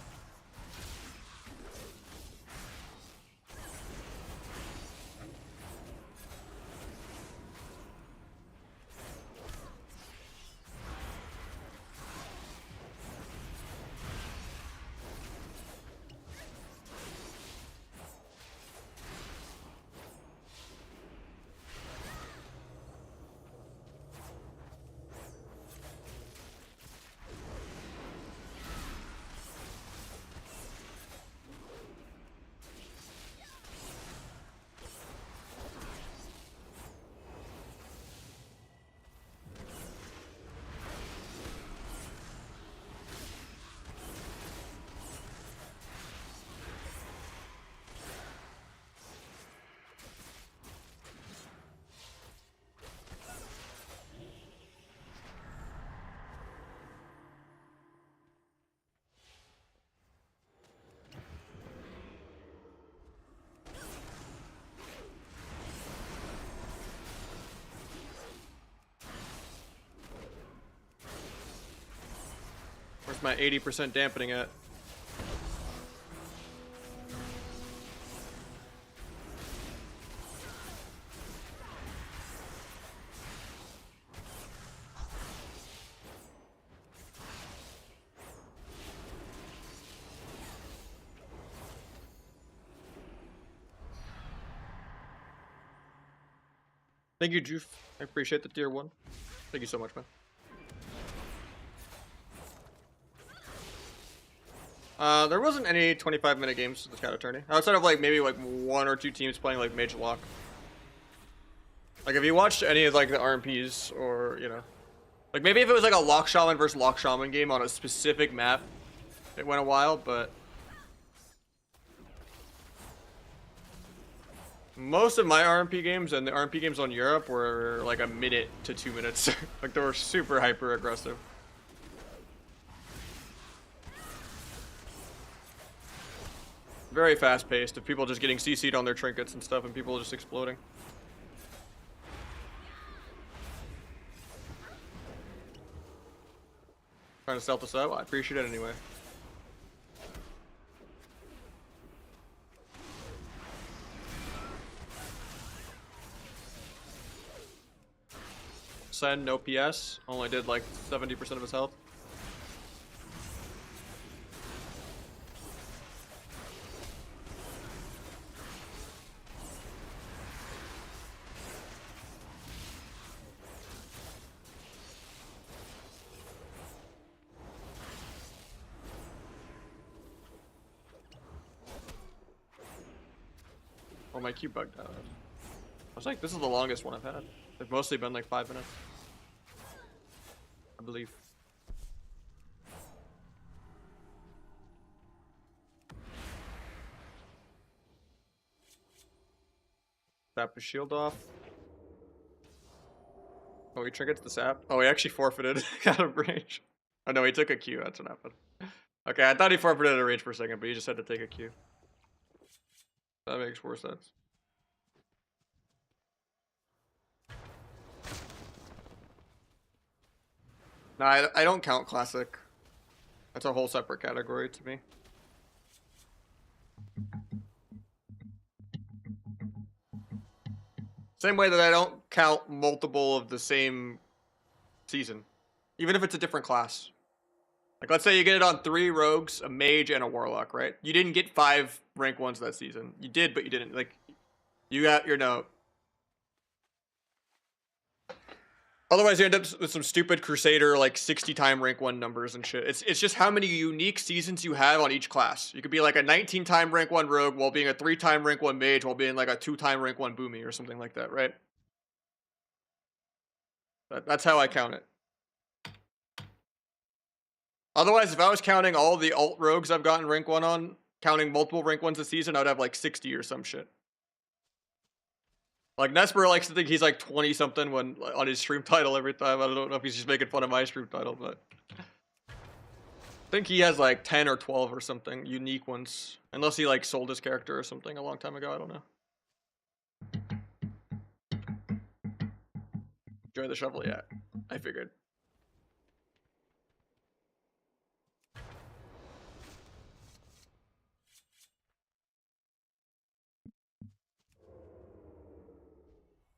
Where's my 80% dampening at? Thank you, Joof. I appreciate the tier 1. Thank you so much, man. There wasn't any 25-minute games to the Kata tourney. Outside of like maybe like 1 or 2 teams playing like Mage Lock. Like if you watched any of like the RMPs or, you know, like maybe if it was like a Lock Shaman versus Lock Shaman game on a specific map, it went a while, but most of my RMP games and the RMP games on Europe were like a minute to 2 minutes. Like they were super hyper aggressive. Very fast paced of people just getting CC'd on their trinkets and stuff and people just exploding. Trying to stealth us out? Well, I appreciate it anyway. Sen, no PS. Only did like 70% of his health. Oh, my Q bugged out. I was like, this is the longest one I've had. They've mostly been like 5 minutes. I believe. Tap his shield off. Oh, he trinkets the sap. Oh, he actually forfeited out of range. Oh no, he took a Q. That's what happened. Okay, I thought he forfeited a range for a second, but he just had to take a Q. That makes more sense. No, I don't count classic. That's a whole separate category to me. Same way that I don't count multiple of the same season. Even if it's a different class. Like, let's say you get it on 3 rogues, a mage, and a warlock, right? You didn't get 5 rank 1s that season. You did, but you didn't. Like, you got your note. Otherwise, you end up with some stupid Crusader, like 60-time rank 1 numbers and shit. It's just how many unique seasons you have on each class. You could be like a 19-time rank 1 rogue while being a 3-time rank 1 mage while being like a 2-time rank 1 boomy or something like that, right? That's how I count it. Otherwise, if I was counting all the alt rogues I've gotten rank 1 on, counting multiple rank 1s a season, I would have like 60 or some shit. Like, Nesper likes to think he's like 20 something when on his stream title every time. I don't know if he's just making fun of my stream title, but I think he has like 10 or 12 or something unique ones. Unless he like sold his character or something a long time ago, I don't know. Enjoy the shovel, yeah. I figured.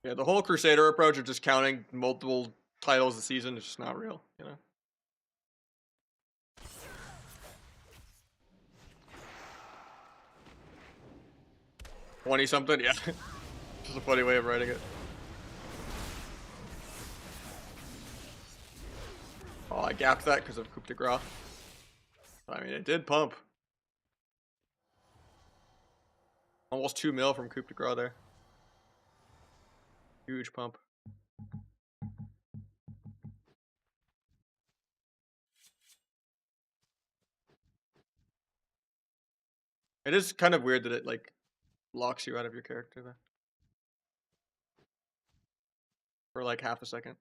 Yeah, the whole Crusader approach of just counting multiple titles a season is just not real, you know? $20 something, yeah. Just a funny way of writing it. Oh, I gapped that because of coup de grace. I mean, it did pump. Almost 2 mil from coup de grace there. Huge pump. It is kind of weird that it like locks you out of your character though. For like half a second.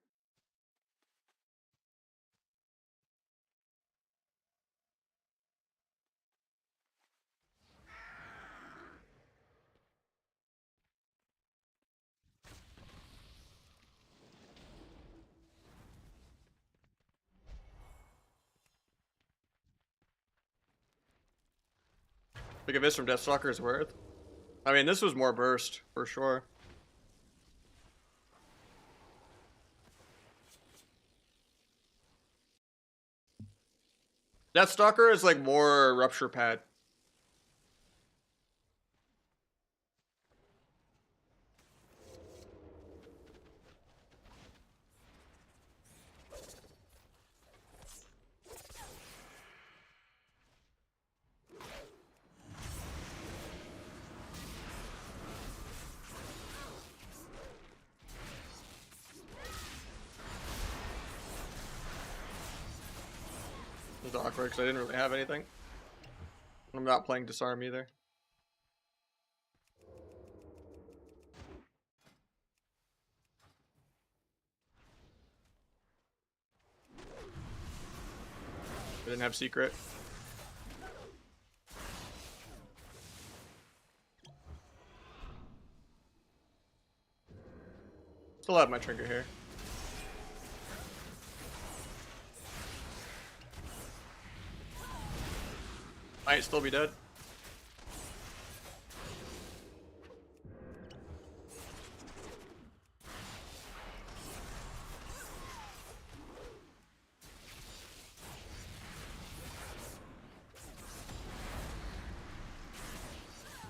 Think of this from Deathstalker is worth. I mean, this was more burst for sure. Deathstalker is like more rupture pad. It was awkward because I didn't really have anything. I'm not playing disarm either. I didn't have secret. Still have my trinket here. Might still be dead.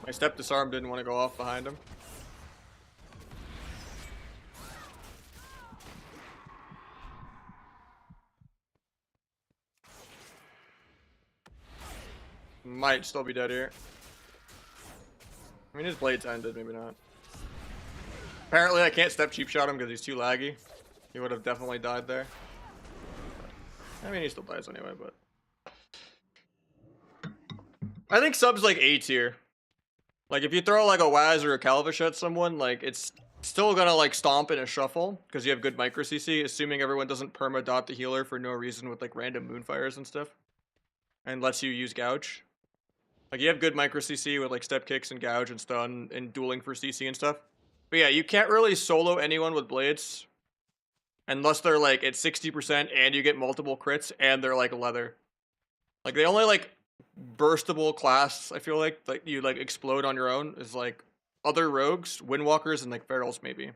My step disarm didn't want to go off behind him. Might still be dead here. I mean, his blade's ended, maybe not. Apparently, I can't step cheap shot him because he's too laggy. He would have definitely died there. I mean, he still dies anyway, but... I think sub's like A tier. Like, if you throw like a Waz or a Calvish at someone, like, it's still gonna like stomp in a shuffle because you have good micro CC, assuming everyone doesn't perma dot the healer for no reason with like random moonfires and stuff. And lets you use gouge. Like, you have good micro CC with like step kicks and gouge and stun and dueling for CC and stuff. But yeah, you can't really solo anyone with blades unless they're like at 60% and you get multiple crits and they're like leather. Like, they only like burstable class, I feel like you like explode on your own is like other rogues, windwalkers, and like ferals maybe.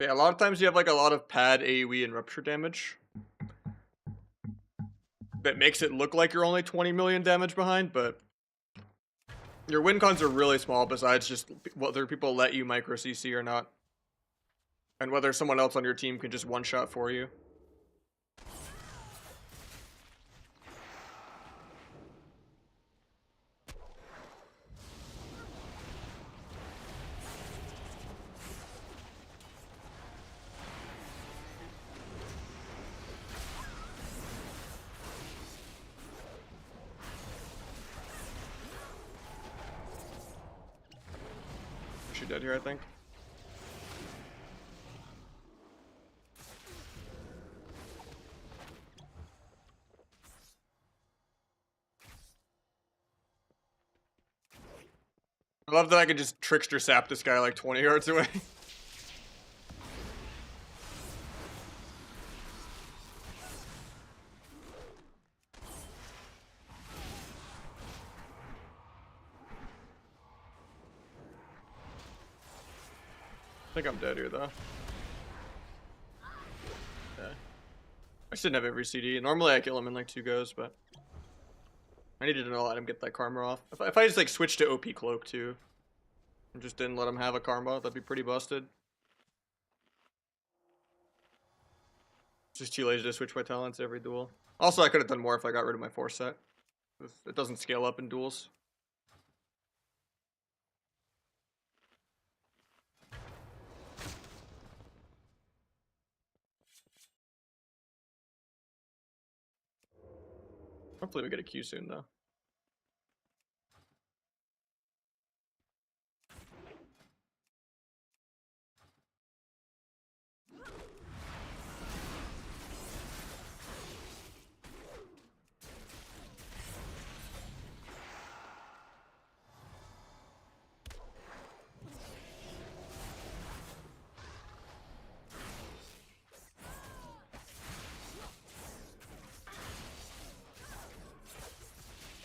Yeah, a lot of times you have like a lot of pad AoE and rupture damage that makes it look like you're only 20 million damage behind, but your win cons are really small besides just whether people let you micro CC or not. And whether someone else on your team can just one-shot for you. She dead here, I think. I love that I could just trickster sap this guy like 20 yards away. I think I'm dead here though. Yeah. I shouldn't have every CD. Normally I kill him in like 2 goes, but I needed to know let him get that karma off. If I just like switched to OP cloak too, and just didn't let him have a karma, that'd be pretty busted. Just too lazy to switch my talents every duel. Also, I could have done more if I got rid of my force set. It doesn't scale up in duels. Hopefully we get a Q soon though.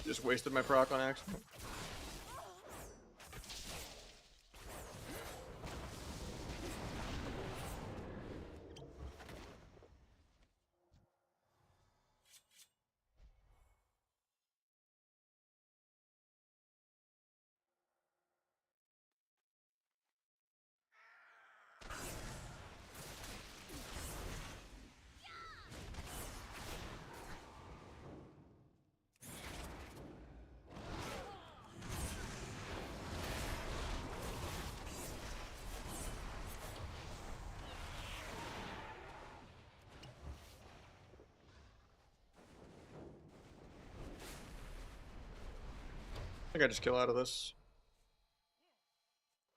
Just wasted my proc on accident. I think I just kill out of this.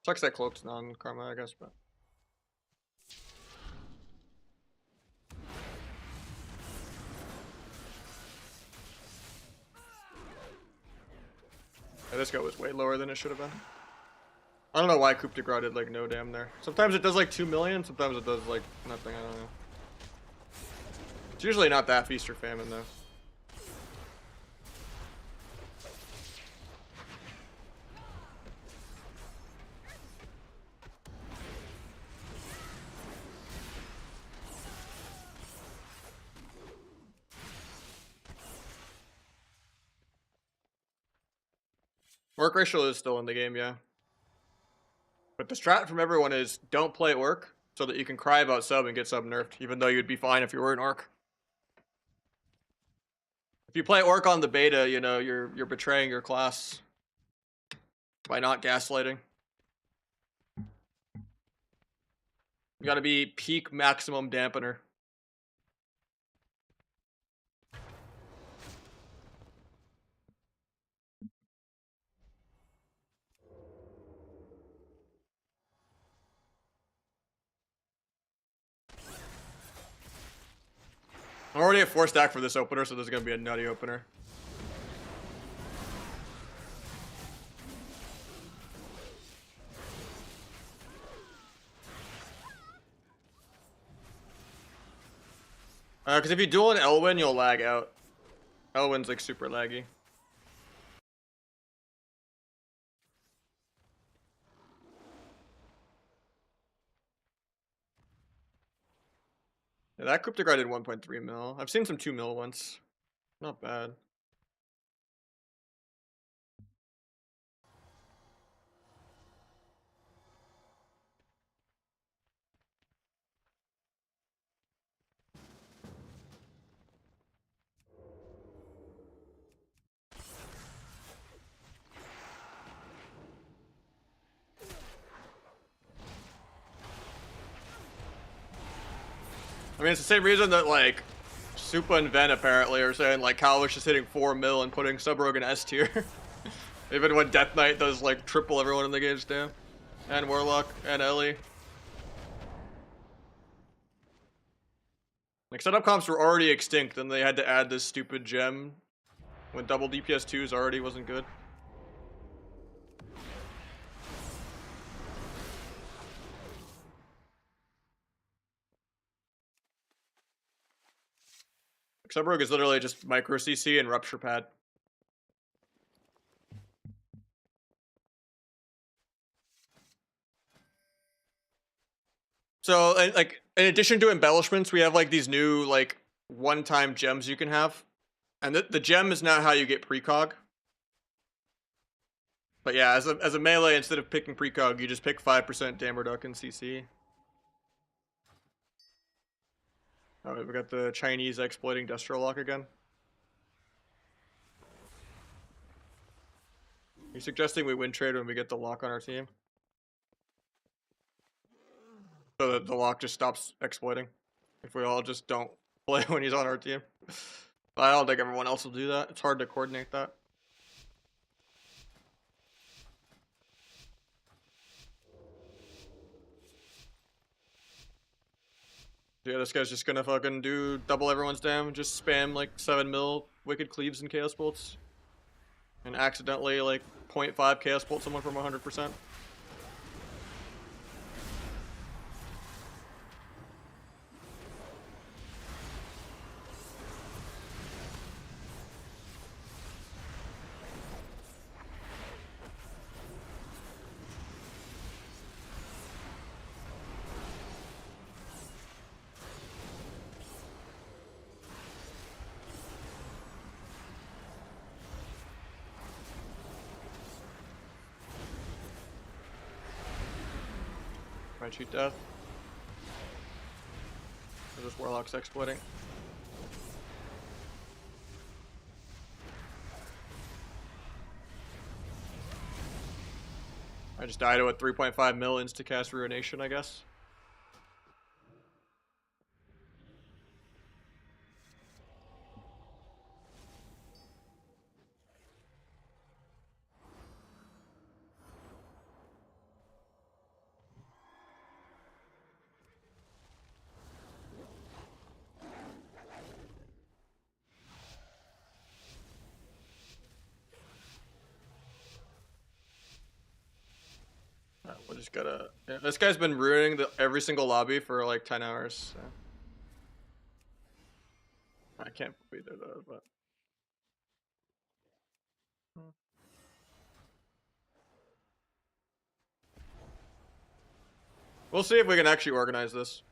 Sucks that cloak's non-karma, I guess, but. Yeah, this guy was way lower than it should have been. I don't know why Coup de Grace did like no damn there. Sometimes it does like 2 million, sometimes it does like nothing, I don't know. It's usually not that feast or famine though. Orc racial is still in the game, yeah. But the strat from everyone is don't play Orc so that you can cry about sub and get sub nerfed, even though you'd be fine if you were an Orc. If you play Orc on the beta, you know, you're betraying your class by not gaslighting. You gotta be peak maximum dampener. I'm already at 4 stack for this opener, so this is gonna be a nutty opener. Because if you duel an Elwyn, you'll lag out. Elwyn's like super laggy. Yeah, that Coup de Grace did 1.3 mil. I've seen some 2 mil once. Not bad. I mean, it's the same reason that, like, Supa and Ven apparently are saying, like, Kalish is hitting 4 mil and putting Sub-Rogue in S tier. Even when Death Knight does, like, triple everyone in the game's damn. And Warlock and Ellie. Like, setup comps were already extinct, and they had to add this stupid gem when double DPS 2s already wasn't good. Sub-Rogue is literally just micro CC and rupture pad. So, like, in addition to embellishments, we have, like, these new, like, one-time gems you can have. And the gem is not how you get precog. But yeah, as a melee, instead of picking precog, you just pick 5% dam reduction CC. Oh, we got the Chinese exploiting Destro Lock again. Are you suggesting we win trade when we get the lock on our team? So that the lock just stops exploiting. If we all just don't play when he's on our team. I don't think everyone else will do that. It's hard to coordinate that. Yeah, this guy's just gonna fucking do double everyone's damage, just spam like 7 mil Wicked Cleaves and Chaos Bolts. And accidentally like 0.5 Chaos Bolt someone from 100%. Try cheat death. Or just Warlock's exploiting. I just died to a 3.5 mil insta-cast Ruination, I guess. We'll just gotta... Yeah, this guy's been ruining every single lobby for like 10 hours. So. I can't be there though, but... We'll see if we can actually organize this.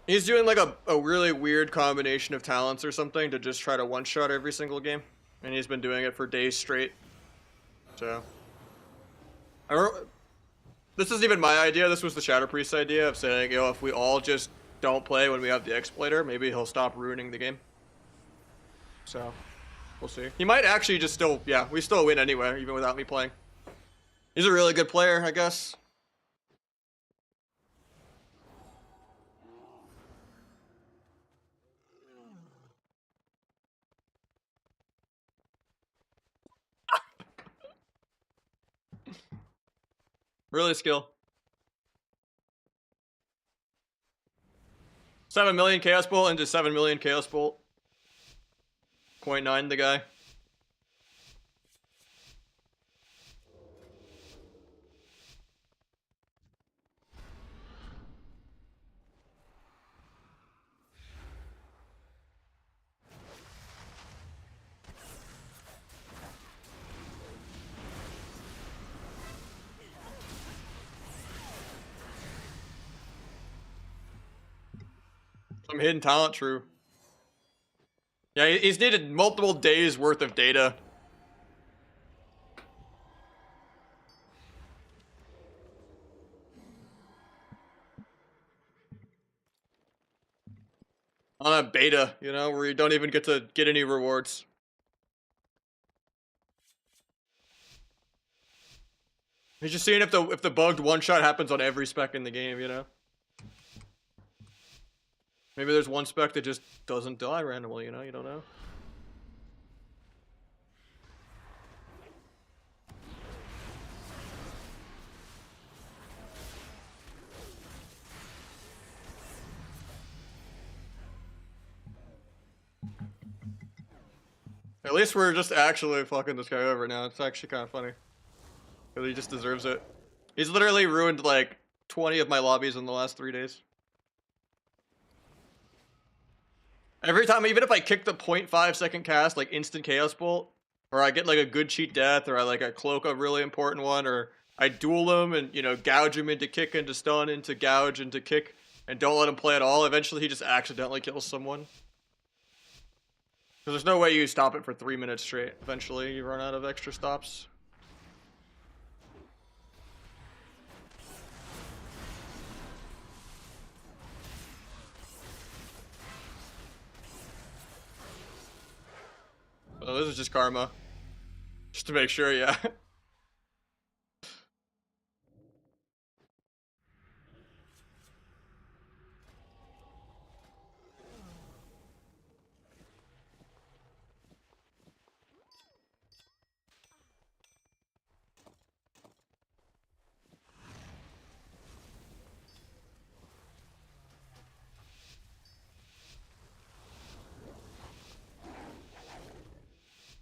He's doing like a really weird combination of talents or something to just try to one-shot every single game. And he's been doing it for days straight. So... This isn't even my idea, this was the Shadow Priest's idea of saying, yo, if we all just don't play when we have the Exploiter, maybe he'll stop ruining the game. So, we'll see. He might actually just still, yeah, we still win anyway, even without me playing. He's a really good player, I guess. Really skill. 7 million Chaos Bolt into 7 million Chaos Bolt. 0.9 the guy. Some hidden talent, true. Yeah, he's needed multiple days worth of data. On a beta, you know, where you don't even get to get any rewards. He's just seeing if the bugged one shot happens on every spec in the game, you know. Maybe there's one spec that just doesn't die randomly, you know? You don't know. At least we're just actually fucking this guy over now. It's actually kind of funny. Because he just deserves it. He's literally ruined like 20 of my lobbies in the last 3 days. Every time, even if I kick the 0.5 second cast, like instant chaos bolt, or I get like a good cheat death, or I like a cloak a really important one, or I duel him and, you know, gouge him into kick, into stun, into gouge, into kick, and don't let him play at all, eventually he just accidentally kills someone. Because there's no way you stop it for 3 minutes straight. Eventually you run out of extra stops. Oh, this is just karma. Just to make sure, yeah.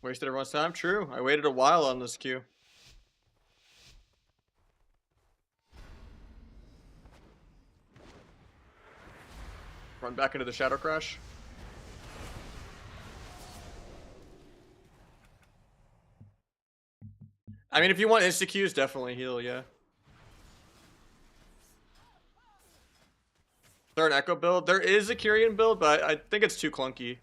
Wasted everyone's time? True. I waited a while on this queue. Run back into the Shadow Crash. I mean, if you want insta-Qs, definitely heal, yeah. Is there an Echo build? There is a Kyrian build, but I think it's too clunky.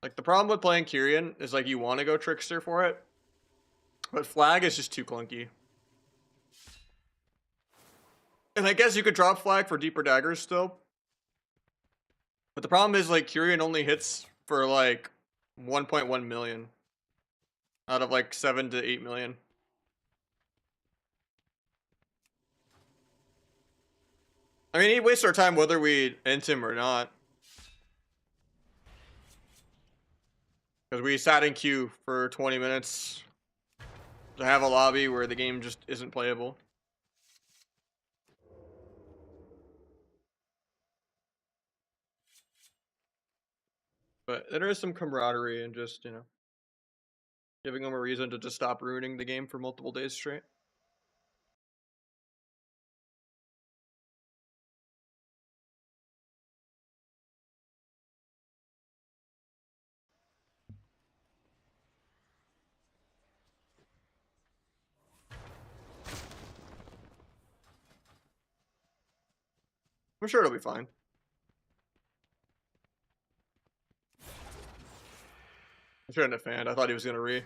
Like, the problem with playing Kyrian is, like, you want to go Trickster for it, but Flag is just too clunky. And I guess you could drop Flag for deeper daggers still. But the problem is, like, Kyrian only hits for, like, 1.1 million. Out of, like, 7 to 8 million. I mean, he wastes our time whether we int him or not. Because we sat in queue for 20 minutes to have a lobby where the game just isn't playable. But there is some camaraderie and just, you know, giving them a reason to just stop ruining the game for multiple days straight. I'm sure it'll be fine. I shouldn't have fanned. I thought he was gonna re.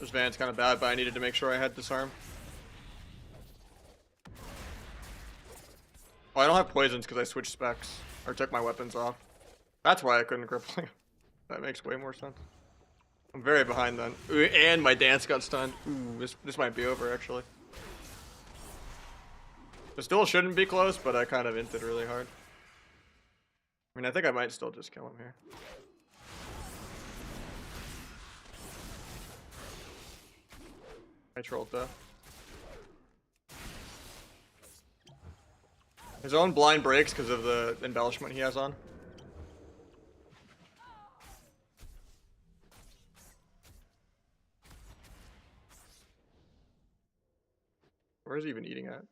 This van's kind of bad, but I needed to make sure I had disarm. Oh, I don't have poisons because I switched specs or took my weapons off. That's why I couldn't cripple him. That makes way more sense. I'm very behind then. Ooh, and my dance got stunned. Ooh, this might be over actually. It still shouldn't be close, but I kind of inted really hard. I mean, I think I might still just kill him here. I trolled though. His own blind breaks because of the embellishment he has on. Where is he even eating at?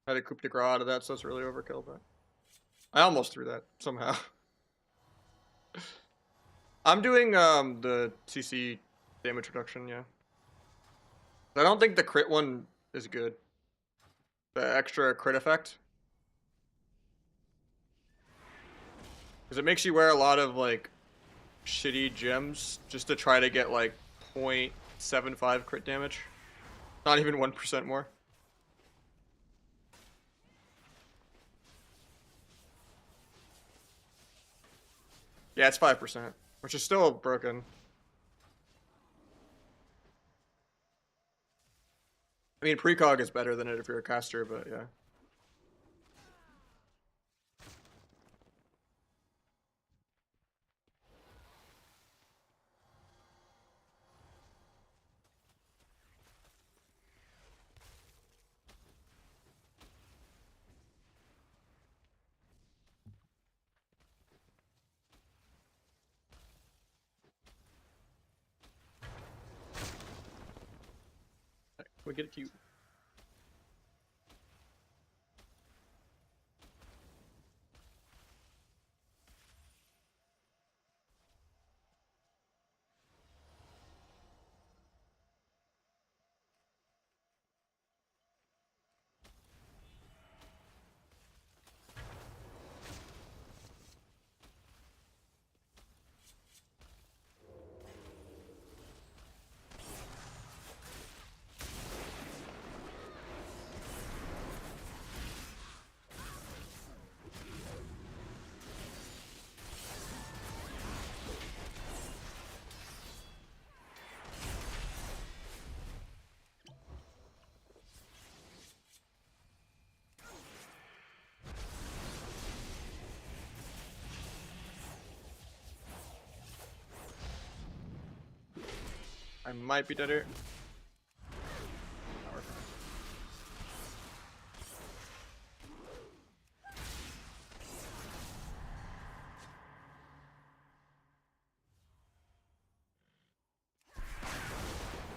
I had a coup de grace out of that, so it's really overkill, but I almost threw that somehow. I'm doing the CC damage reduction, yeah. I don't think the crit one is good. The extra crit effect. Because it makes you wear a lot of like shitty gems just to try to get like 0.75 crit damage. Not even 1% more. Yeah, it's 5%, which is still broken. I mean, precog is better than it if you're a caster, but yeah. Can we get a cue? I might be dead here.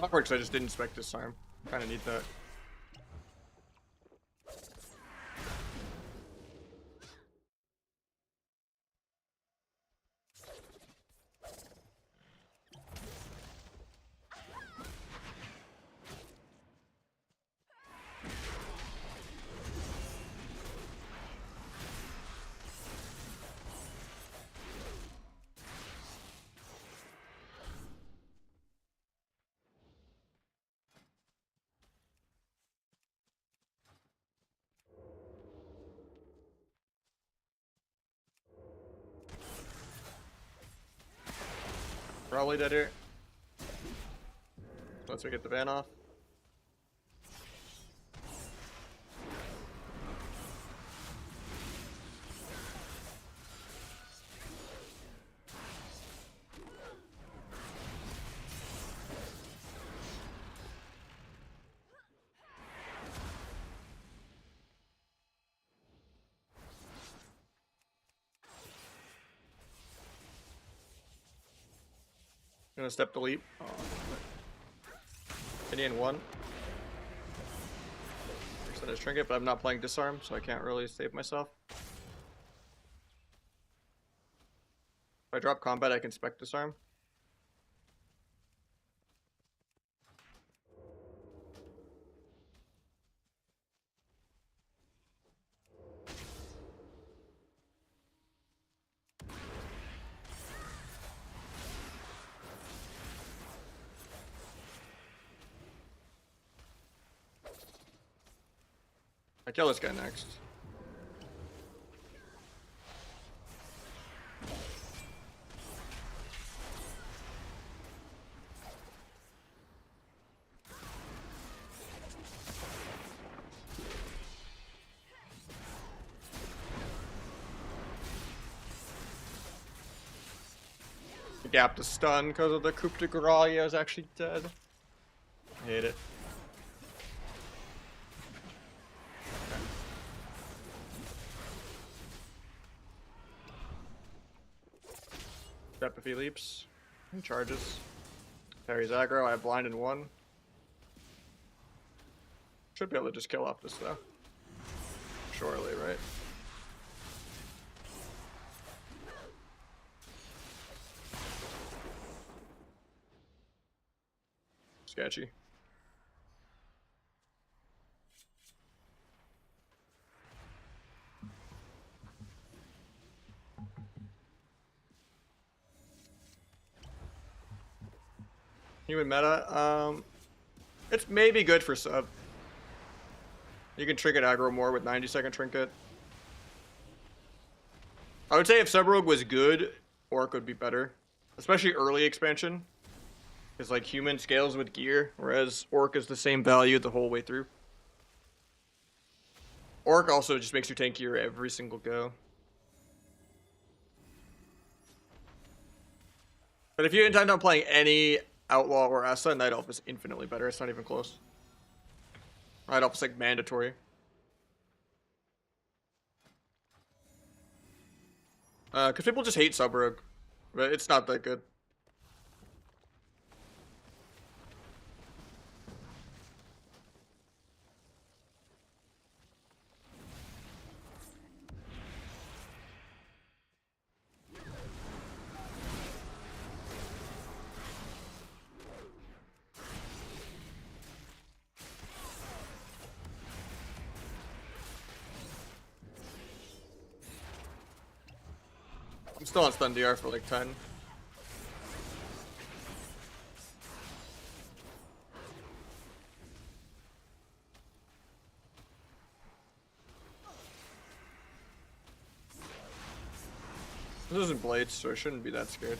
Awkward because I just didn't spec this time. Kinda need that. Probably dead here. Once we get the van off. Gonna step the leap. Oh, Indian 1. Set his trinket, but I'm not playing disarm, so I can't really save myself. If I drop combat, I can spec disarm. I kill this guy next. Gap to stun because of the coup de grace. I was actually dead. I hate it. Step if he leaps. He charges. Parries aggro. I have blind in 1. Should be able to just kill off this though. Surely, right? Sketchy. Human meta. It's maybe good for sub. You can trinket aggro more with 90-second trinket. I would say if sub rogue was good, orc would be better, especially early expansion. Because like human scales with gear, whereas orc is the same value the whole way through. Orc also just makes you tankier every single go. But if you intend on playing any outlaw or Asa, Night Elf is infinitely better. It's not even close. Night Elf is like mandatory. Because people just hate sub rogue, but it's not that good. I'm still on stun DR for like 10. This isn't Blades, so I shouldn't be that scared.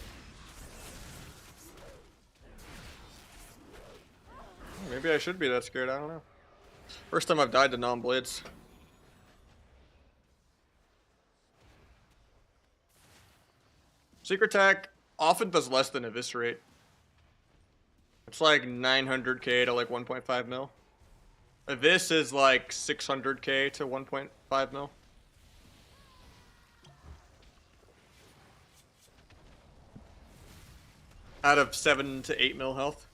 Maybe I should be that scared, I don't know. First time I've died to non-Blades. Secret attack often does less than Eviscerate. It's like 900k to like 1.5 mil. This is like 600k to 1.5 mil. Out of 7 to 8 mil health.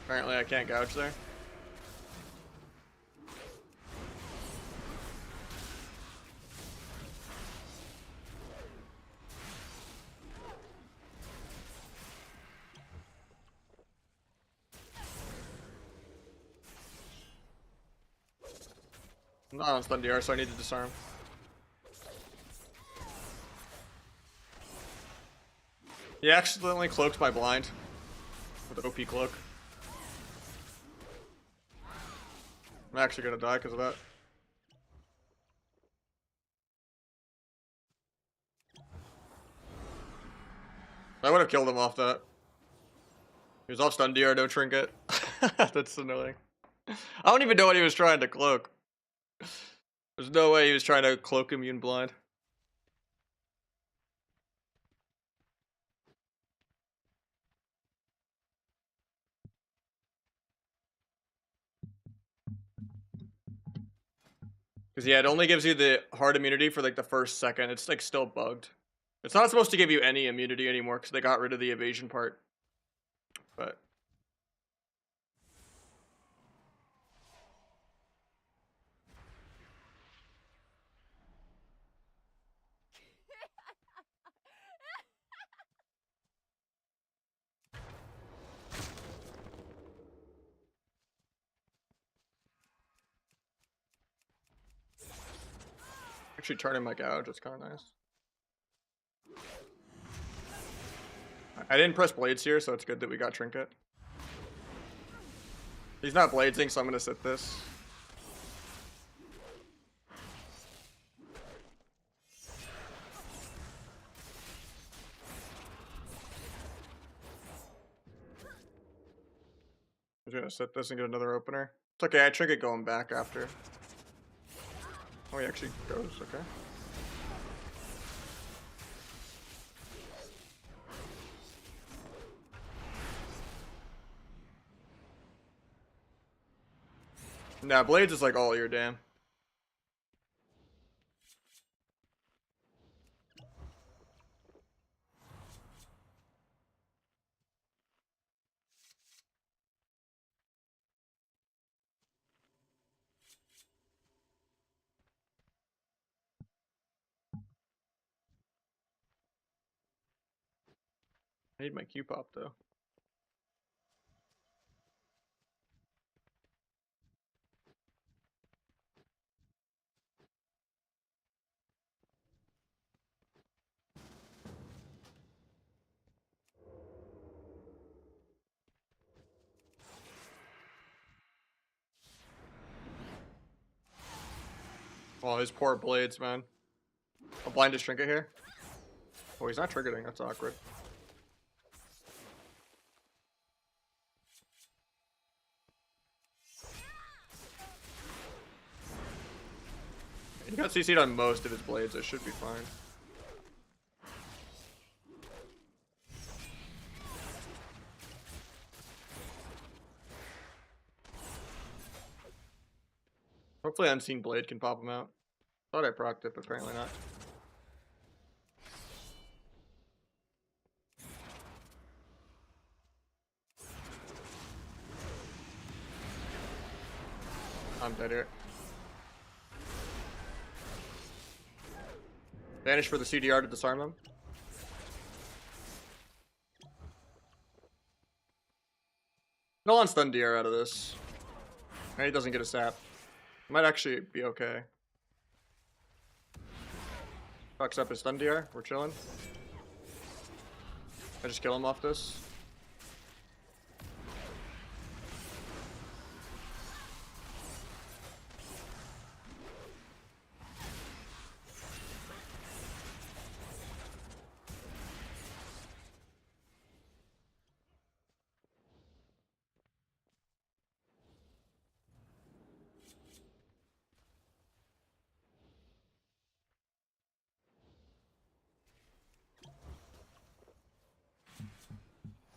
Apparently I can't gouge there. I'm not on stun DR, so I need to disarm. He accidentally cloaked my blind with OP cloak. I'm actually gonna die because of that. I would have killed him off that. He was off stun DR, no trinket. That's annoying. I don't even know what he was trying to cloak. There's no way he was trying to cloak immune blind. Because yeah, it only gives you the hard immunity for like the first second. It's like still bugged. It's not supposed to give you any immunity anymore because they got rid of the evasion part. But actually turning my gouge, it's kind of nice. I didn't press blades here, so it's good that we got trinket. He's not bladesing, so I'm gonna sit this. I'm gonna sit this and get another opener. It's okay, I trinket going back after. Oh, he actually goes, okay. Nah, blades is like all your damn. I need my Q pop though. Oh, his poor blades, man. A blind his trinket here. Oh, he's not triggeting. That's awkward. He got CC'd on most of his blades. It should be fine. Hopefully Unseen Blade can pop him out. Thought I procced it, but apparently not. I'm dead here. Vanish for the CDR to disarm them. No on stun DR out of this. And he doesn't get a sap. Might actually be okay. Fucks up his stun DR. We're chilling. I just kill him off this.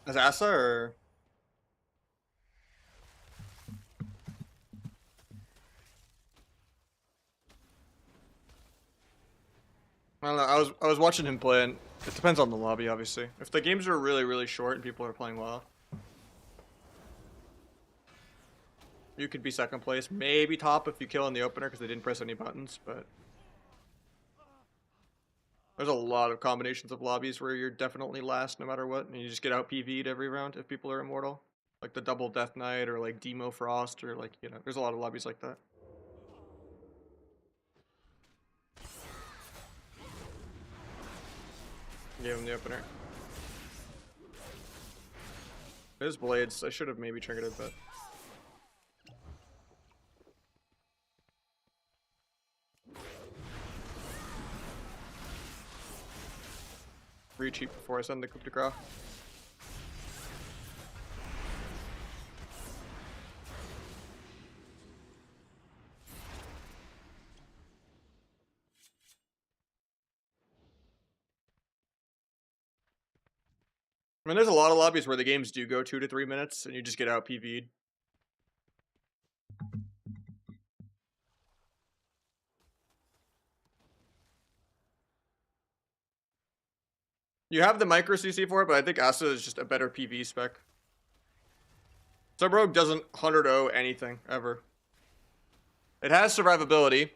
As Asa or? I don't know. I was watching him play, and it depends on the lobby, obviously. If the games are really short and people are playing well, you could be second place, maybe top if you kill in the opener because they didn't press any buttons. But there's a lot of combinations of lobbies where you're definitely last no matter what, and you just get out PV'd every round if people are immortal, like the double Death Knight or like Demo Frost or like there's a lot of lobbies like that. Gave him the opener. His blades, I should have maybe triggered it, but re-cheap before I send the coup de grace. I mean, there's a lot of lobbies where the games do go 2 to 3 minutes and you just get out PV'd. You have the micro CC for it, but I think Asa is just a better PV spec. Sub Rogue doesn't 100-0 anything, ever. It has survivability.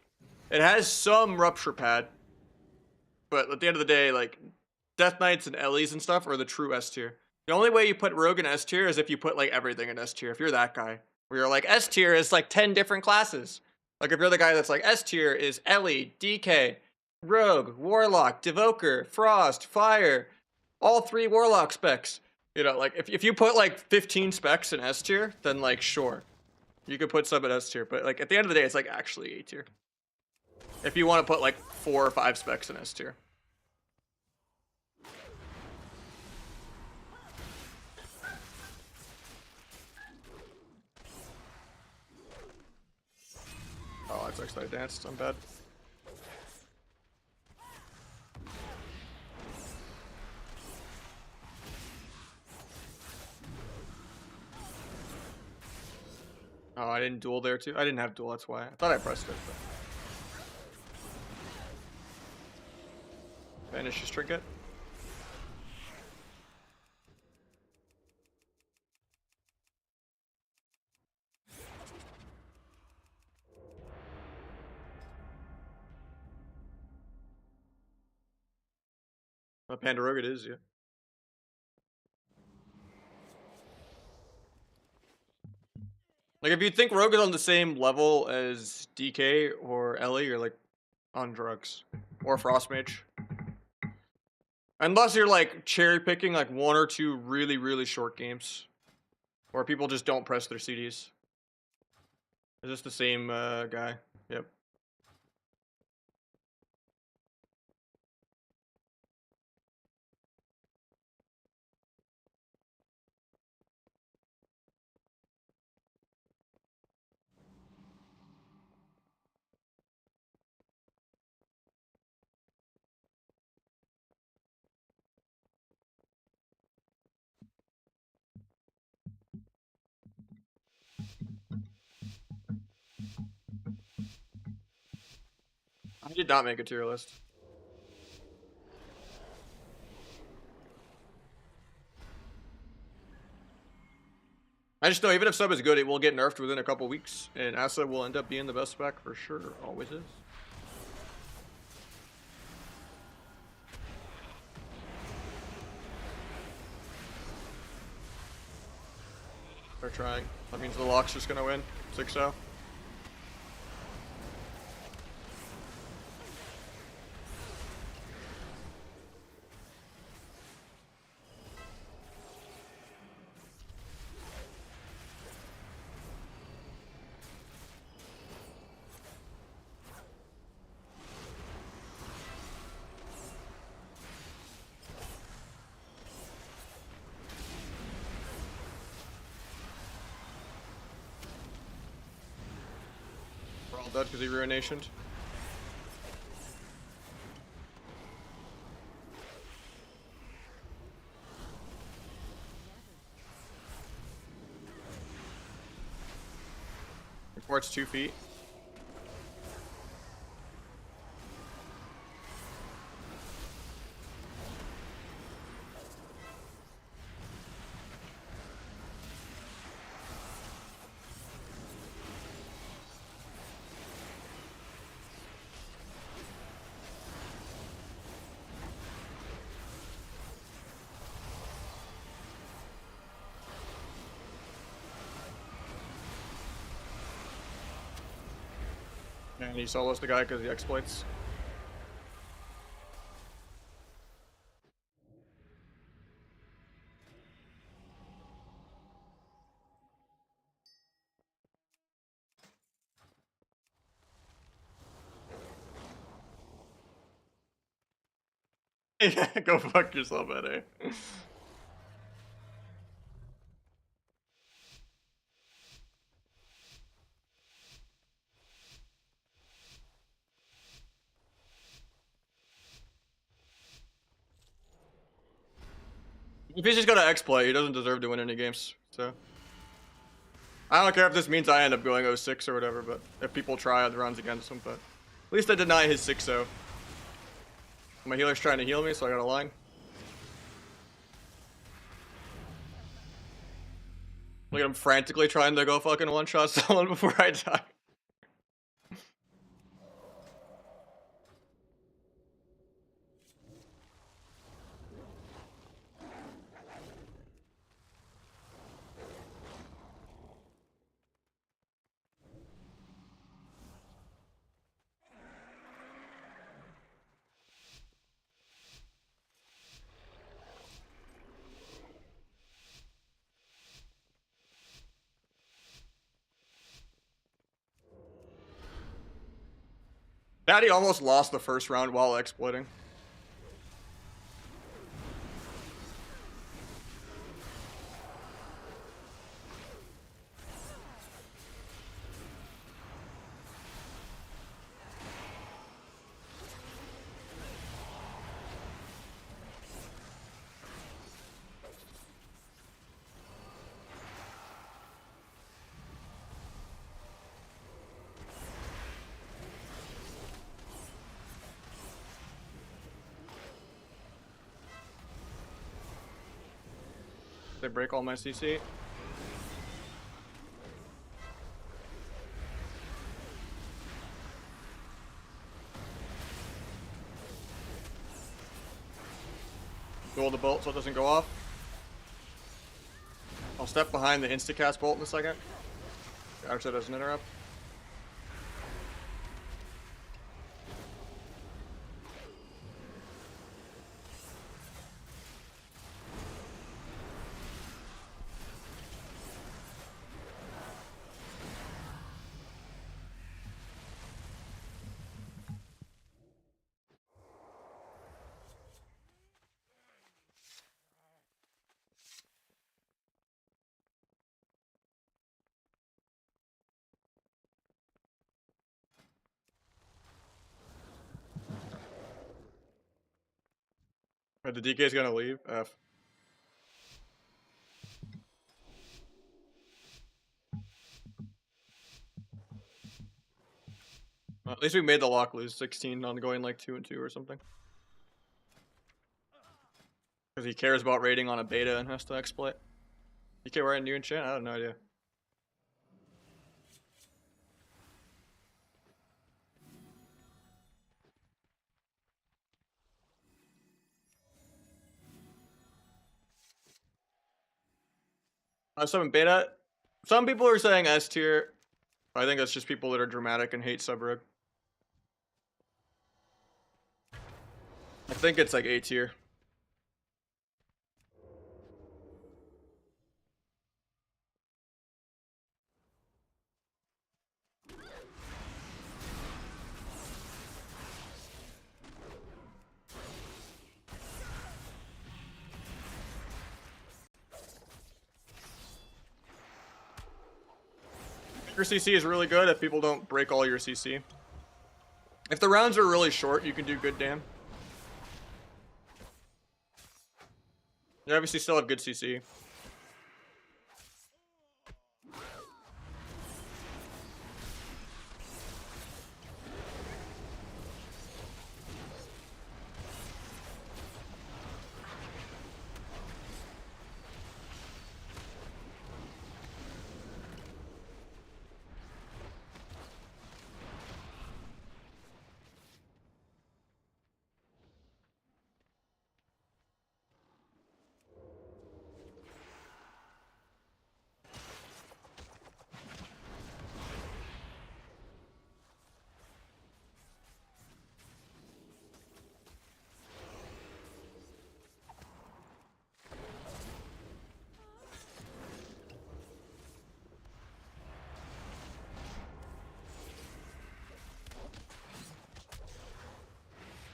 It has some rupture pad. But at the end of the day, like, Death Knights and Ellies and stuff are the true S tier. The only way you put Rogue in S tier is if you put, like, everything in S tier. If you're that guy. Where you're like, S tier is, like, 10 different classes. Like, if you're the guy that's like, S tier is Ellie, DK, Rogue, Warlock, Devoker, Frost, Fire. All 3 Warlock specs. You know, like, if you put, like, 15 specs in S tier, then, like, sure. You could put some in S tier. But, like, at the end of the day, it's, like, actually A tier. If you want to put, like, 4 or 5 specs in S tier. Oh, that's actually I danced. I'm bad. Oh, I didn't duel there too. I didn't have duel, that's why. I thought I pressed it. But... Vanish his trinket. Panda Rogue it is, yeah. Like, if you think Rogue is on the same level as DK or Ellie, you're, like, on drugs. Or Frostmage. Unless you're, like, cherry-picking, like, 1 or 2 really, really short games. Or people just don't press their CDs. Is this the same, guy? Yep. I did not make a tier list. I just know even if sub is good, it will get nerfed within a couple weeks, and Asa will end up being the best spec for sure. Always is. They're trying. That means the lock's just gonna win. 6-0. We're all dead because he ruinationed. Report's 2 feet. And he solos the guy because he exploits. Yeah, go fuck yourself, Eddie. If he's just gonna exploit, he doesn't deserve to win any games. So I don't care if this means I end up going 0-6 or whatever, but if people try the runs against him, but at least I deny his 6-0. My healer's trying to heal me, so I got a line. Look at him frantically trying to go fucking one-shot someone before I die. Daddy almost lost the first round while exploiting. They break all my CC. Duel the bolt so it doesn't go off. I'll step behind the instacast bolt in a second. Actually doesn't interrupt. The DK's gonna leave. F. Well, at least we made the lock lose 16 on going like 2-2 or something. Because he cares about raiding on a beta and has to exploit. DK wearing new enchant? I have no idea. Some beta. Some people are saying S tier. I think that's just people that are dramatic and hate Subrug. I think it's like A tier. Your CC is really good if people don't break all your CC. If the rounds are really short, you can do good damn. You obviously still have good CC.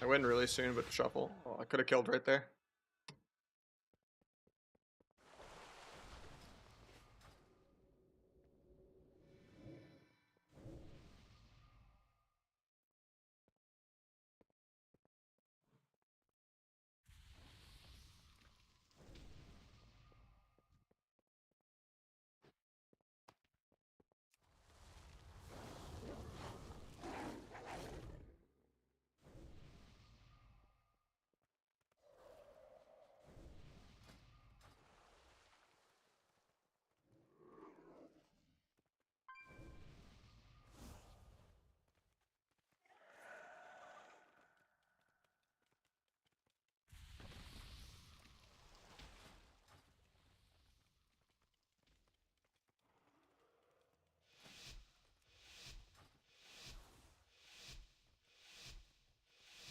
I win really soon, but shuffle. Oh, I could have killed right there.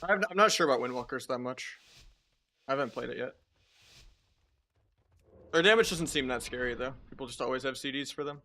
I'm not sure about Windwalkers that much. I haven't played it yet. Their damage doesn't seem that scary though. People just always have CDs for them.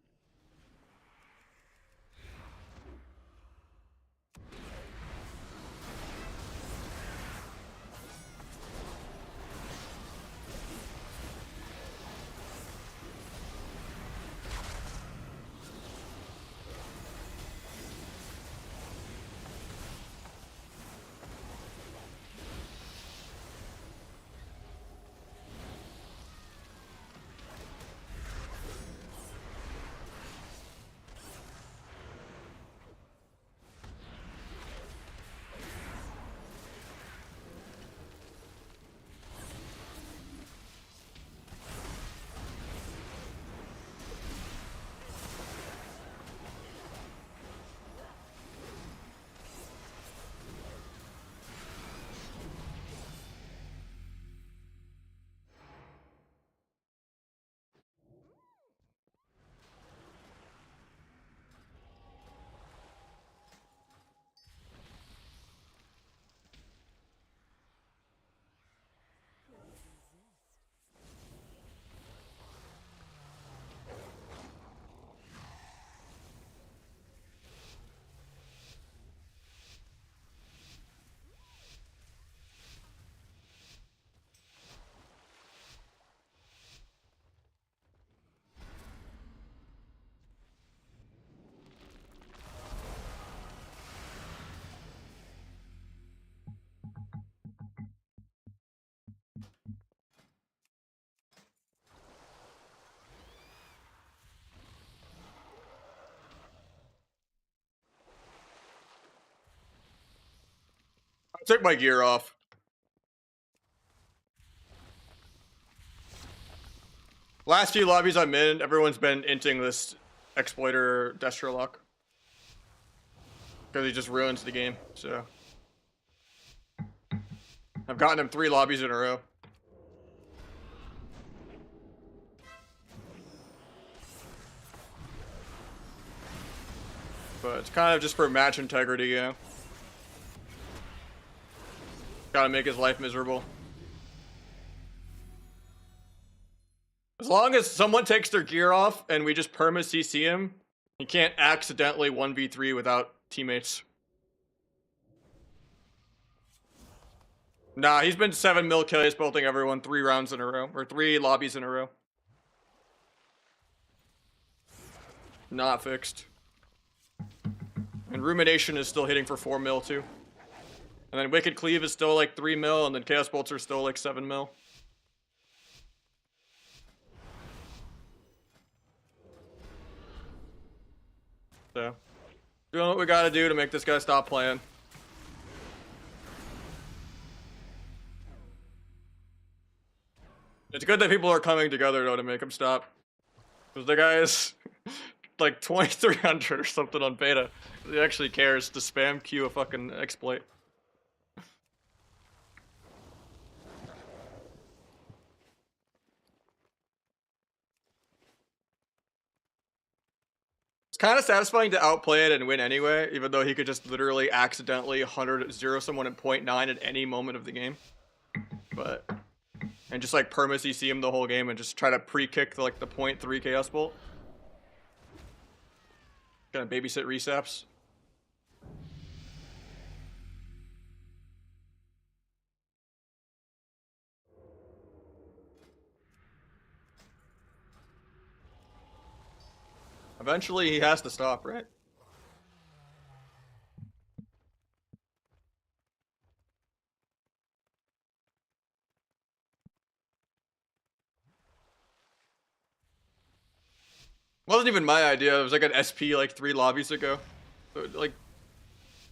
Take my gear off. Last few lobbies I'm in, everyone's been inting this exploiter Destro lock. Because he just ruins the game, so. I've gotten him 3 lobbies in a row. But it's kind of just for match integrity, you know? Gotta make his life miserable. As long as someone takes their gear off and we just perma CC him, he can't accidentally 1v3 without teammates. Nah, he's been 7 mil kills, bolting everyone 3 rounds in a row, or 3 lobbies in a row. Not fixed. And Rumination is still hitting for 4 mil too. And then Wicked Cleave is still like 3 mil, and then Chaos Bolts are still like 7 mil. So, doing what we gotta do to make this guy stop playing. It's good that people are coming together though to make him stop. Because the guy is like 2300 or something on beta. He actually cares to spam queue a fucking exploit. It's kind of satisfying to outplay it and win anyway, even though he could just literally accidentally 100-0 someone at 0.9 at any moment of the game. But, and just like perma CC him the whole game and just try to pre-kick like the 0.3 Chaos Bolt. Gonna babysit resaps. Eventually he has to stop, right? Wasn't even my idea. It was like an SP like 3 lobbies ago. So it, like,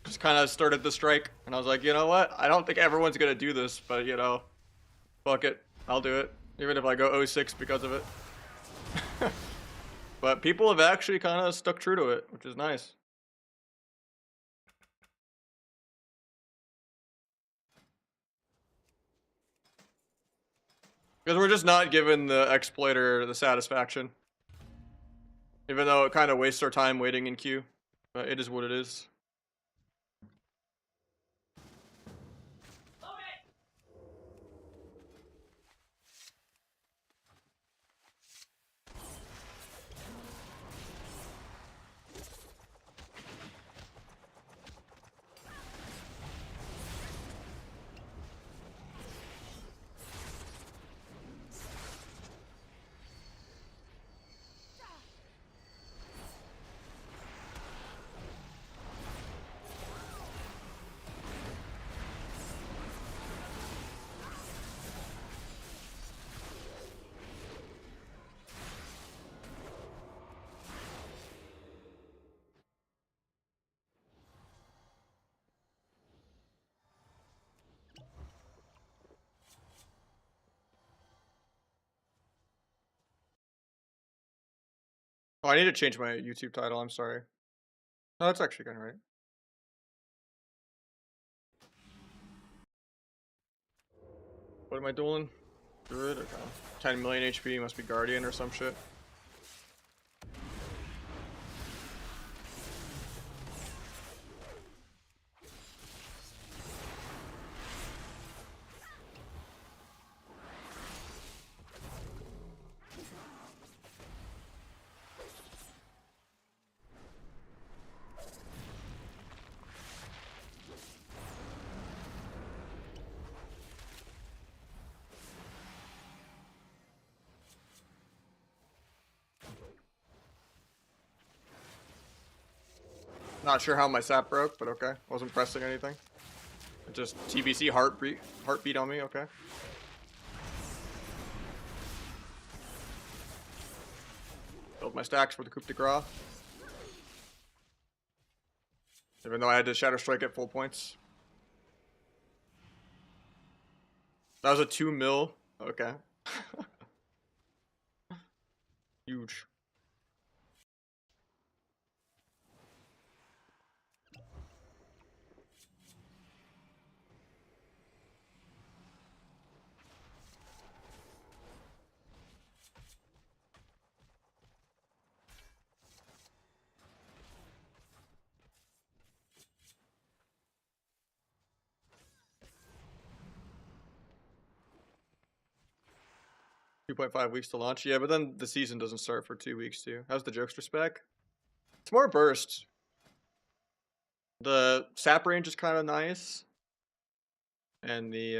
just kind of started the strike, and I was like, you know what? I don't think everyone's gonna do this, but you know, fuck it, I'll do it, even if I go 06 because of it. But people have actually kind of stuck true to it, which is nice. Because we're just not giving the exploiter the satisfaction. Even though it kind of wastes our time waiting in queue. But it is what it is. Oh, I need to change my YouTube title, I'm sorry. No, that's actually kind of right. What am I doing? Good, okay. 10 million HP, must be Guardian or some shit. Not sure how my sap broke, but okay. Wasn't pressing anything. It just TBC heartbeat on me, okay. Build my stacks for the coup de grace. Even though I had to Shadow Strike at full points. That was a 2 mil? Okay. Huge. $2.5 weeks to launch. Yeah, but then the season doesn't start for 2 weeks too. How's the Jokester spec? It's more burst. The sap range is kind of nice. And the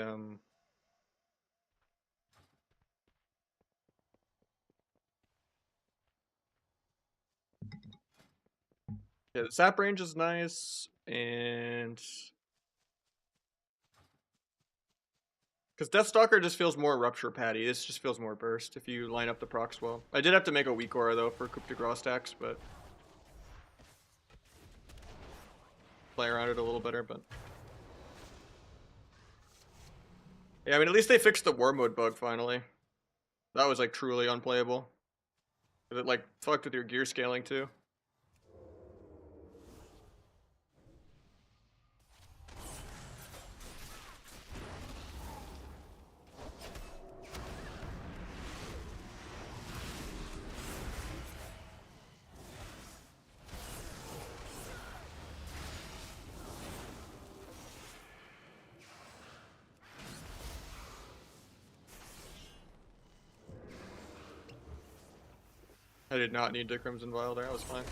yeah, the sap range is nice, and because Deathstalker just feels more rupture patty. This just feels more burst if you line up the procs well. I did have to make a weak aura though for coup de grace stacks, but play around it a little better. But yeah, I mean at least they fixed the war mode bug finally. That was like truly unplayable. It like fucked with your gear scaling too. I did not need to Crimson Vial there, I was fine.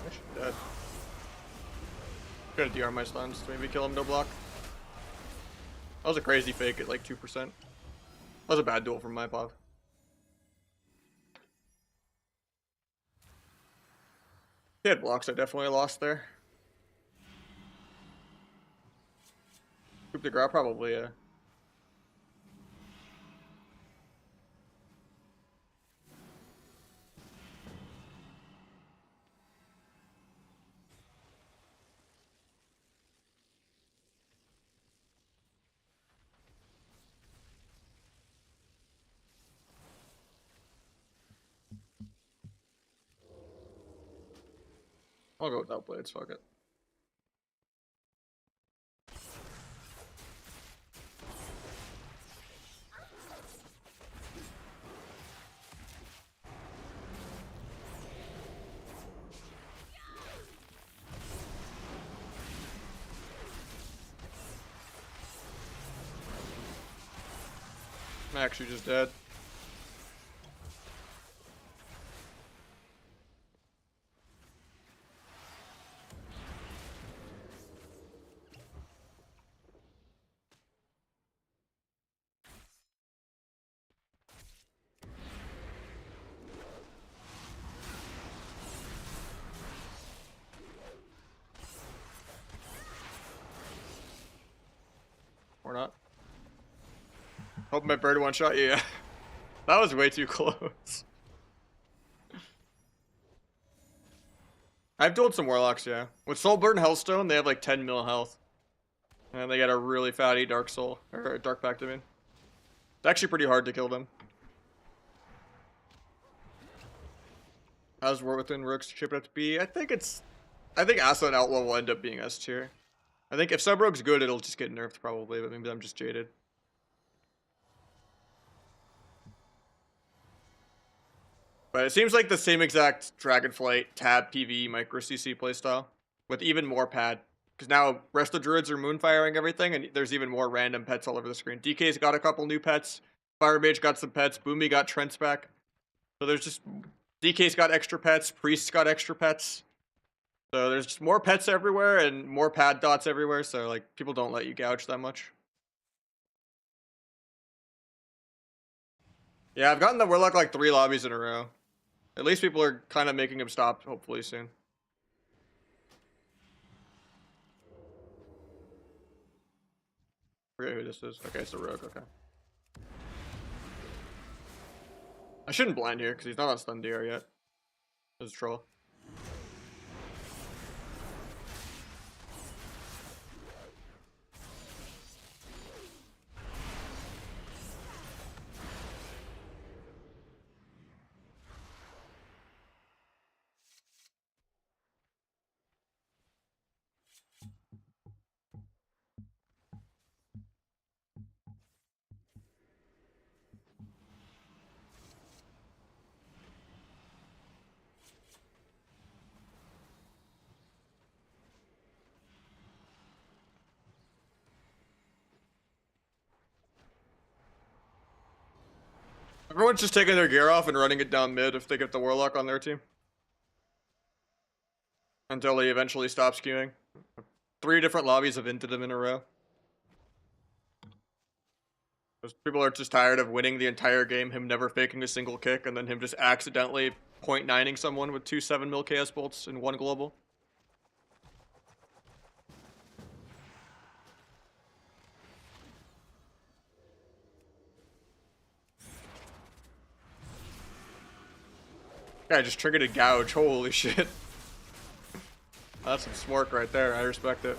Actually dead. Gonna DR my stuns to maybe kill him, no block. That was a crazy fake at like 2%. That was a bad duel from my pop. He had blocks, I definitely lost there. Coup de grace, probably, yeah. I'll go without blades, fuck it. I'm actually just dead. Or not. Hope my bird one shot. Yeah. That was way too close. I've dueled some warlocks, yeah. With Soulbird and Hellstone, they have like 10 mil health. And they got a really fatty Dark Soul. Or Dark Pact, I mean. It's actually pretty hard to kill them. How's War Within Rogues shaped up to be? I think Asa and Outlaw will end up being S tier. I think if Sub Rogue's good, it'll just get nerfed probably, but maybe I'm just jaded. But it seems like the same exact Dragonflight tab PvE micro CC playstyle with even more pad. Because now rest of druids are moonfiring everything, and there's even more random pets all over the screen. DK's got a couple new pets. Fire Mage got some pets. Boomy got Trent's back. So there's just DK's got extra pets. Priest's got extra pets. So there's just more pets everywhere and more pad dots everywhere. So like people don't let you gouge that much. Yeah, I've gotten the Warlock like 3 lobbies in a row. At least people are kind of making him stop, hopefully soon. Forget who this is. Okay, it's a rogue, okay. I shouldn't blind here, because he's not on stun DR yet. There's a troll. Everyone's just taking their gear off and running it down mid if they get the Warlock on their team. Until he eventually stops queuing. 3 different lobbies have inted him in a row. People are just tired of winning the entire game, him never faking a single kick, and then him just accidentally .9ing someone with 2 7 mil KS bolts in 1 global. Guy just triggered a gouge, holy shit. That's some smork right there, I respect it.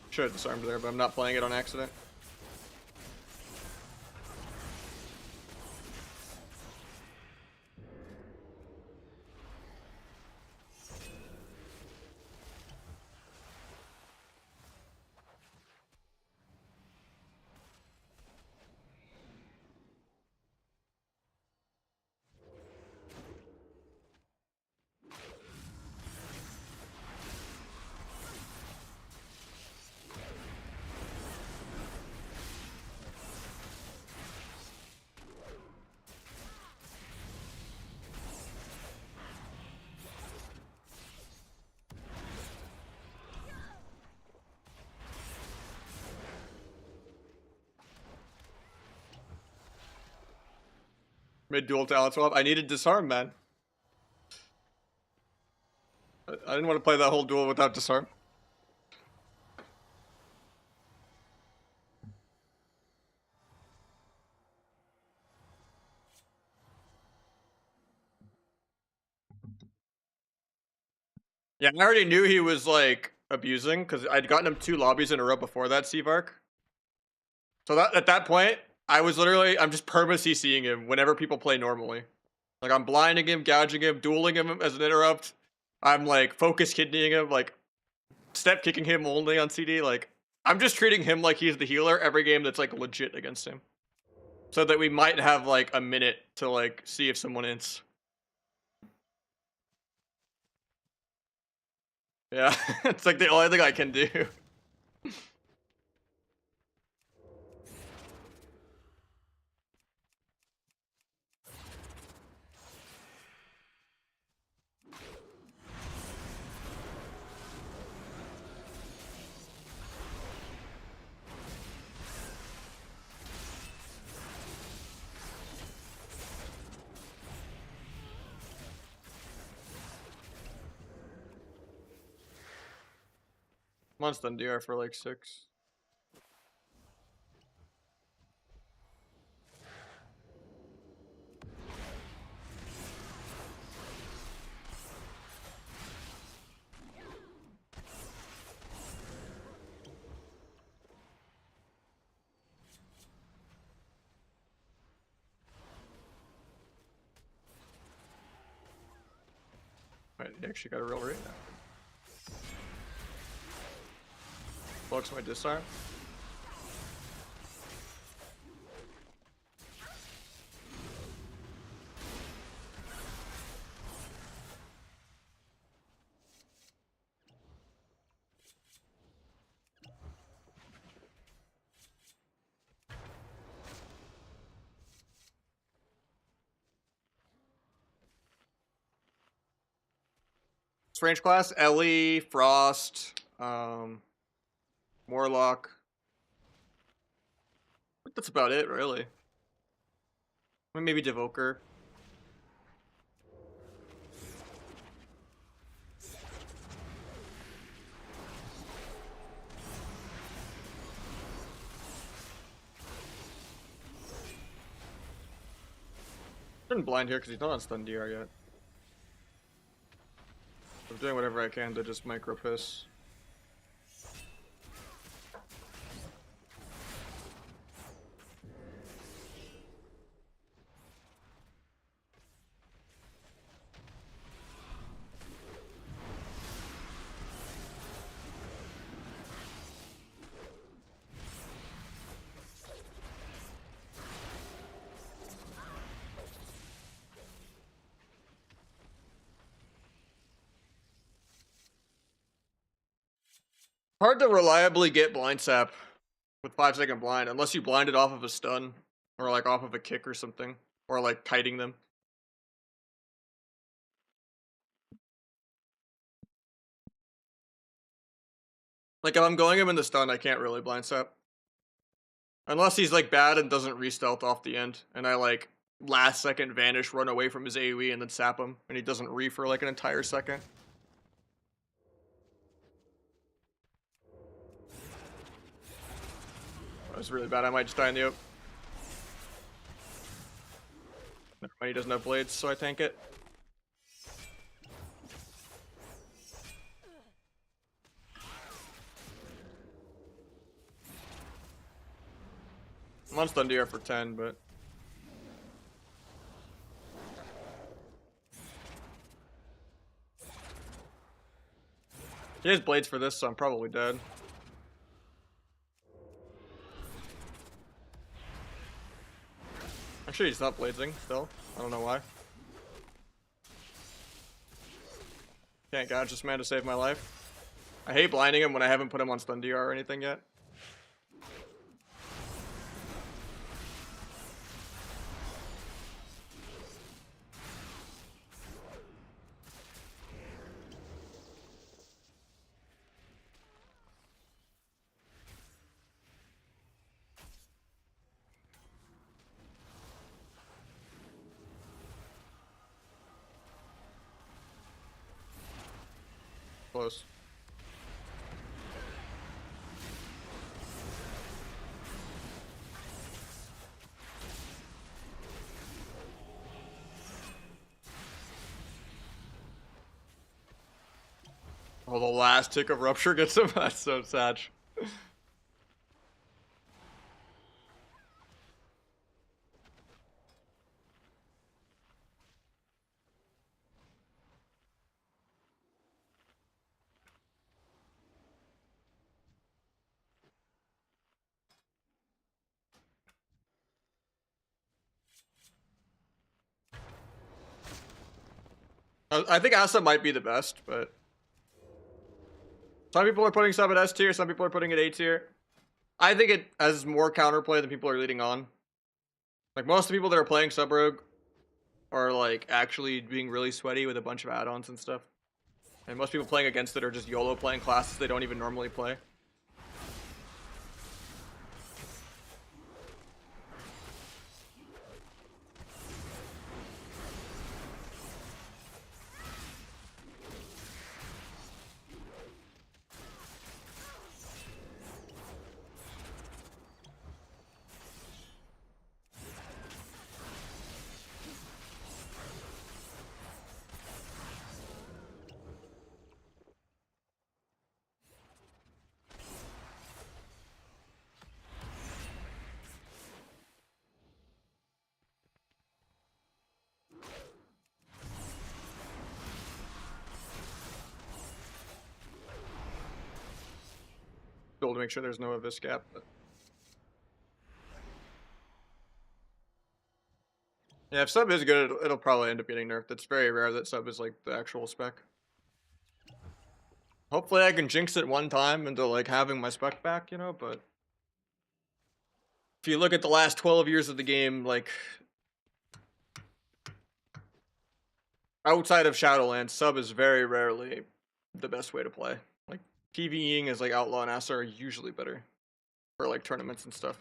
Should have disarmed there, but I'm not playing it on accident. Mid dual talent swap. I needed disarm, man. I didn't want to play that whole duel without disarm. Yeah, I already knew he was like abusing because I'd gotten him 2 lobbies in a row before that Seavark. So that at that point, I'm just perma CCing him whenever people play normally. Like I'm blinding him, gouging him, dueling him as an interrupt. I'm like focus kidneying him, like step kicking him only on CD. Like I'm just treating him like he's the healer every game that's like legit against him. So that we might have like a minute to like see if someone ints. Yeah, it's like the only thing I can do. I'm on stun DR for like 6. Right, he actually got a real rate now. Blocks my disarm. Strange class, Ellie, Frost, Warlock. That's about it, really. Maybe Devoker. Shouldn't blind here because he's not on stun DR yet. I'm doing whatever I can to just micro piss. Hard to reliably get blind sap with 5-second blind unless you blind it off of a stun or like off of a kick or something, or like kiting them. Like if I'm going him in the stun, I can't really blind sap. Unless he's like bad and doesn't re-stealth off the end, and I like last second vanish, run away from his AoE and then sap him, and he doesn't re for like an entire second. That was really bad. I might just die in the open. Never mind, he doesn't have blades, so I tank it. I'm on stun DR for 10, but he has blades for this, so I'm probably dead. Actually, he's not bladesing still. I don't know why. Can't gouge this man to save my life. I hate blinding him when I haven't put him on stun DR or anything yet. Close. Oh, the last tick of rupture gets him. That's so sad. I think Asa might be the best, but some people are putting sub at S tier, some people are putting it A tier. I think it has more counterplay than people are leading on. Like most of the people that are playing sub rogue are like actually being really sweaty with a bunch of add-ons and stuff. And most people playing against it are just YOLO playing classes they don't even normally play. Goal to make sure there's no abyss gap. But... yeah, if sub is good, it'll probably end up getting nerfed. It's very rare that sub is like the actual spec. Hopefully I can jinx it one time into like having my spec back, you know, but if you look at the last 12 years of the game, like outside of Shadowlands, sub is very rarely the best way to play. Like PvEing is like Outlaw and Asa are usually better for like tournaments and stuff.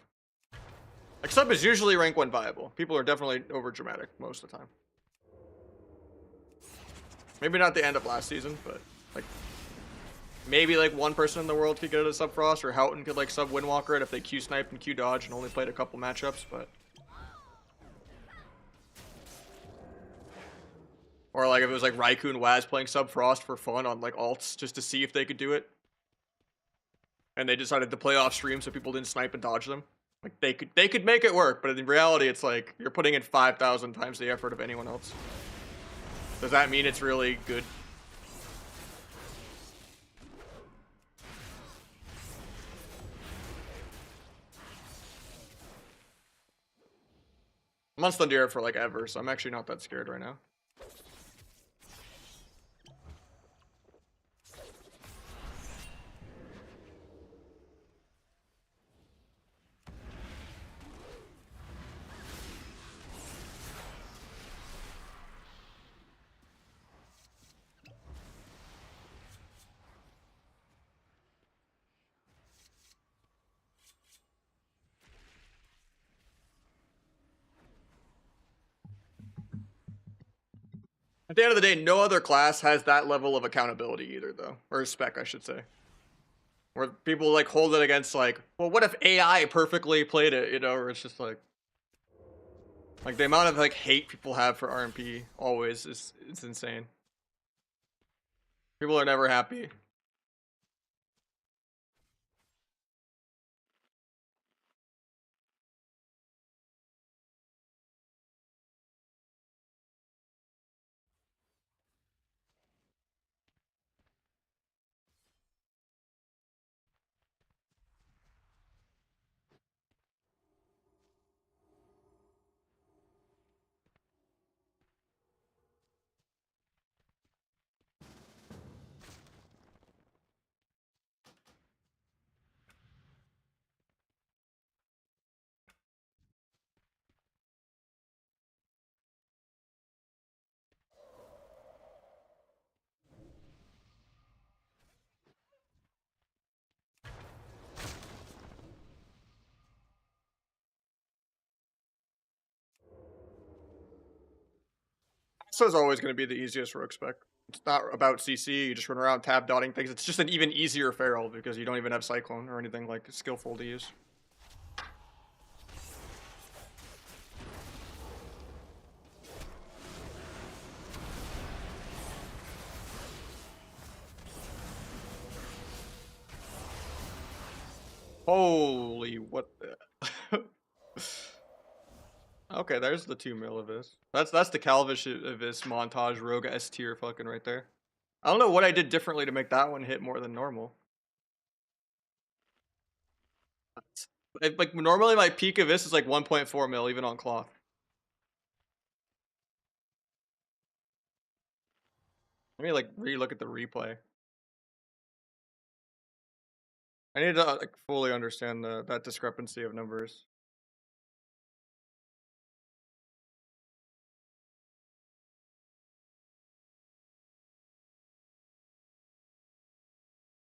Like sub is usually rank 1 viable. People are definitely over dramatic most of the time. Maybe not the end of last season, but like maybe like one person in the world could get it at sub Frost, or Houghton could like sub Windwalker it if they Q sniped and Q dodge and only played a couple matchups, but Or like if it was like Raikou and Waz playing Sub Frost for fun on like alts just to see if they could do it. And they decided to play off stream so people didn't snipe and dodge them. Like they could make it work, but in reality it's like you're putting in 5,000 times the effort of anyone else. Does that mean it's really good? I'm on Stundira for like ever, so I'm actually not that scared right now. At the end of the day, no other class has that level of accountability either, though. Or spec, I should say. Where people, like, hold it against, like, well, what if AI perfectly played it, you know? Or it's just, like... Like, the amount of, like, hate people have for RMP always is it's insane. People are never happy. So is always going to be the easiest rogue spec. It's not about CC, you just run around tab dotting things. It's just an even easier feral because you don't even have Cyclone or anything like skillful to use. Holy, what the... Okay, there's the 2 mil of this. That's the Calvish of this montage rogue S tier fucking right there. I don't know what I did differently to make that one hit more than normal. Like normally my peak of this is like 1.4 mil even on cloth. Let me like re-look at the replay. I need to like fully understand that discrepancy of numbers.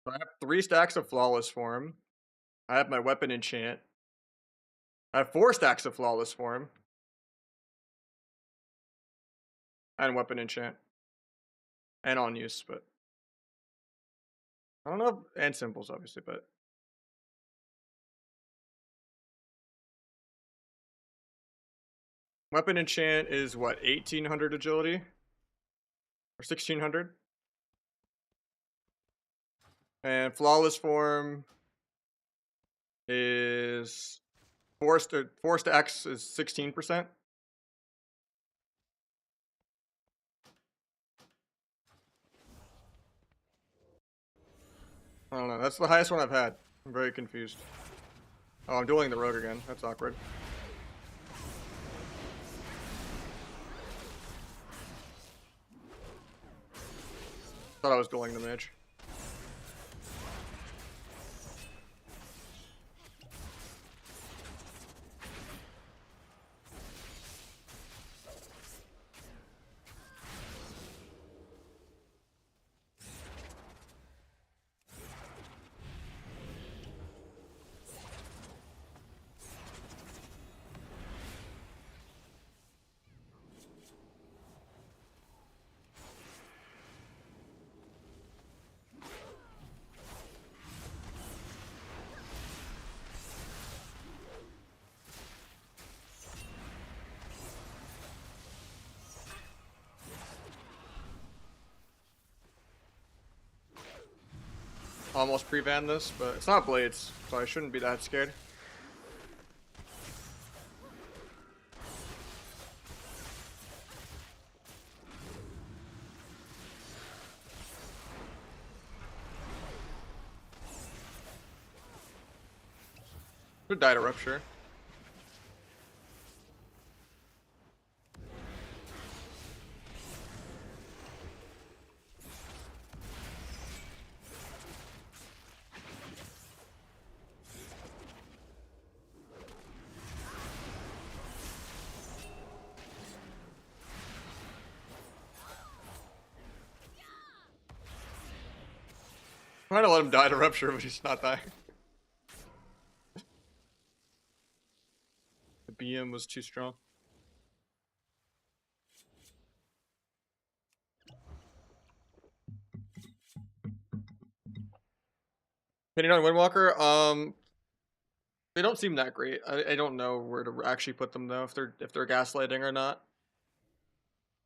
I have 3 stacks of flawless form. I have my weapon enchant. I have 4 stacks of flawless form. And weapon enchant. And on use, but I don't know, and symbols obviously, but weapon enchant is what, 1800 agility? Or 1600? And flawless form is forced to X is 16%. I don't know. That's the highest one I've had. I'm very confused. Oh, I'm dueling the rogue again. That's awkward. Thought I was dueling the mage. almost pre-ban this, but it's not blades, so I shouldn't be that scared. Could die to rupture. I'm trying to let him die to rupture, but he's not dying. The BM was too strong. 29 Windwalker, they don't seem that great. I don't know where to actually put them though, if they're gaslighting or not.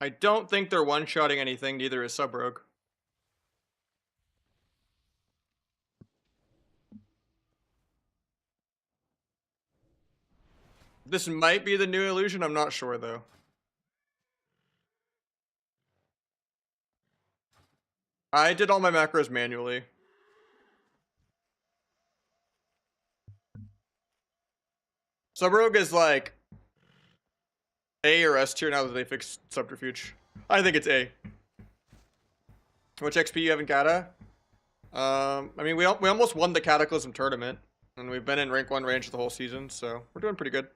I don't think they're one-shotting anything, neither is Sub Rogue. This might be the new illusion, I'm not sure though. I did all my macros manually. Sub Rogue is like A or S tier now that they fixed Subterfuge. I think it's A. Which XP you have in Kata? I mean, we almost won the Cataclysm tournament, and we've been in rank 1 range the whole season, so we're doing pretty good.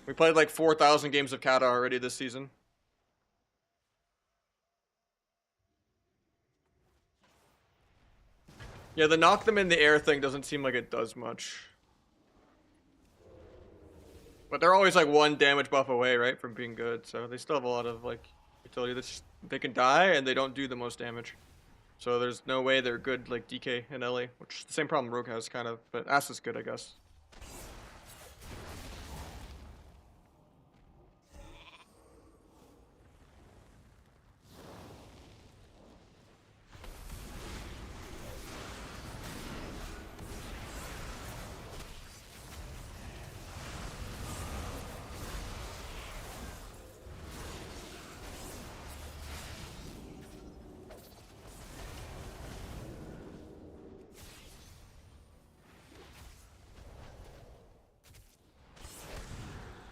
We played like 4,000 games of Kata already this season. Yeah, the knock them in the air thing doesn't seem like it does much. But they're always like 1 damage buff away, right, from being good, so they still have a lot of like utility. That's they can die and they don't do the most damage. So there's no way they're good like DK and LA, which is the same problem Rogue has kind of, but Ass is good, I guess.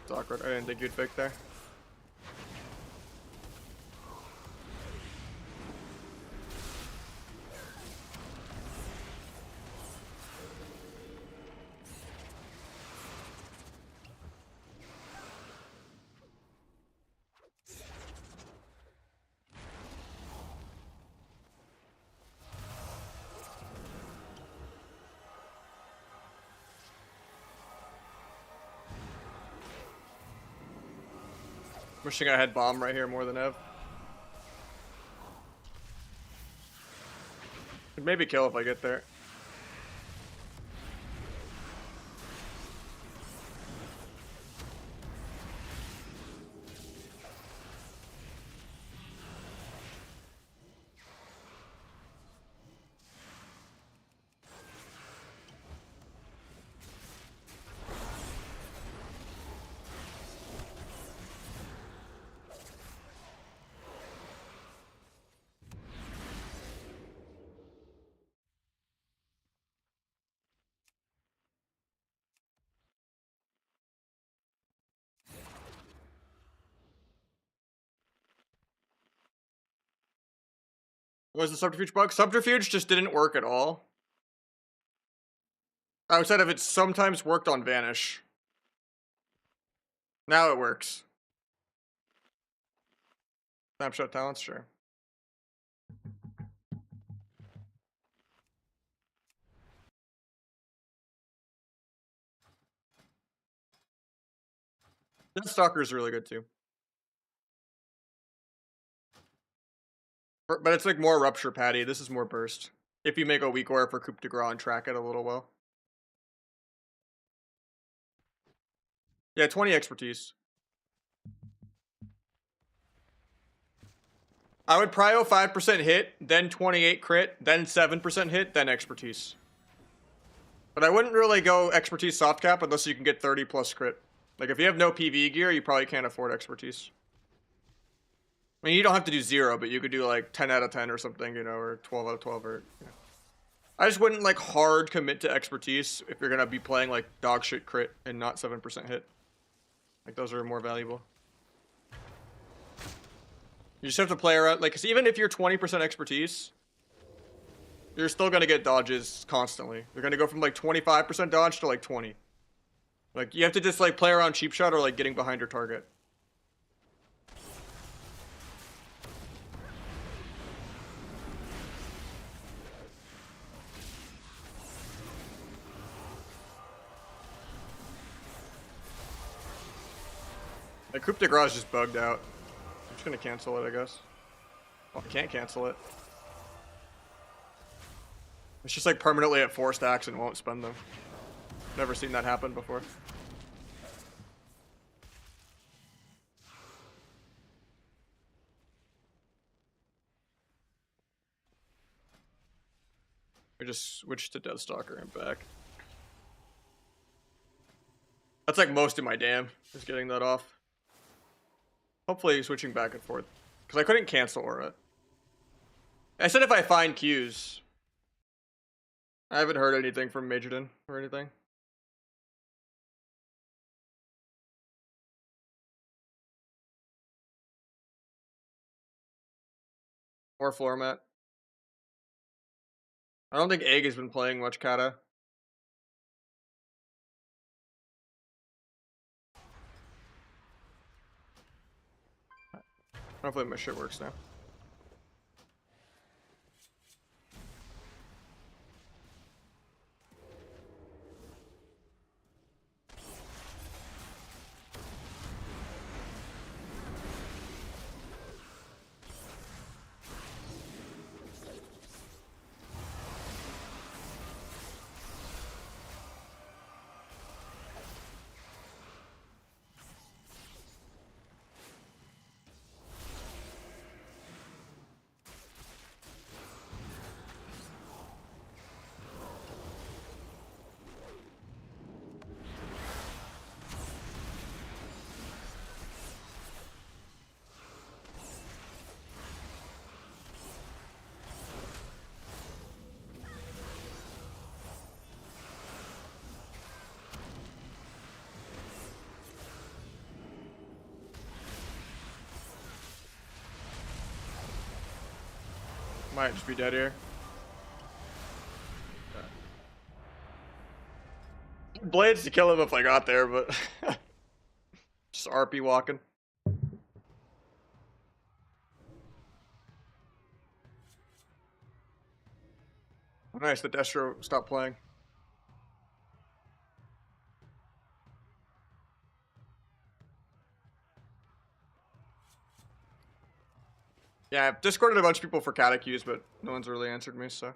It's awkward. I didn't think you'd fake there. Wishing I had bomb right here more than Ev. Could maybe kill if I get there. What was the subterfuge bug? Subterfuge just didn't work at all. Outside of it sometimes worked on Vanish. Now it works. Snapshot talents, sure. Deathstalker is really good too. But it's like more Rupture Patty. This is more Burst. If you make a weak aura for Coup de Grace and track it a little well. Yeah, 20 expertise. I would prio 5% hit, then 28 crit, then 7% hit, then expertise. But I wouldn't really go expertise soft cap unless you can get 30 plus crit. Like, if you have no PV gear, you probably can't afford expertise. I mean, you don't have to do 0, but you could do, like, 10 out of 10 or something, you know, or 12 out of 12, or, you know. I just wouldn't, like, hard commit to expertise if you're gonna be playing, like, dog shit crit and not 7% hit. Like, those are more valuable. You just have to play around, like, 'cause even if you're 20% expertise, you're still gonna get dodges constantly. You're gonna go from, like, 25% dodge to, like, 20. Like, you have to just, like, play around cheap shot or, like, getting behind your target. Like, Coup de Grace just bugged out. I'm just gonna cancel it, I guess. Oh, I can't cancel it. It's just, like, permanently at 4 stacks and won't spend them. Never seen that happen before. We just switched to Deathstalker and back. That's like most of my dam, is getting that off. Hopefully switching back and forth. Because I couldn't cancel Aura. I said if I find Qs. I haven't heard anything from Majorden or anything. Or floor mat. I don't think Egg has been playing much Kata. Hopefully my shit works now. Might just be dead here. Blades to kill him if I got there, but just RP walking. Nice, the Destro stopped playing. Yeah, I've discorded a bunch of people for Catechuse, but no one's really answered me, so.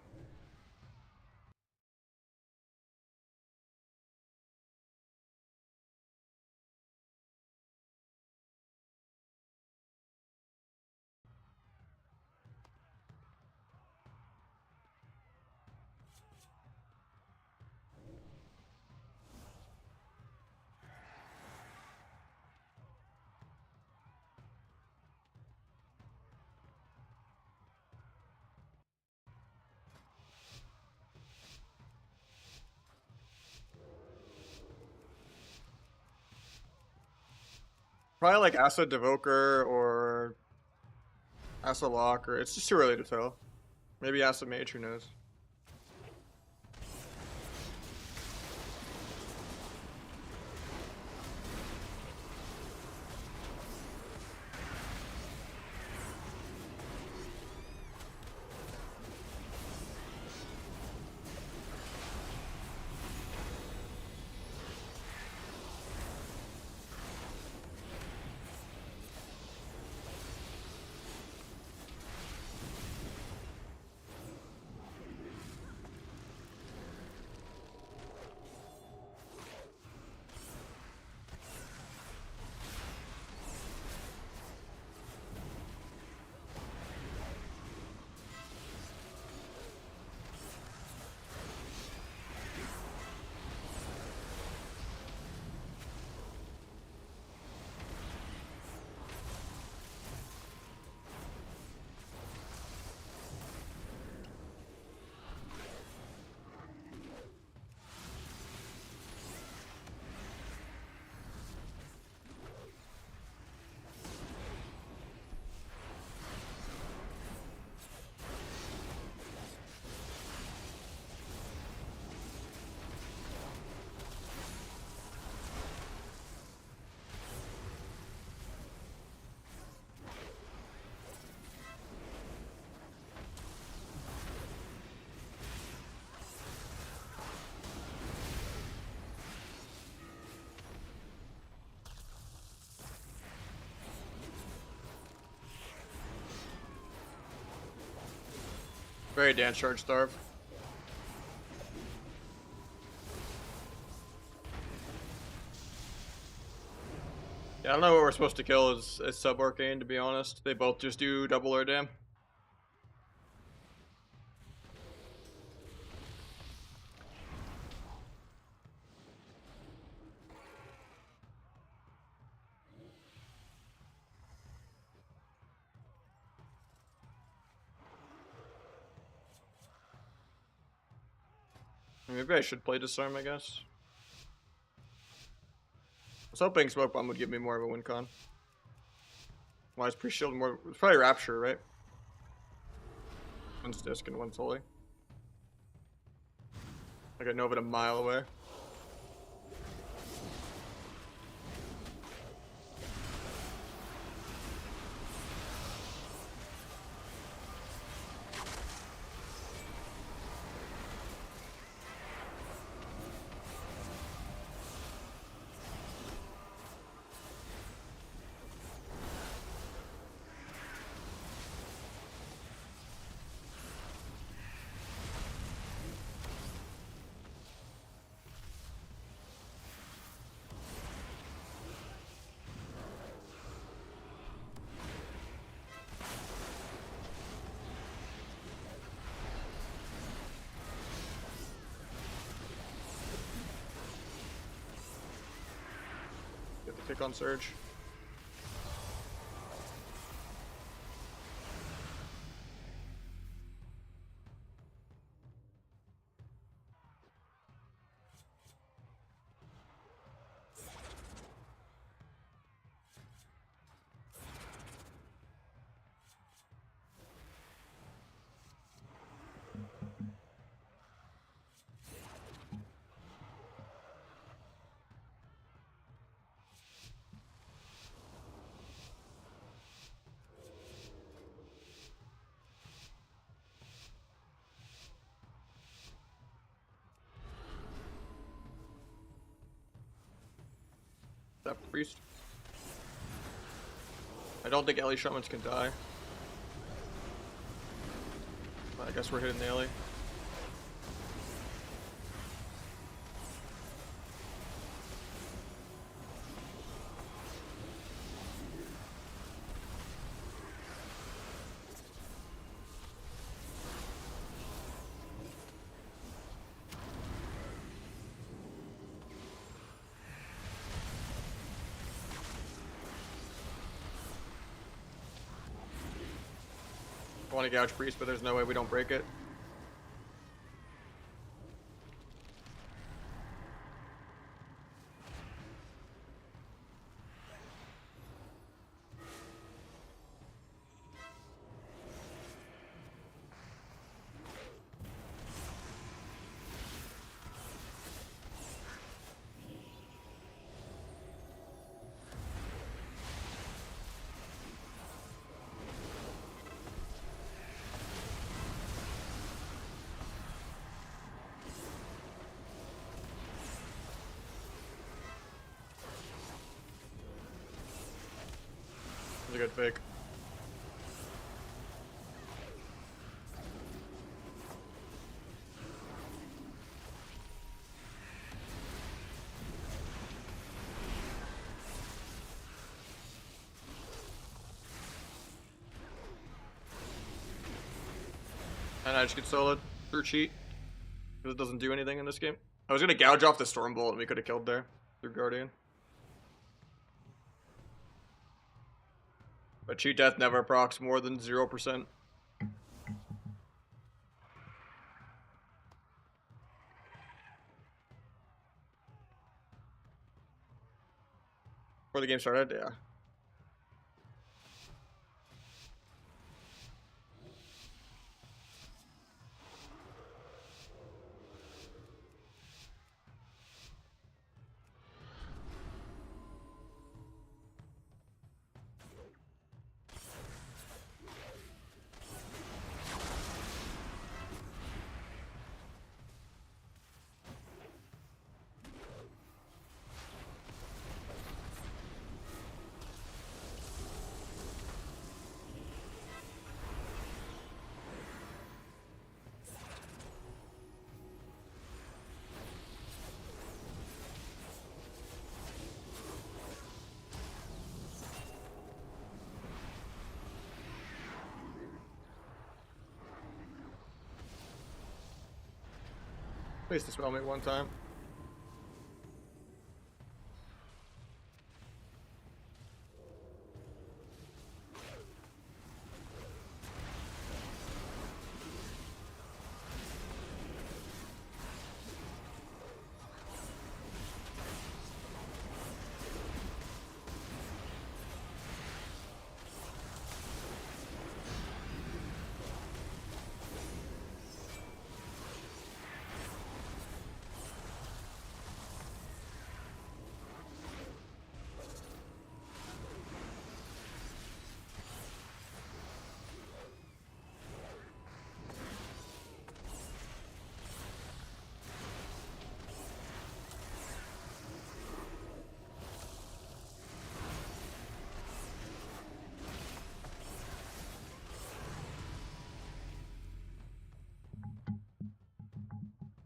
Probably like Asa Devoker or Asa Lock, or it's just too early to tell. Maybe Asa Mage, who knows. Very dance charge starve. Yeah, I don't know what we're supposed to kill as sub arcane, to be honest. They both just do double air dam. Maybe I should play Disarm, I guess. I was hoping Smoke Bomb would give me more of a win con. Why is pre-shield more? It's probably Rapture, right? One's disc and one's holy. I got Nova a mile away. Get the kick on Surge. That priest. I don't think Ellie Shamans can die. But I guess we're hitting the Ellie. I want to gouge priest, but there's no way we don't break it. That's a good fake. And I just get soloed through cheat. Because it doesn't do anything in this game. I was gonna gouge off the Stormbolt and we could have killed there through Guardian. But cheat death never procs more than 0%. Before the game started, yeah. Face the spell mate one time.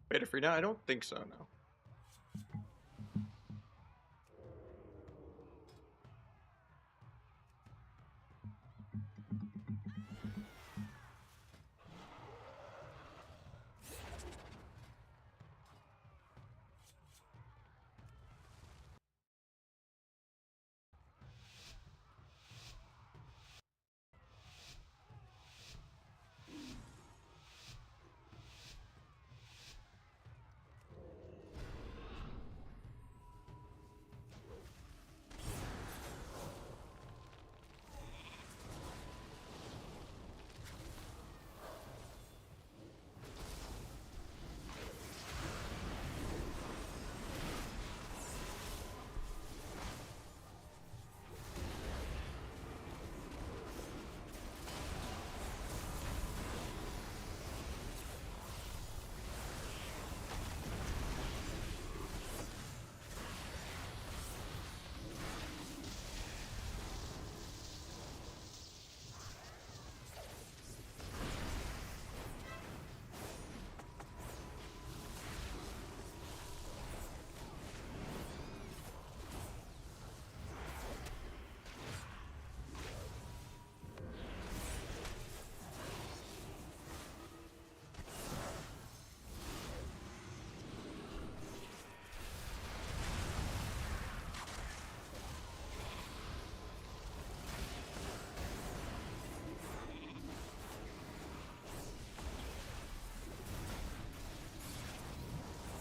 Beta free now? I don't think so, no.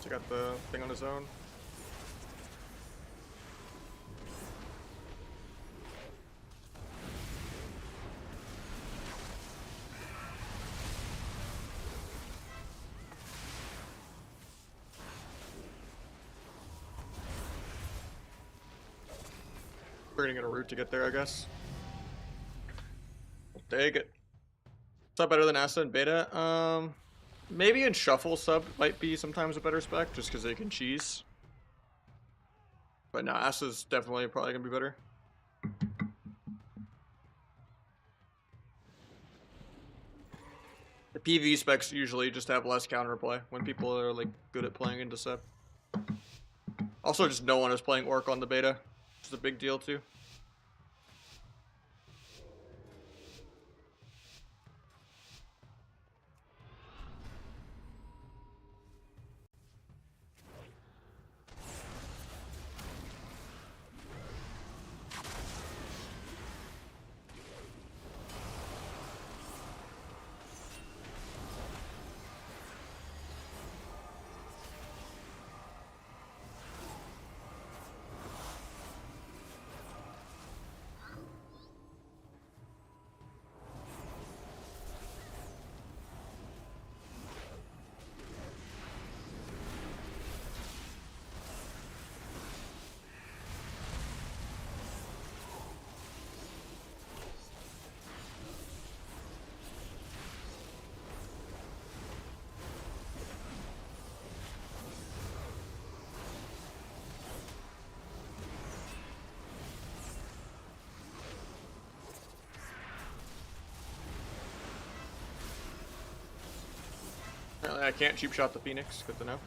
Check out the thing on his own. We're gonna get a route to get there, I guess. Take it. Is that better than Acid and Beta? Maybe in Shuffle sub might be sometimes a better spec, just because they can cheese. But no, Acid's definitely probably gonna be better. The PV specs usually just have less counterplay when people are like good at playing into sub. Also, just no one is playing Orc on the beta, which is a big deal too. Apparently I can't cheap shot the Phoenix, good to know.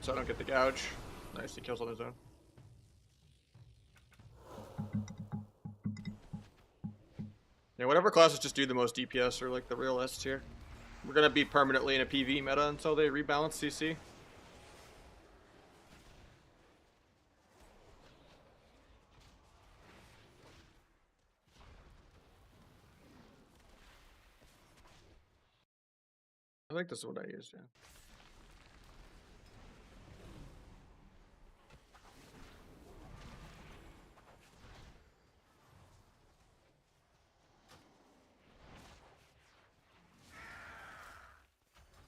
so I don't get the gouge. Nice, he kills on his own. Yeah, whatever classes just do the most DPS are like the real S tier. We're gonna be permanently in a PV meta until they rebalance CC. I think this is what I use, yeah.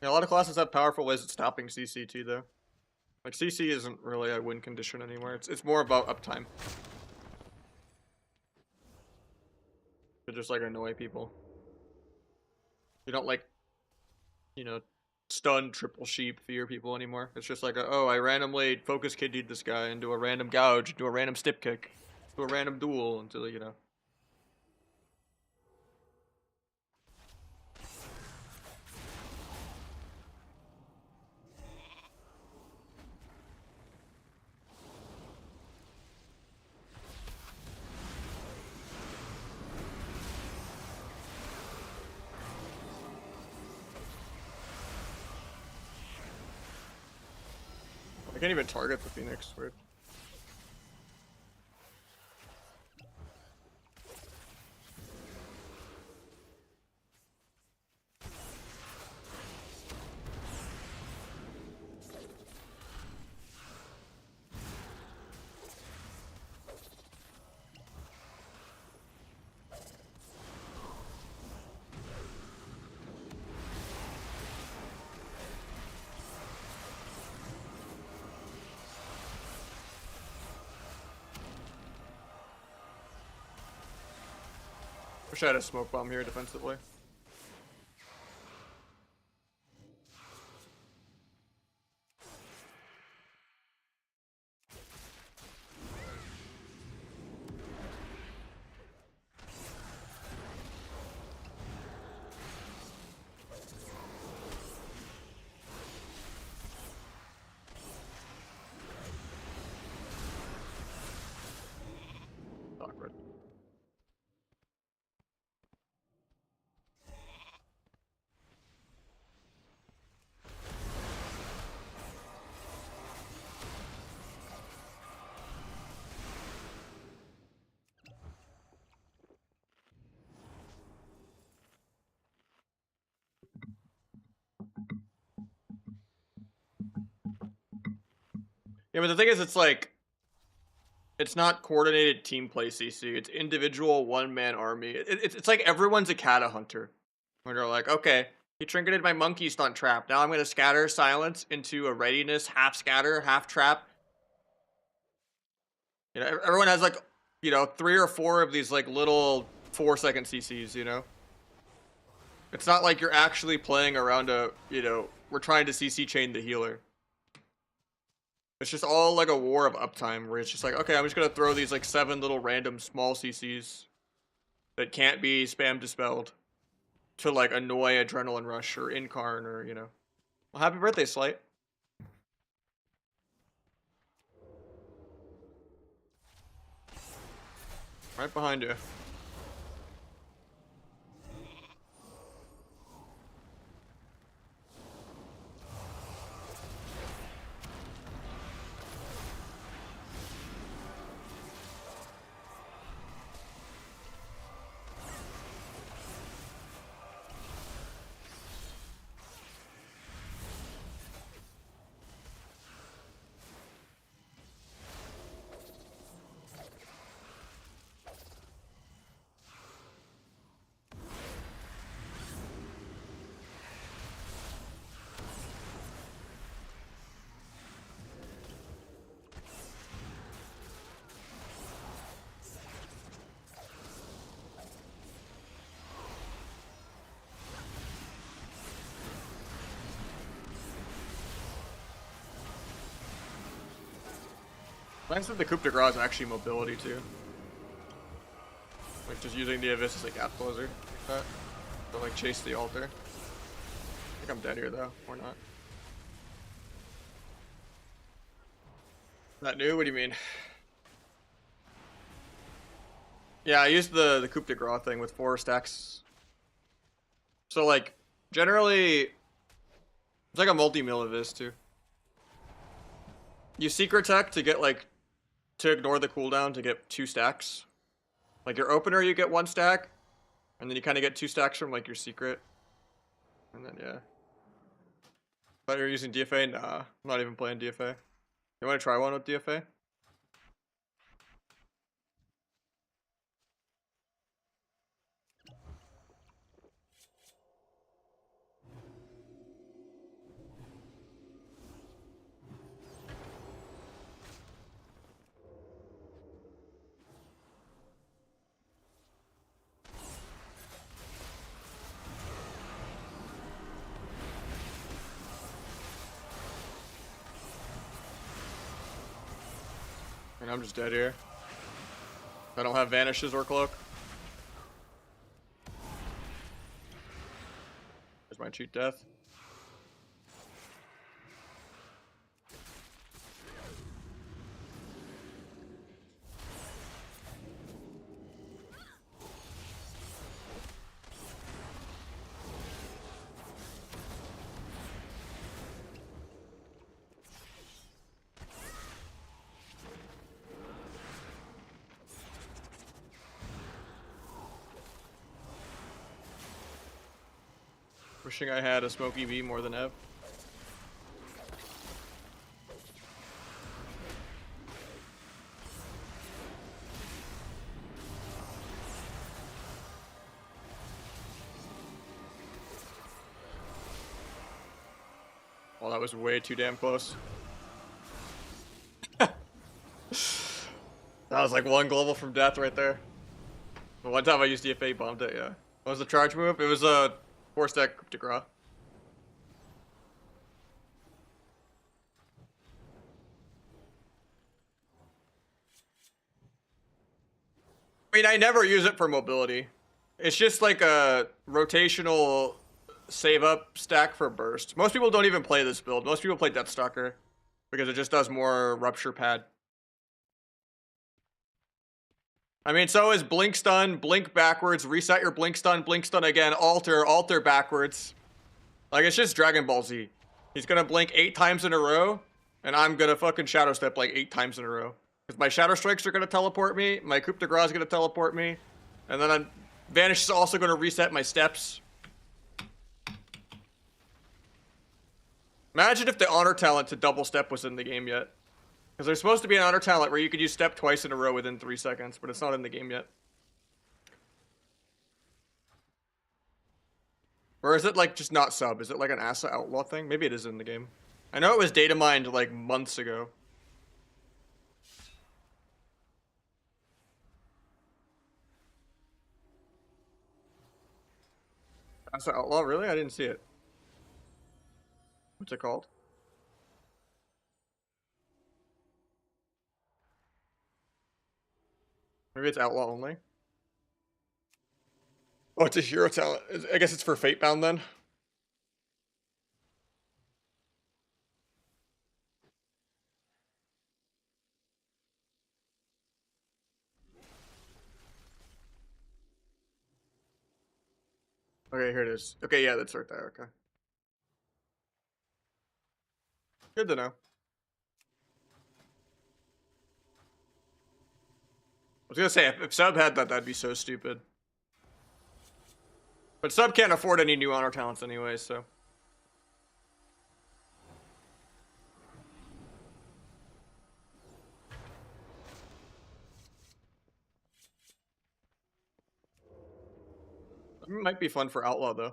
Yeah, a lot of classes have powerful ways of stopping CC too, though. Like CC isn't really a win condition anymore. It's more about uptime. To just like annoy people. You don't like, you know, stun triple sheep fear people anymore. It's just like, oh, I randomly focus kiddied this guy into a random gouge, into a random stip kick, to a random duel until, you know. I can't even target the Phoenix, weird. Wish I had a smoke bomb here defensively. Awkward. Yeah, but the thing is, it's like, it's not coordinated team play CC. It's individual one-man army. It's like everyone's a Kata hunter. When they're like, okay, he trinketed my monkey stunt trap. Now I'm going to scatter silence into a readiness, half scatter, half trap. You know, everyone has like, you know, 3 or 4 of these like little 4-second CCs, you know? It's not like you're actually playing around a, you know, we're trying to CC chain the healer. It's just all like a war of uptime where it's just like, okay, I'm just gonna throw these like 7 little random small CCs that can't be spam dispelled to like annoy Adrenaline Rush or Incarn or, you know. Well, happy birthday, Slight. Right behind you. Nice that the coup de grace is actually mobility too. Like just using the Abyss as a gap closer like that. To like chase the altar. I think I'm dead here though, or not. Not new? What do you mean? Yeah, I used the coup de grace thing with 4 stacks. So like, generally, it's like a multi-mill of this too. You secret tech to get like, to ignore the cooldown to get 2 stacks. Like your opener, you get 1 stack, and then you kind of get 2 stacks from like your secret. And then yeah. But you're using DFA? Nah, I'm not even playing DFA. You want to try one with DFA? And I'm just dead here. I don't have vanishes or cloak. There's my cheat death. Wishing I had a smoky V more than Ev. Oh, that was way too damn close. That was like 1 global from death right there. The one time I used DFA, bombed it, yeah. What was the charge move? It was a 4-stack coup de grace. I mean, I never use it for mobility. It's just like a rotational save up stack for burst. Most people don't even play this build. Most people play Deathstalker because it just does more rupture pad. I mean, so is blink stun, blink backwards, reset your blink stun again, alter, alter backwards. Like, it's just Dragon Ball Z. He's gonna blink 8 times in a row, and I'm gonna fucking shadow step like 8 times in a row. Because my shadow strikes are gonna teleport me, my coup de grace is gonna teleport me, and then Vanish is also gonna reset my steps. Imagine if the honor talent to double step was in the game yet. Because there's supposed to be an honor talent where you could use step twice in a row within 3 seconds, but it's not in the game yet. Or is it like just not sub? Is it like an Asa outlaw thing? Maybe it is in the game. I know it was data mined like months ago. Asa outlaw? Really? I didn't see it. What's it called? Maybe it's outlaw only. Oh, it's a hero talent. I guess it's for Fatebound then. Okay, here it is. Okay, yeah, that's right there. Okay. Good to know. I was gonna say, if Sub had that, that'd be so stupid. But Sub can't afford any new honor talents anyway, so. It might be fun for Outlaw, though.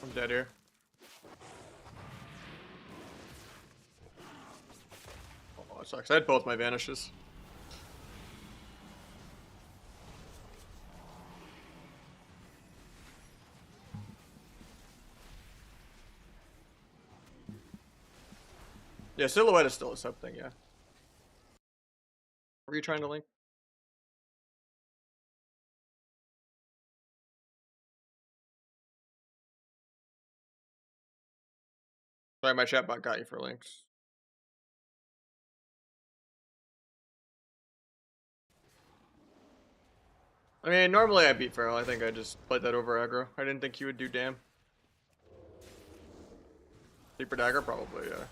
I'm dead here. sucks. I had both my vanishes. Yeah, Silhouette is still a sub thing, yeah. Were you trying to link? Sorry, my chatbot got you for links. I mean, normally I beat Feral. I think I just played that over aggro. I didn't think he would do damn. Deeper Dagger? Probably, yeah.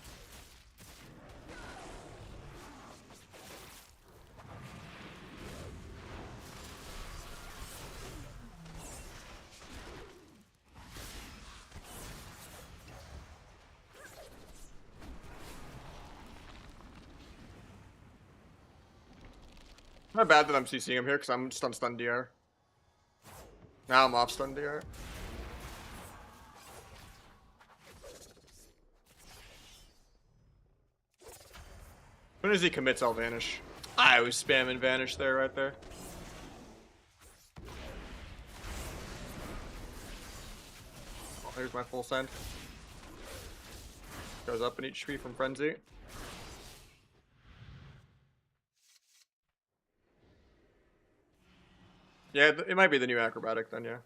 Not bad that I'm CCing him here because I'm just on stun DR. Now I'm off stun DR. As soon as he commits, I'll vanish. I was spamming vanish there, right there. Oh, here's my full send. Goes up in HP from Frenzy. Yeah, it might be the new acrobatic then, yeah.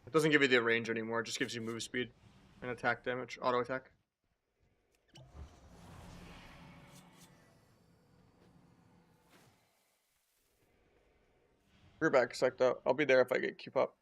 It doesn't give you the range anymore, it just gives you move speed and attack damage, auto attack. We're back, psyched out. I'll be there if I get keep up.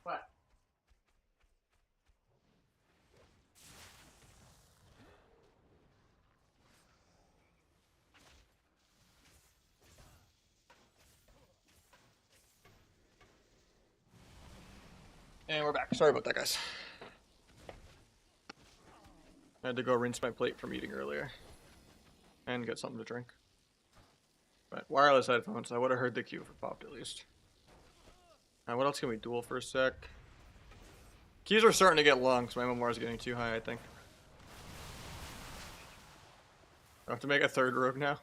What? And we're back. Sorry about that, guys. I had to go rinse my plate from eating earlier. And get something to drink. But wireless headphones, I would have heard the cue if it popped at least. What else can we duel for a sec? Keys are starting to get long, so my MMR is getting too high, I think. I have to make a third rogue now.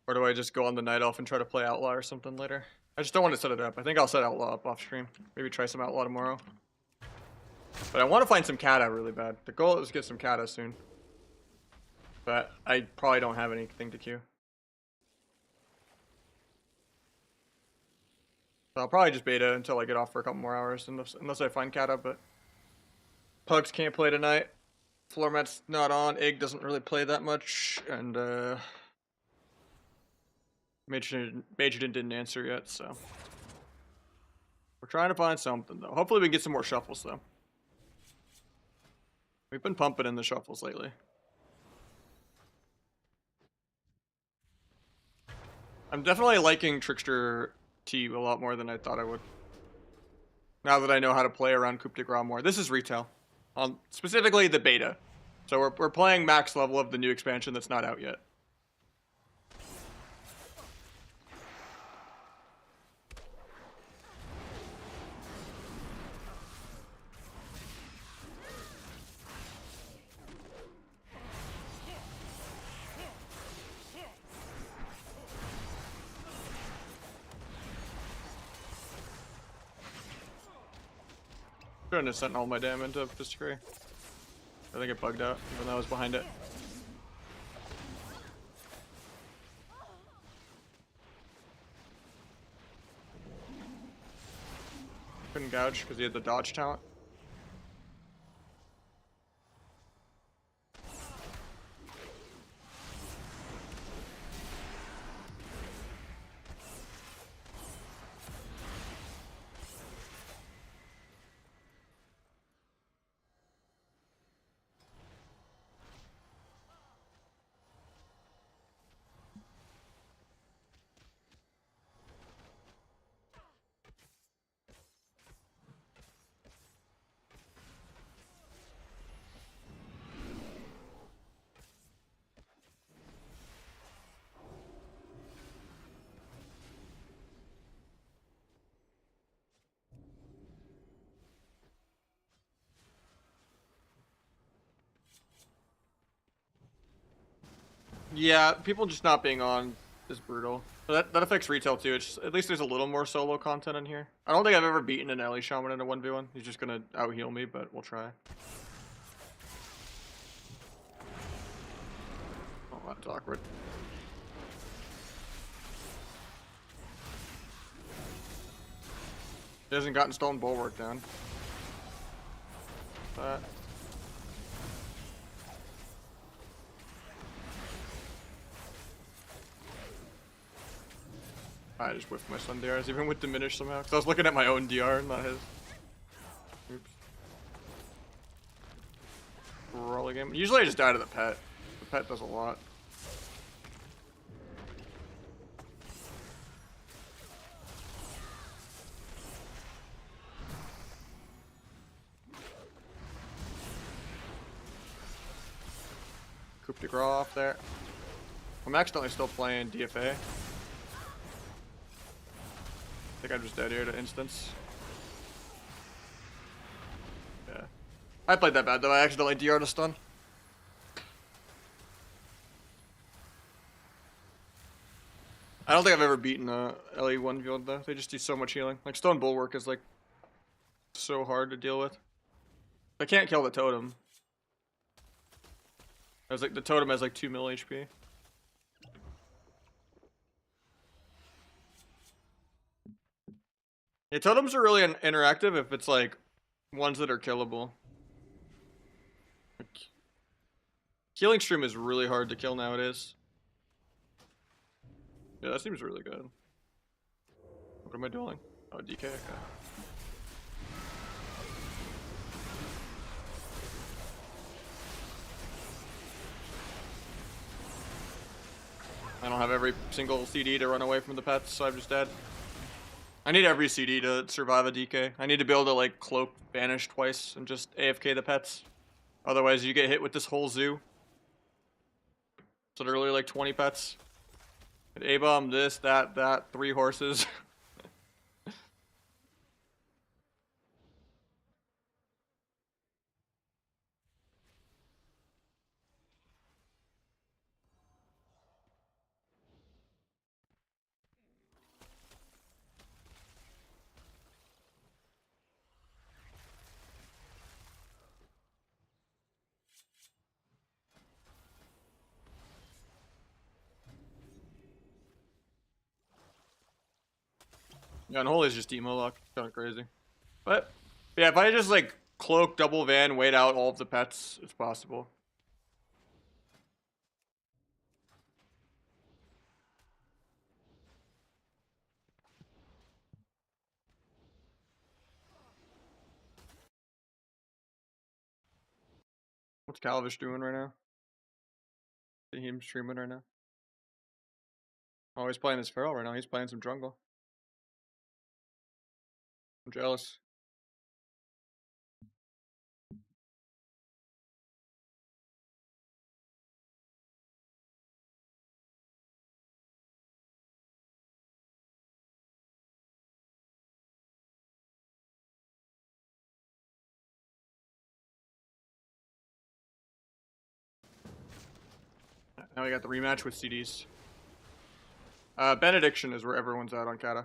Or do I just go on the night elf and try to play outlaw or something later? I just don't want to set it up. I think I'll set outlaw up off stream. Maybe try some outlaw tomorrow. But I want to find some kata really bad. The goal is to get some kata soon. But I probably don't have anything to queue. So I'll probably just beta until I get off for a couple more hours, unless I find kata, but... Pugs can't play tonight. Floor mat's not on. Egg doesn't really play that much, and Major didn't answer yet, so... We're trying to find something, though. Hopefully we can get some more shuffles, though. We've been pumping in the shuffles lately. I'm definitely liking Trickster T a lot more than I thought I would. Now that I know how to play around Coup de Grace more. This is retail. Specifically the beta. So we're playing max level of the new expansion that's not out yet. Trying to send all my damn into Disagree. I think it bugged out, even though I was behind it. Couldn't gouge because he had the dodge talent. Yeah, people just not being on is brutal. But that affects retail too. It's just, at least there's a little more solo content in here. I don't think I've ever beaten an Ellie Shaman in a 1v1. He's just gonna out-heal me, but we'll try. Oh, that's awkward. He hasn't gotten Stone Bulwark down. But... I just whiffed my Sun DRs, even with Diminish somehow. Because I was looking at my own DR, not his. Oops. Roll a game. Usually I just die to the pet. The pet does a lot. Coup de Grace off there. I'm accidentally still playing DFA. I think I'm just dead here to instance. Yeah. I played that bad though, I accidentally DR'd a stun. I don't think I've ever beaten a LE1 field though. They just do so much healing. Like Stone Bulwark is like so hard to deal with. I can't kill the totem. I was like the totem has like 2 mil HP. Yeah, totems are really interactive if it's like ones that are killable. Like, healing stream is really hard to kill nowadays. Yeah, that seems really good. What am I doing? Oh, DK, okay. I don't have every single CD to run away from the pets, so I'm just dead. I need every CD to survive a DK. I need to be able to like cloak vanish twice and just AFK the pets. Otherwise you get hit with this whole zoo. It's literally like 20 pets. A-bomb, this, that, 3 horses. Yeah, and Holy's just emo lock. Kind of crazy. But, yeah, if I just like cloak, double van, wait out all of the pets, it's possible. What's Calvish doing right now? See him streaming right now? Oh, he's playing his Feral right now. He's playing some jungle. I'm jealous. Now we got the rematch with CDs. Benediction is where everyone's at on Kata.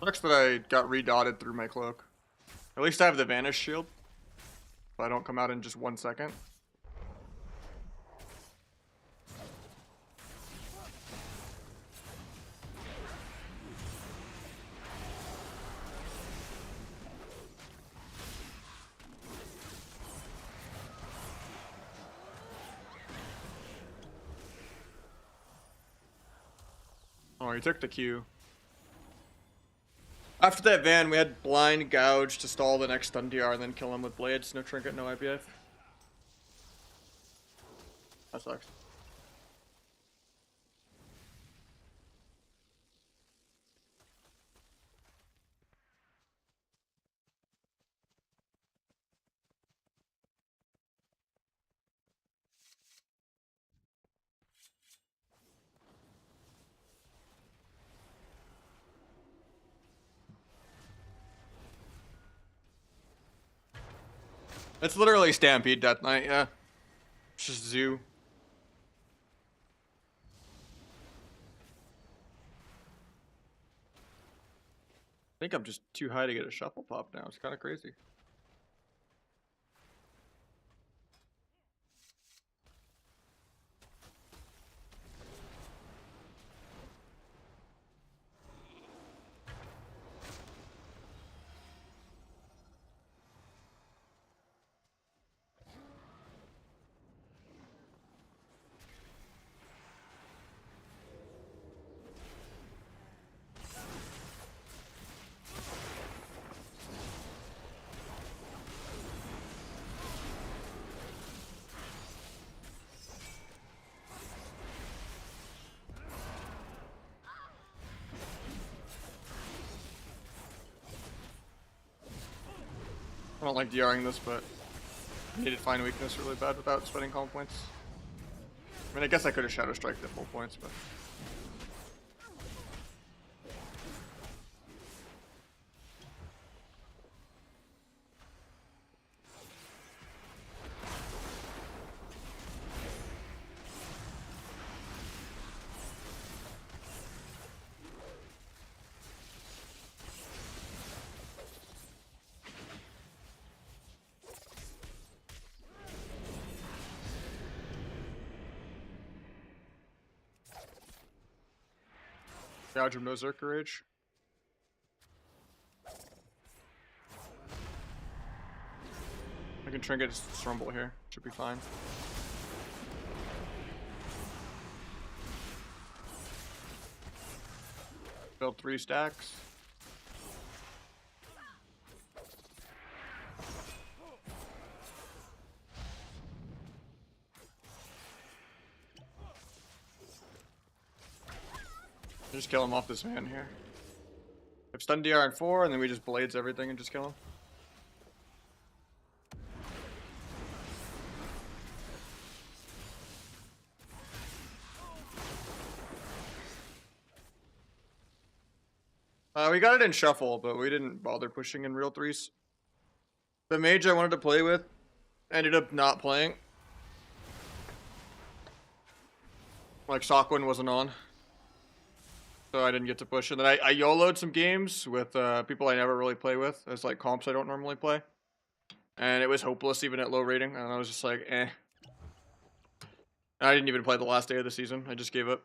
Sucks that I got redotted through my cloak. At least I have the Vanish shield. So I don't come out in just 1 second. Oh, he took the Q. After that van, we had blind gouge to stall the next stun DR and then kill him with blades. No trinket, no IPF. That sucks. It's literally Stampede Death Knight, yeah. It's just zoo. I think I'm just too high to get a shuffle pop now. It's kind of crazy. I don't like DRing this, but I needed find weakness really bad without spending calm points. I mean, I guess I could have Shadow Striked at full points, but... Gouge of no Zerker Rage. I can trinket Strumble here. Should be fine. Build 3 stacks. Just kill him off this van here. If stun DR in 4, and then we just blades everything and just kill him. We got it in shuffle, but we didn't bother pushing in real 3s. The mage I wanted to play with ended up not playing. Like, Sokwin wasn't on. So I didn't get to push. And then I YOLO'd some games with people I never really play with. As like comps I don't normally play. And it was hopeless even at low rating. And I was just like, eh. And I didn't even play the last day of the season. I just gave up.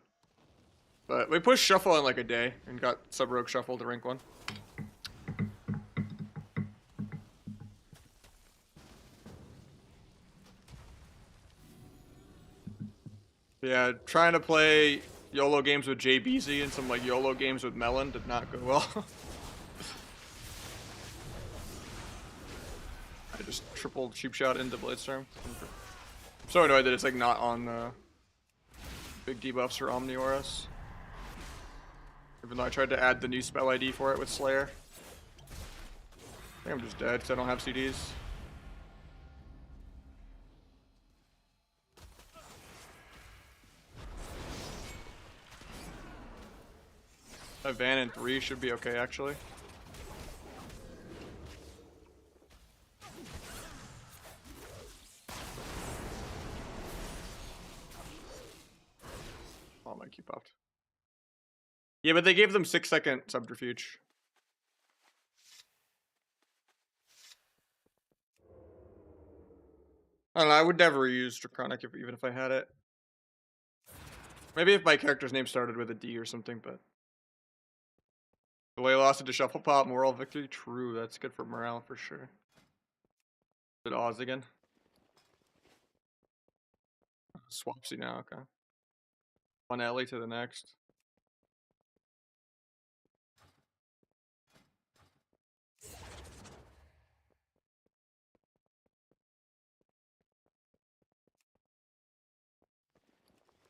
But we pushed shuffle in like a day and got sub-rogue shuffle to rank 1. Yeah, trying to play YOLO games with JBZ and some like YOLO games with Melon did not go well. I just triple cheap shot into Bladestorm. I'm so annoyed that it's like not on the big debuffs for Omni Auras. Even though I tried to add the new spell ID for it with Slayer. I think I'm just dead because I don't have CDs. A van in 3 should be okay, actually. Oh, my Q popped. Yeah, but they gave them 6-second subterfuge. I don't know, I would never use Draconic even if I had it. Maybe if my character's name started with a D or something, but... The way I lost it to Shuffle Pop, moral victory, true, that's good for morale for sure. Is it Oz again? Swapsy now, okay. One Ellie to the next.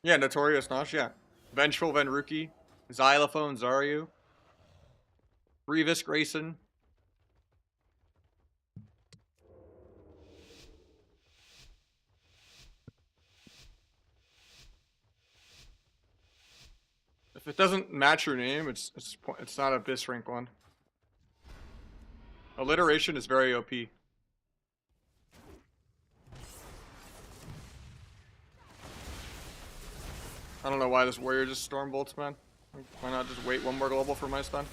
Yeah, Notorious Nosh, yeah. Vengeful Venruki, Xylophone Zaryu, Grievous Grayson. If it doesn't match your name, it's not a Bis rank 1. Alliteration is very OP. I don't know why this warrior just storm bolts, man. Why not just wait one more global for my stun?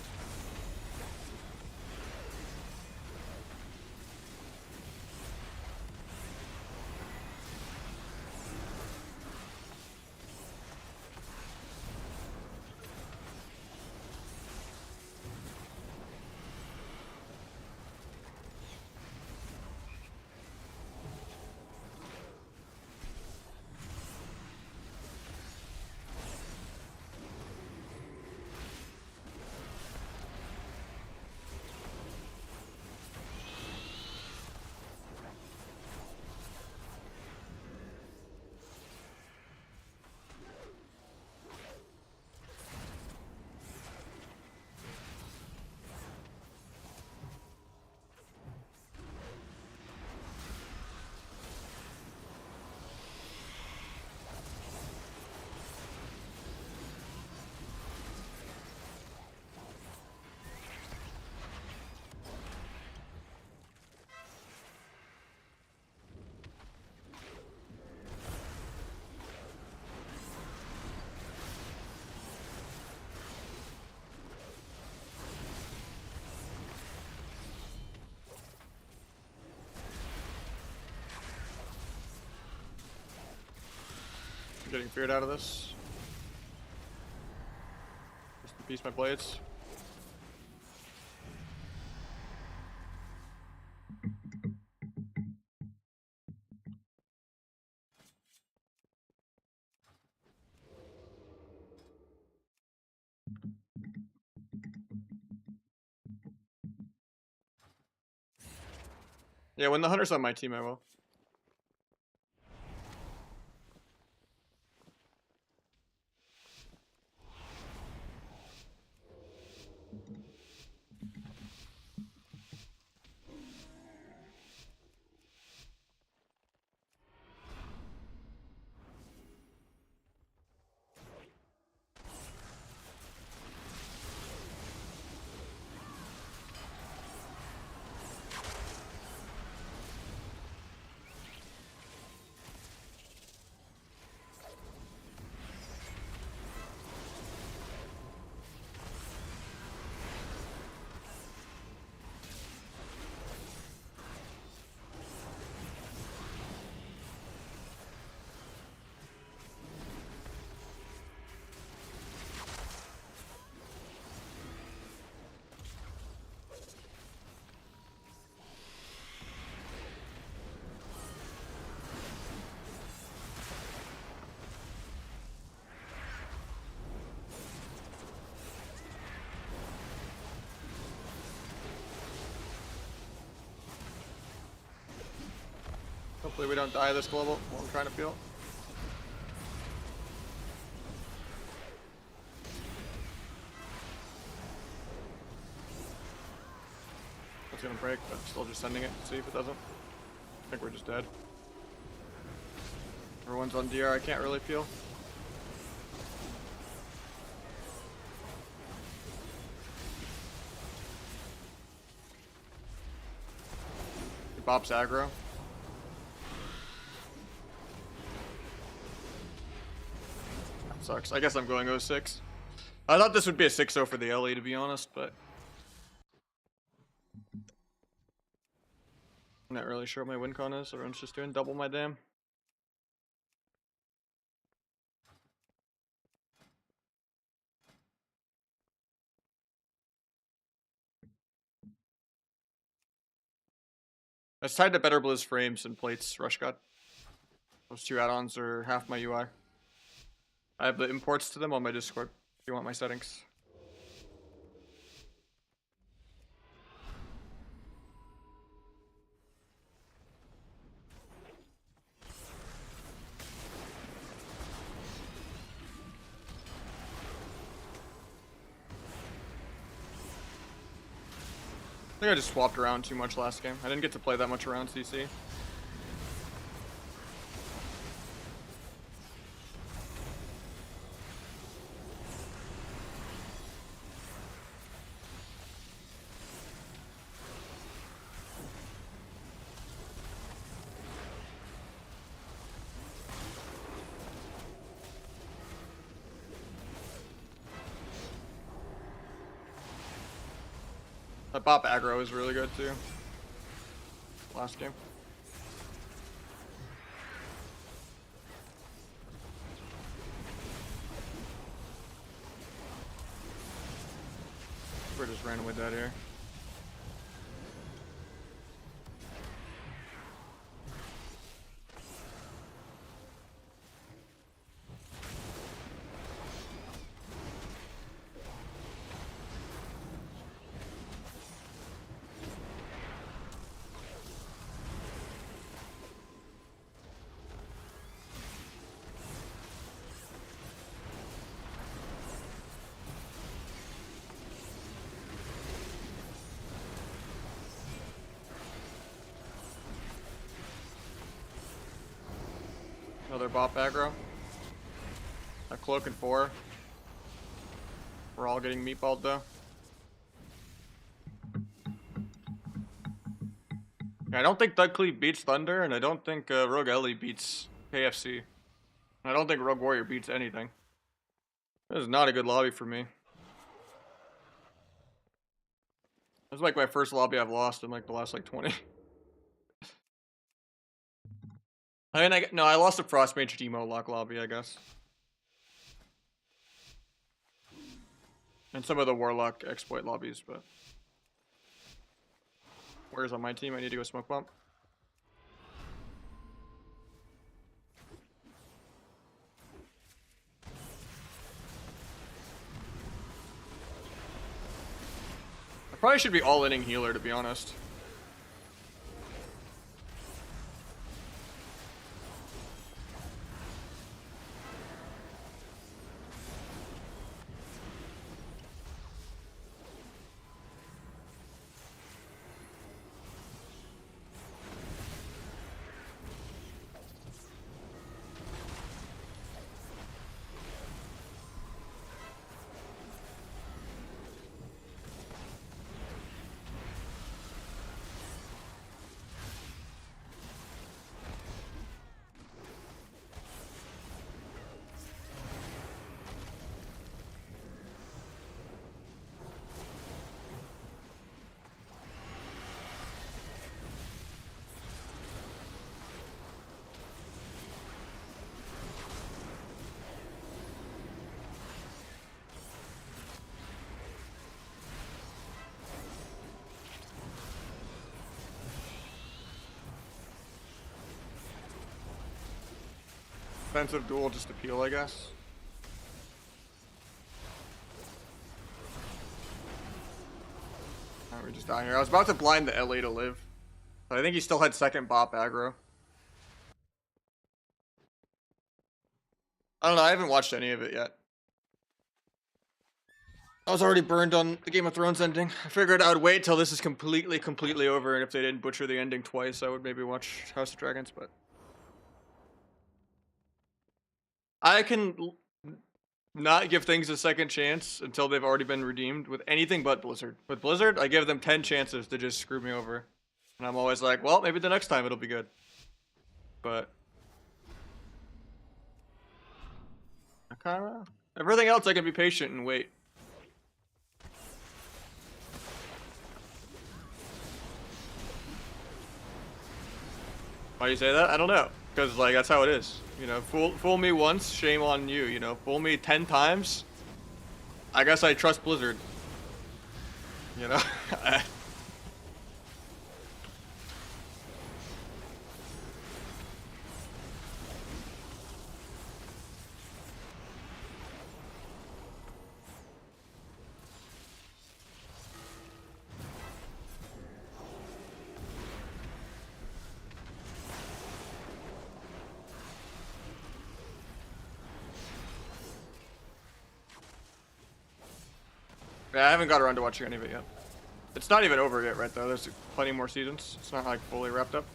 I'm getting feared out of this. Just in peace, my blades. Yeah, when the hunter's on my team, I will. Hopefully we don't die this global while I'm trying to peel. It's gonna break, but still just sending it to see if it doesn't. I think we're just dead. Everyone's on DR, I can't really peel. Bob's aggro. That sucks. I guess I'm going 0-6. I thought this would be a 6-0 for the LE, to be honest, but I'm not really sure what my win con is. Everyone's just doing double my damn. It's tied to Better Blizz frames and plates rush cut. Those two add-ons are half my UI. I have the imports to them on my Discord if you want my settings. I think I just swapped around too much last game. I didn't get to play that much around CC. That bop aggro is really good too. Last game. We're just randomly dead here. Another bop aggro. A cloak and 4. We're all getting meatballed though. I don't think Thugcleave beats Thunder, and I don't think Rogue Ellie beats KFC. I don't think Rogue Warrior beats anything. This is not a good lobby for me. This is like my first lobby I've lost in like the last like 20. I mean, no, I lost a Frost Mage Demo lock lobby, I guess. And some of the Warlock exploit lobbies, but... Warrior's on my team, I need to go smoke bump. I probably should be all-inning healer, to be honest. Defensive duel just appeal, I guess. Alright, we just die here. I was about to blind the LA to live. But I think he still had second bop aggro. I don't know. I haven't watched any of it yet. I was already burned on the Game of Thrones ending. I figured I would wait till this is completely over, and if they didn't butcher the ending twice, I would maybe watch House of Dragons, but... I can not give things a second chance until they've already been redeemed with anything but Blizzard. With Blizzard, I give them 10 chances to just screw me over. And I'm always like, well, maybe the next time it'll be good. But... I kinda... Everything else I can be patient and wait. Why do you say that? I don't know. Because, like, that's how it is. You know, fool me once, shame on you, you know. Fool me 10 times, I guess I trust Blizzard. You know? Yeah, I haven't got around to watching any of it yet. It's not even over yet, right, though? There's plenty more seasons. It's not, like, fully wrapped up.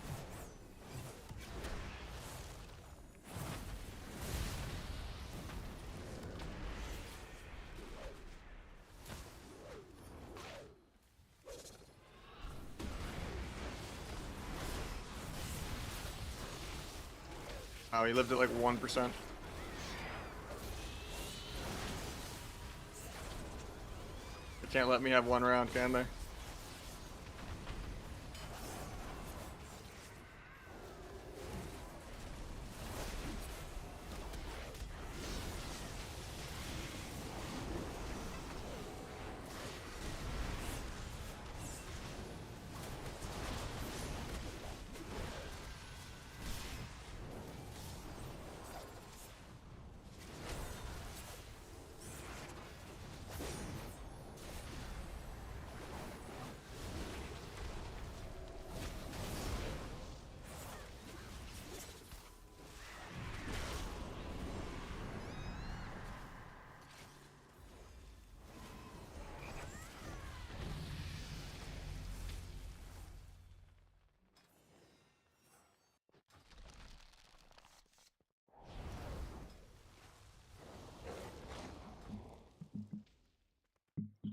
Oh, he lived at, like, 1%. They can't let me have one round, can they?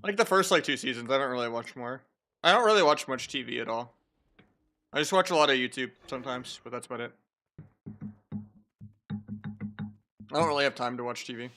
Like the first like 2 seasons, I don't really watch more. I don't really watch much TV at all. I just watch a lot of YouTube sometimes, but that's about it. I don't really have time to watch TV.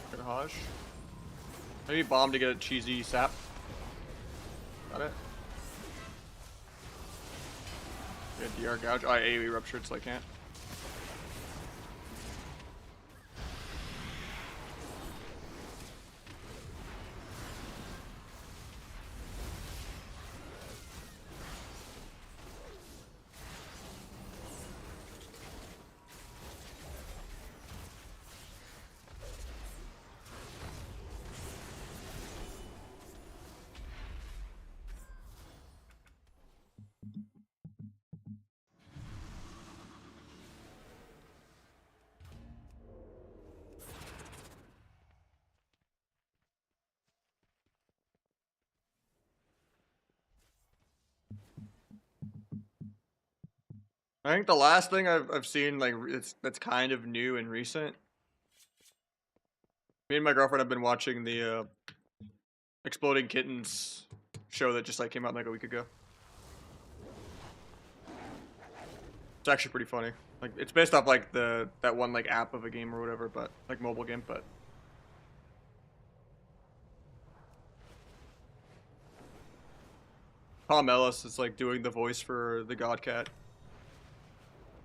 Good Hajj. Maybe bomb to get a cheesy sap. Got it. Get DR gouge. I AoE ruptured, so I can't. I think the last thing I've seen like that's kind of new and recent. Me and my girlfriend have been watching the Exploding Kittens show that just like came out like a week ago. It's actually pretty funny. Like it's based off like that one like app of a game or whatever, but like mobile game, but Tom Ellis is like doing the voice for the God Cat.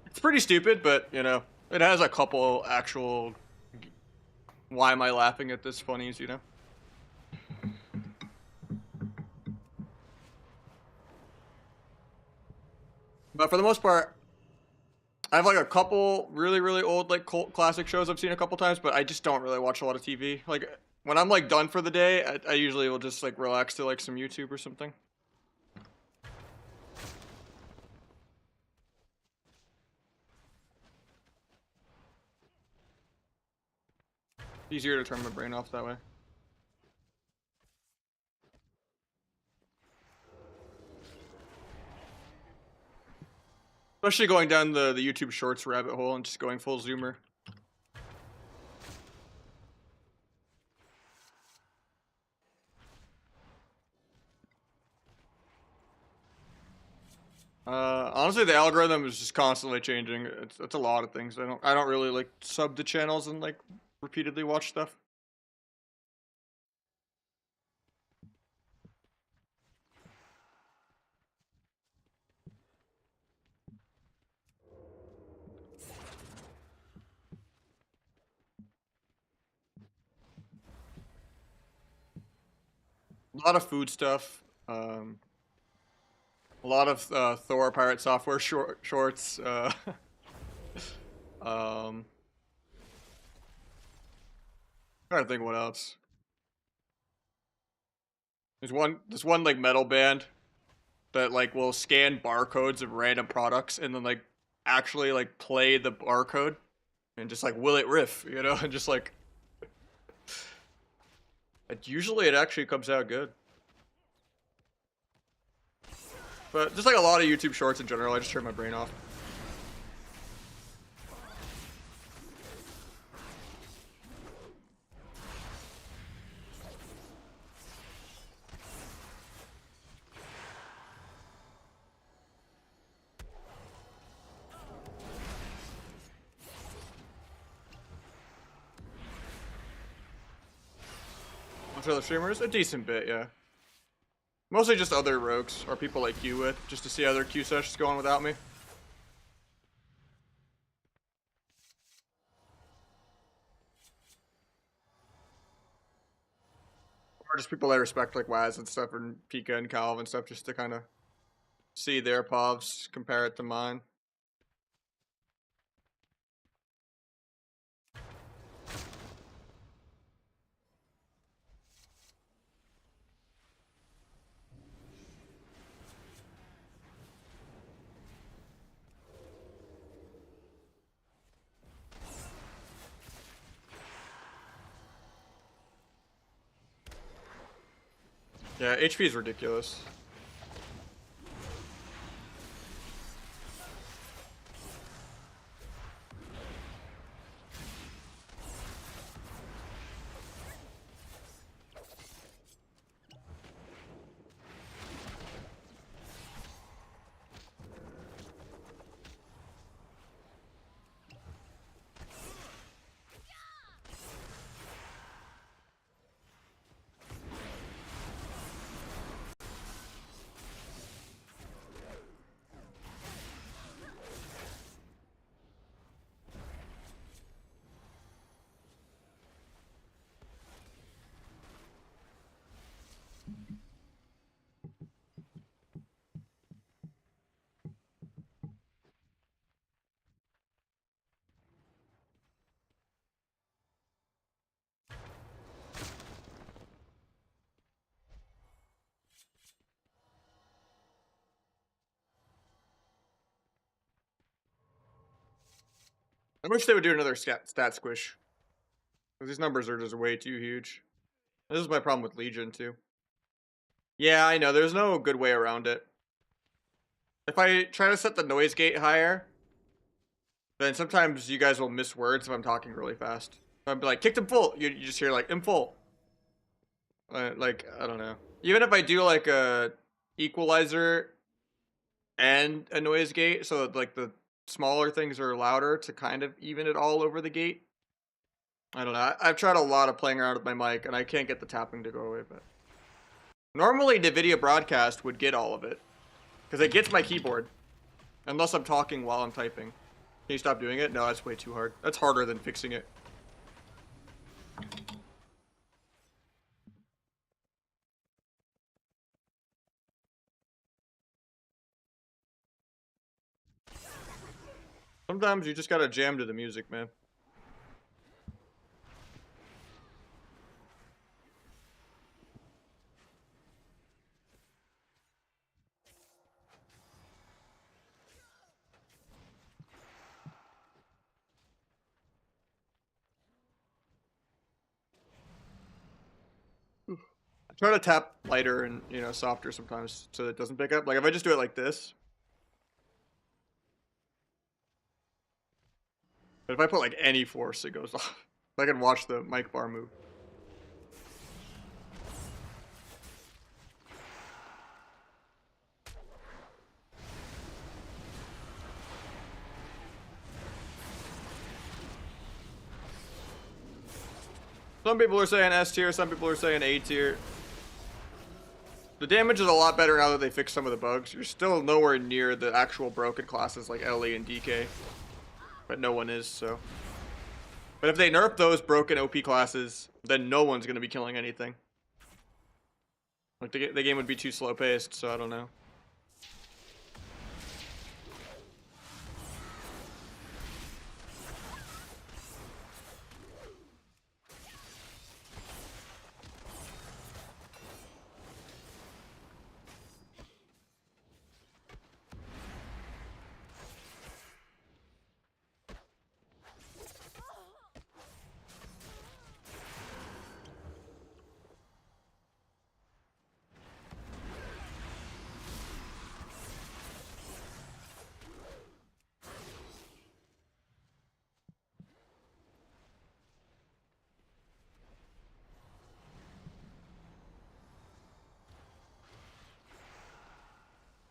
It's pretty stupid, but you know, it has a couple actual why am I laughing at this funnies, you know? But for the most part, I have like a couple really old like cult classic shows I've seen a couple times, but I just don't really watch a lot of TV. Like when I'm like done for the day, I usually will just like relax to like some YouTube or something. Easier to turn my brain off that way. Especially going down the YouTube Shorts rabbit hole and just going full zoomer. Honestly, the algorithm is just constantly changing. It's a lot of things. I don't really like sub to channels and like repeatedly watch stuff. A lot of food stuff. A lot of Thor Pirate Software shorts. Um, Trying to think what else. There's one like metal band that like will scan barcodes of random products and then like actually like play the barcode and just like will it riff, you know, and just like usually it actually comes out good. But just like a lot of YouTube shorts in general, I just turn my brain off. What's other streamers? A decent bit, yeah. Mostly just other rogues, or people like you with, just to see how their Q sessions going without me. Or just people I respect like Waz and stuff, and Pika and Calv and stuff, just to kind of see their povs, compare it to mine. Yeah, HP is ridiculous. I wish they would do another stat squish. These numbers are just way too huge. This is my problem with Legion, too. Yeah, I know, there's no good way around it. If I try to set the noise gate higher, Then sometimes you guys will miss words if I'm talking really fast. I'd be like, kicked him full. You just hear like, in full. Like, I don't know. Even if I do like a equalizer and a noise gate, so that like the smaller things are louder to kind of even it all over the gate. I don't know. I've tried a lot of playing around with my mic, and I can't get the tapping to go away, but... Normally, the video broadcast would get all of it. Because it gets my keyboard. Unless I'm talking while I'm typing. Can you stop doing it? No, that's way too hard. That's harder than fixing it. Sometimes you just gotta jam to the music, man. I try to tap lighter and, you know, softer sometimes so that it doesn't pick up. Like, if I just do it like this. But if I put, like, any force, it goes off. I can watch the mic bar move. Some people are saying S tier, some people are saying A tier. The damage is a lot better now that they fixed some of the bugs. You're still nowhere near the actual broken classes like LE and DK. But no one is, so. But if they nerf those broken OP classes, then no one's going to be killing anything. Like, the game would be too slow-paced, so I don't know.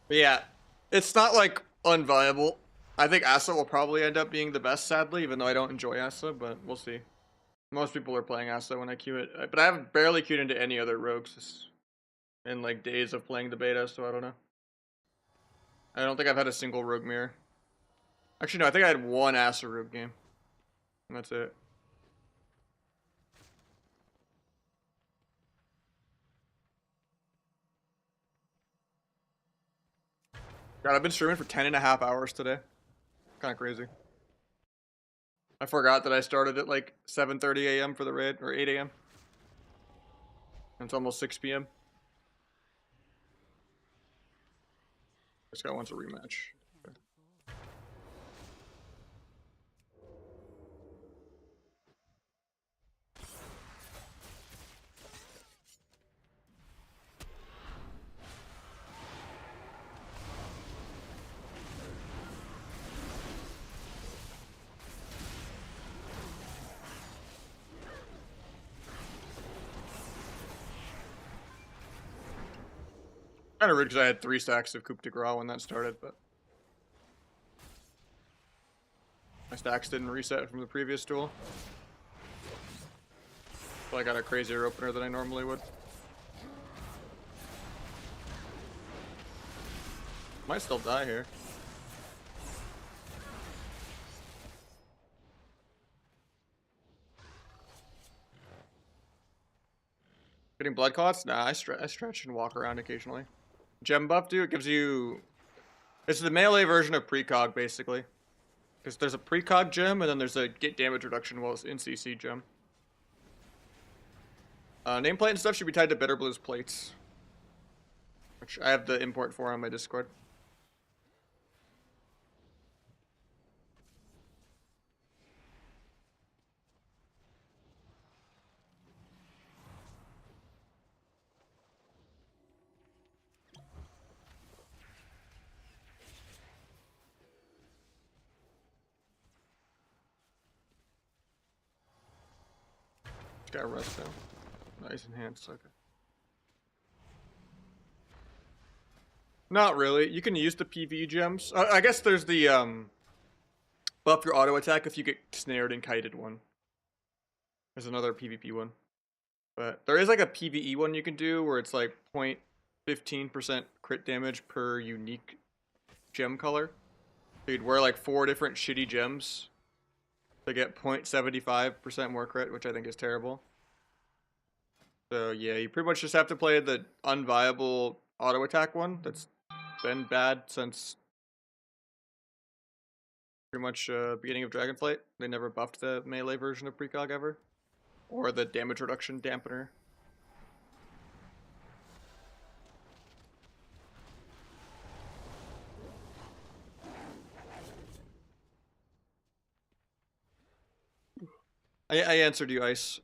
But yeah, it's not like unviable. I think Asa will probably end up being the best, sadly, even though I don't enjoy Asa, but we'll see. Most people are playing Asa when I queue it, but I haven't barely queued into any other rogues in like days of playing the beta, so I don't know. I don't think I've had a single rogue mirror. Actually, no, I think I had one Asa rogue game. And that's it. God, I've been streaming for 10.5 hours today. Kind of crazy. I forgot that I started at like 7:30 a.m. for the raid, or 8 a.m. It's almost 6 p.m. This guy wants a rematch. Okay. Kind of rude because I had 3 stacks of Coup de Grace when that started, but my stacks didn't reset from the previous duel. So I got a crazier opener than I normally would. Might still die here. Getting blood clots? Nah, I stretch and walk around occasionally. Gem buff, dude, it gives you... It's the melee version of precog, basically. Because there's a precog gem, and then there's a get damage reduction while it's in CC gem. Nameplate and stuff should be tied to Bitter Blue's plates. Which I have the import for on my Discord. Got rest now. Nice enhanced, okay. Not really. You can use the PV gems. I guess there's the buff your auto attack if you get snared and kited one. There's another PvP one. But there is like a PvE one you can do where it's like 0.15% crit damage per unique gem color. So you'd wear like 4 different shitty gems to get 0.75% more crit, which I think is terrible. So yeah, you pretty much just have to play the unviable auto attack one that's been bad since pretty much beginning of Dragonflight. They never buffed the melee version of precog ever. Or the damage reduction dampener. I answered you, Ice.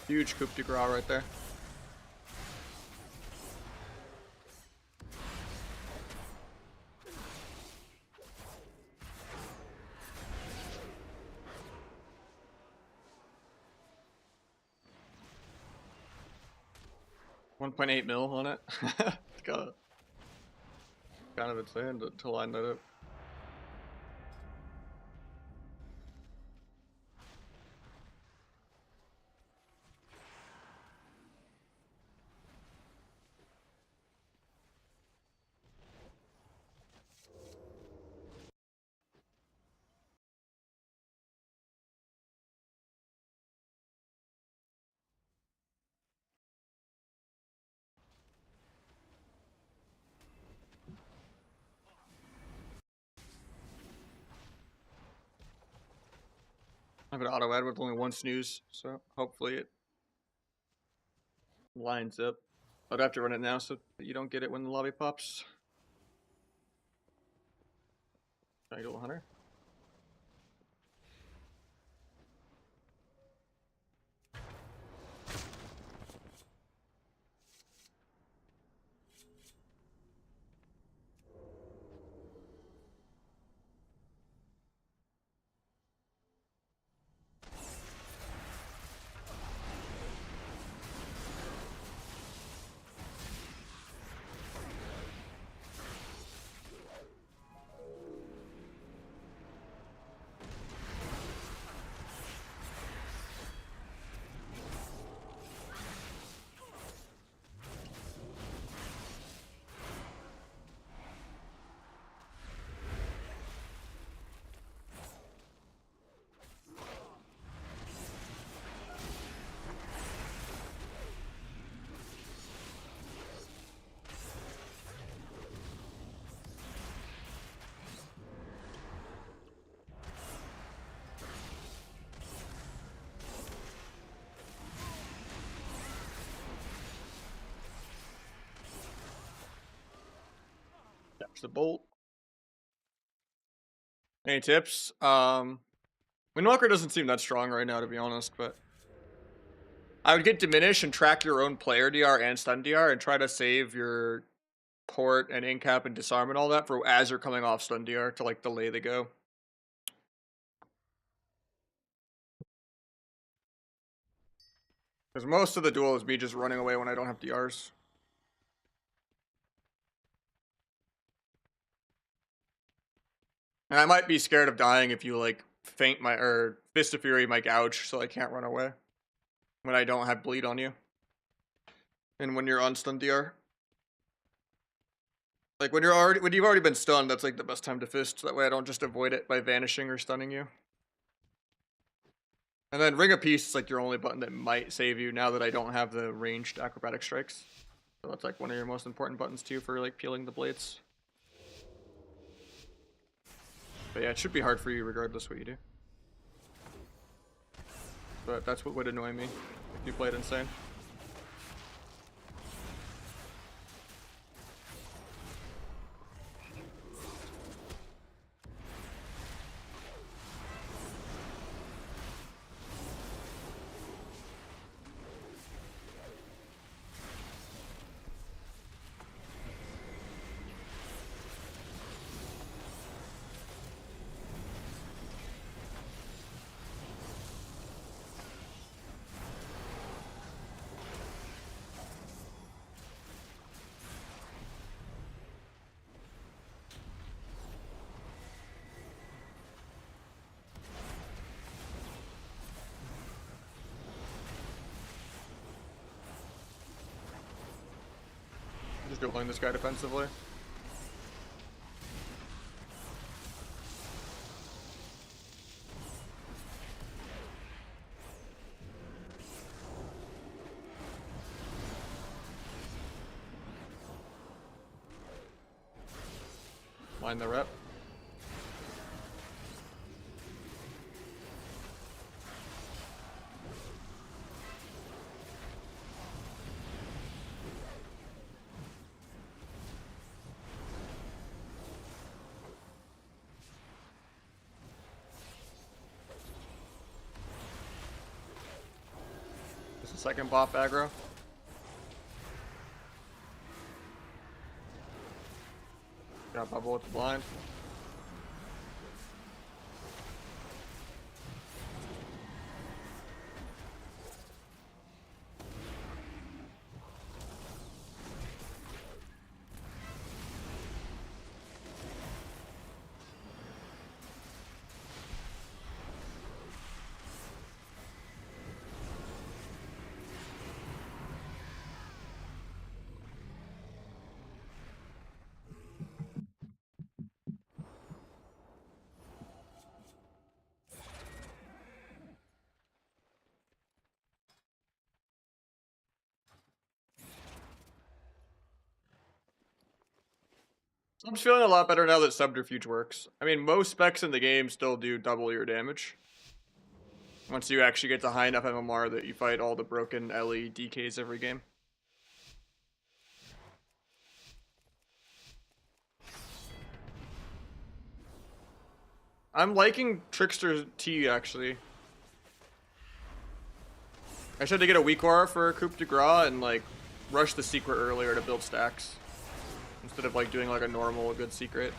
Huge coup de grace right there. $1.8 mil on it. It's kind of insane to line that up. I have an auto ad with only 1 snooze, so hopefully it lines up. I'd have to run it now so that you don't get it when the lobby pops. Idle Hunter. Catch the bolt. Any tips? Windwalker doesn't seem that strong right now, to be honest, but I would get Diminish and track your own player DR and stun DR and try to save your port and incap and disarm and all that for as you're coming off stun DR to like delay the go. Because most of the duel is me just running away when I don't have DRs. And I might be scared of dying if you like feint my or Fist of Fury my gouge so I can't run away when I don't have bleed on you. And when you're on stun DR. Like when you've already been stunned, that's like the best time to fist. That way I don't just avoid it by vanishing or stunning you. And then Ring of Peace is like your only button that might save you now that I don't have the ranged acrobatic strikes. So that's like one of your most important buttons too for like peeling the blades. But yeah, it should be hard for you regardless what you do. But that's what would annoy me if you played insane. Just dueling this guy defensively. Line the rep. This is second bop aggro. Got bubble with the blind. So I'm feeling a lot better now that Subterfuge works. I mean, most specs in the game still do double your damage. Once you actually get to high enough MMR that you fight all the broken LE DKs every game. I'm liking Trickster T actually. I should to get a weak aura for coup de grace and like rush the secret earlier to build stacks. Instead of like doing like a normal good secret.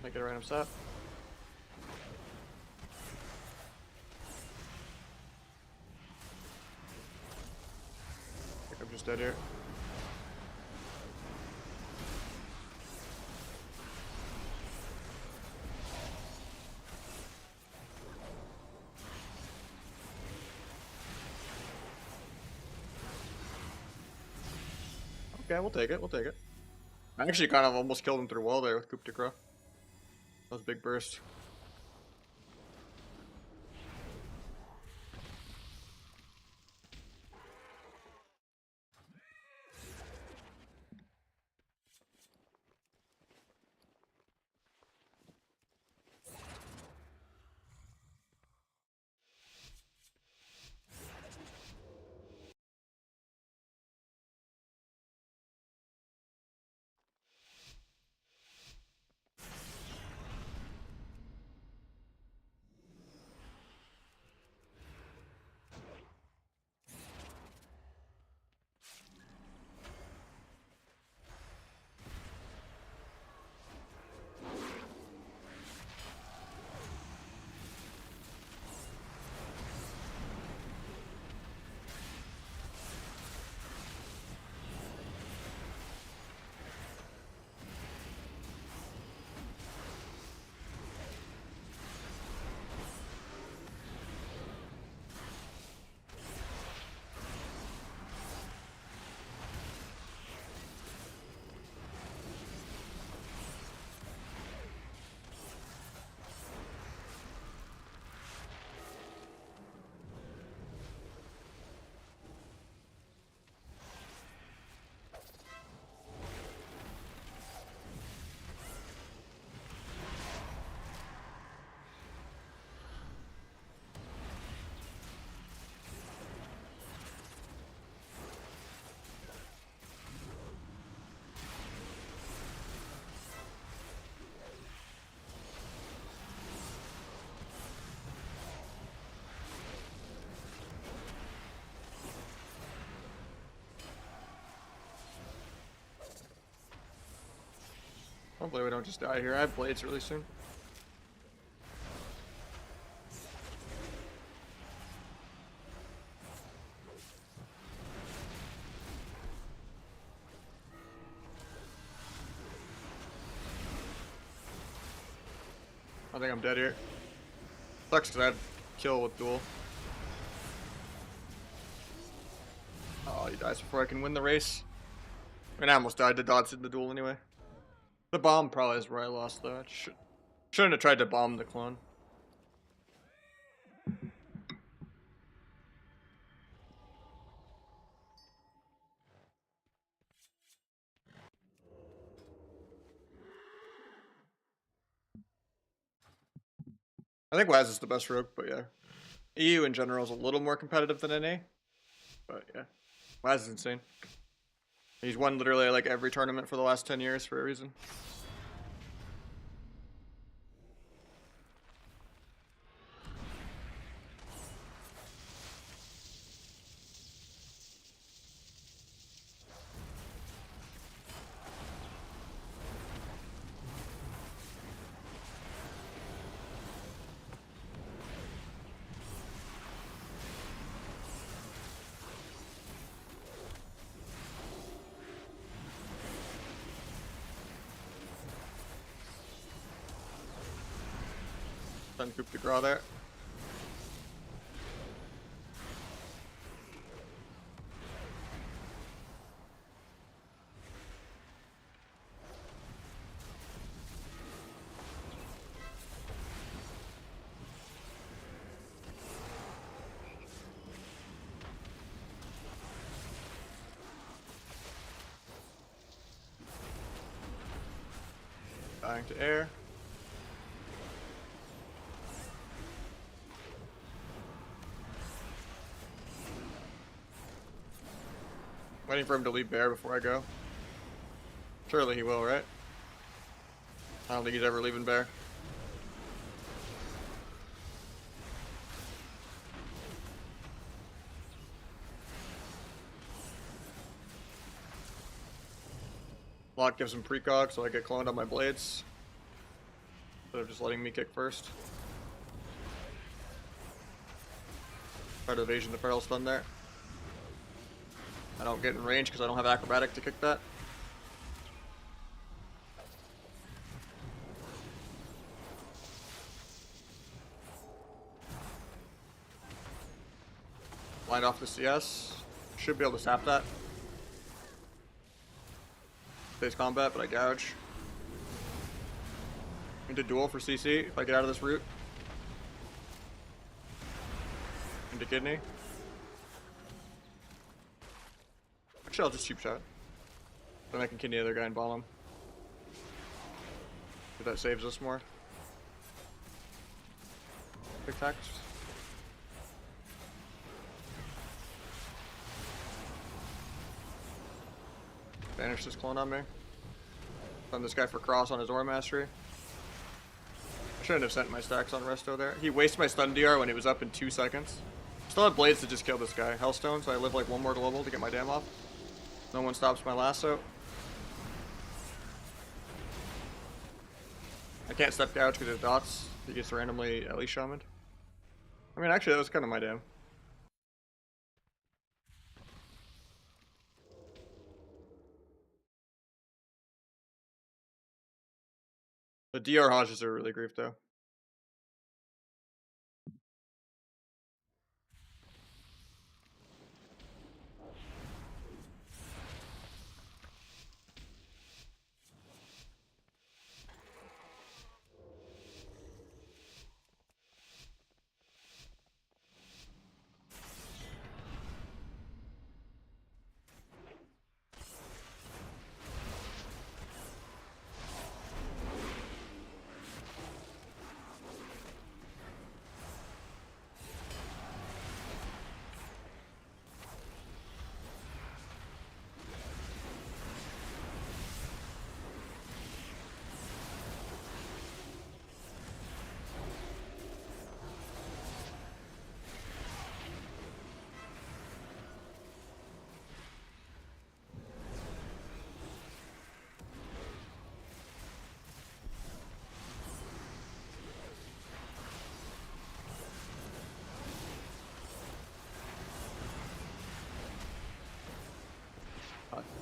Make it a random set. I think I'm just dead here. Okay, we'll take it, we'll take it. I actually kind of almost killed him through wall there with coup de grace. That was a big burst. Hopefully we don't just die here. I have blades really soon. I think I'm dead here. Sucks because I had kill with duel. Oh, he dies before I can win the race. I mean, I almost died to dots in the duel anyway. The bomb probably is where I lost though. I shouldn't have tried to bomb the clone. I think Waz is the best rogue, but yeah. EU in general is a little more competitive than NA. But yeah. Waz is insane. He's won literally like every tournament for the last 10 years for a reason. Then coup de grace there. Dying to air. Waiting for him to leave bear before I go. Surely he will, right? I don't think he's ever leaving bear. Lock gives him precog, so I get cloned on my blades. Instead of just letting me kick first. Try to evasion the feral stun there. I don't get in range because I don't have acrobatic to kick that. Blind off the CS. Should be able to sap that. Face combat, but I gouge. Into duel for CC if I get out of this route. Into kidney. Actually, I'll just cheap shot. Then I can kidney the other guy and ball him. If that saves us more. Quick tax. Banish this clone on me. Send this guy for cross on his aura mastery. I shouldn't have sent my stacks on resto there. He wasted my stun DR when he was up in 2 seconds. Still have blades to just kill this guy. Hellstone, so I live like one more global to get my dam off. No one stops my lasso. I can't step gouge because of dots. He gets randomly at least shamaned. I mean, actually, that was kind of my dam. The DR Hodges are really grief though.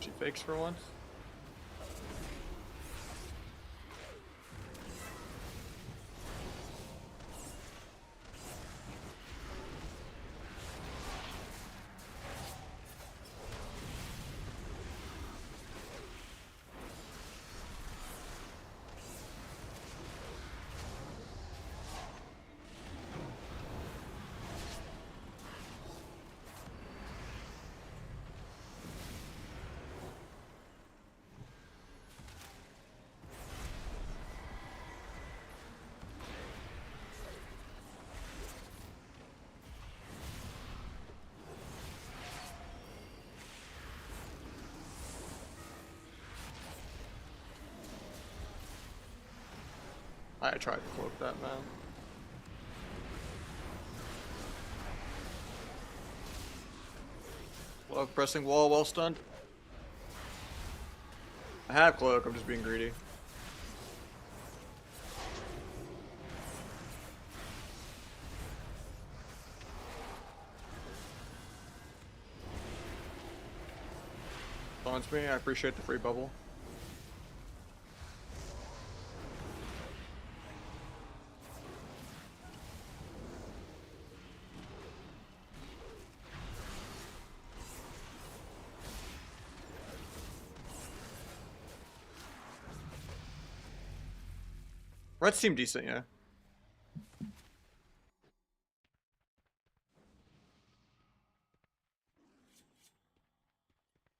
She fakes for once. I tried to cloak that, man. Love pressing wall while stunned. I have cloak, I'm just being greedy. Taunts me, I appreciate the free bubble. Reds seem decent, yeah.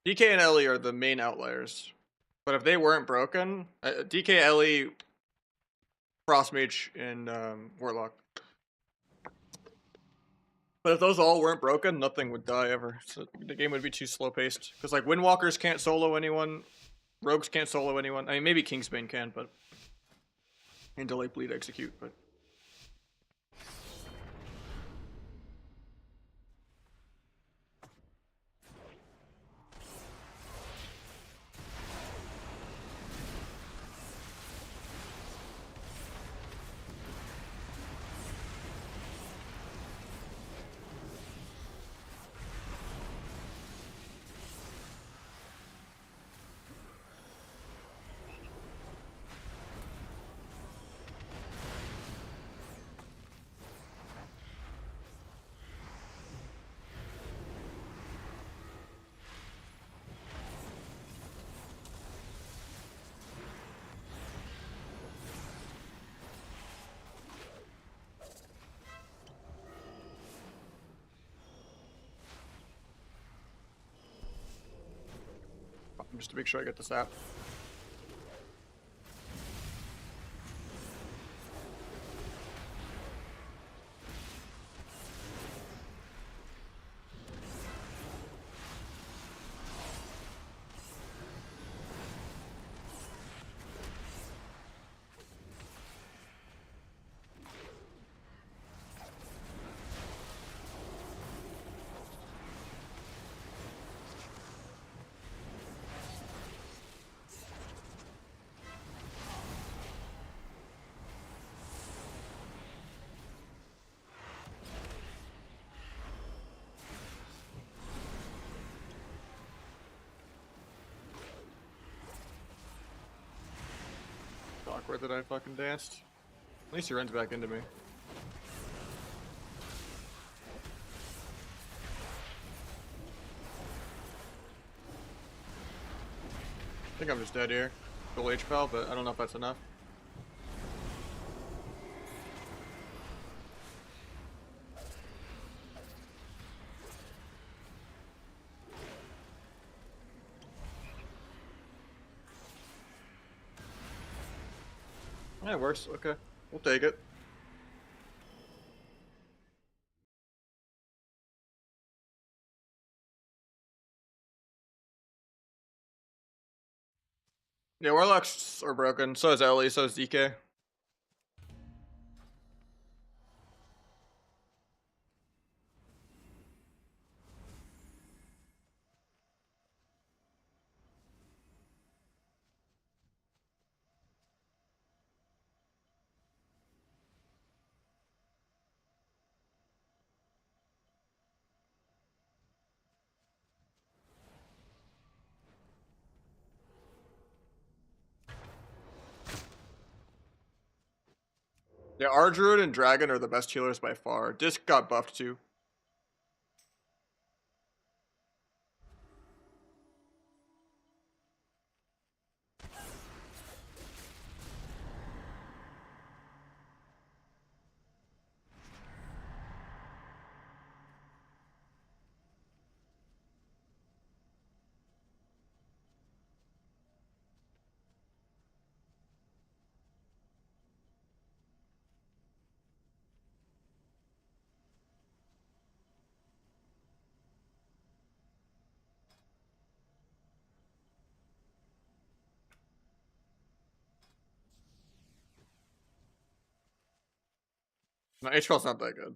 DK and Ellie are the main outliers. But if they weren't broken, DK, Ellie, Frostmage, and Warlock. But if those all weren't broken, nothing would die ever. So the game would be too slow paced. Because like Windwalkers can't solo anyone, Rogues can't solo anyone. I mean, maybe Kingsbane can, but and delay bleed execute, but. Just to make sure I get the sap. Awkward that I fucking danced. At least he runs back into me. I think I'm just dead here. Full H-Pal, but I don't know if that's enough. Yeah, it works. Okay. We'll take it. Yeah, Warlocks are broken. So is Ellie, so is DK. Yeah, our Druid and Dragon are the best healers by far. Disc got buffed too. No, HPL's not that good.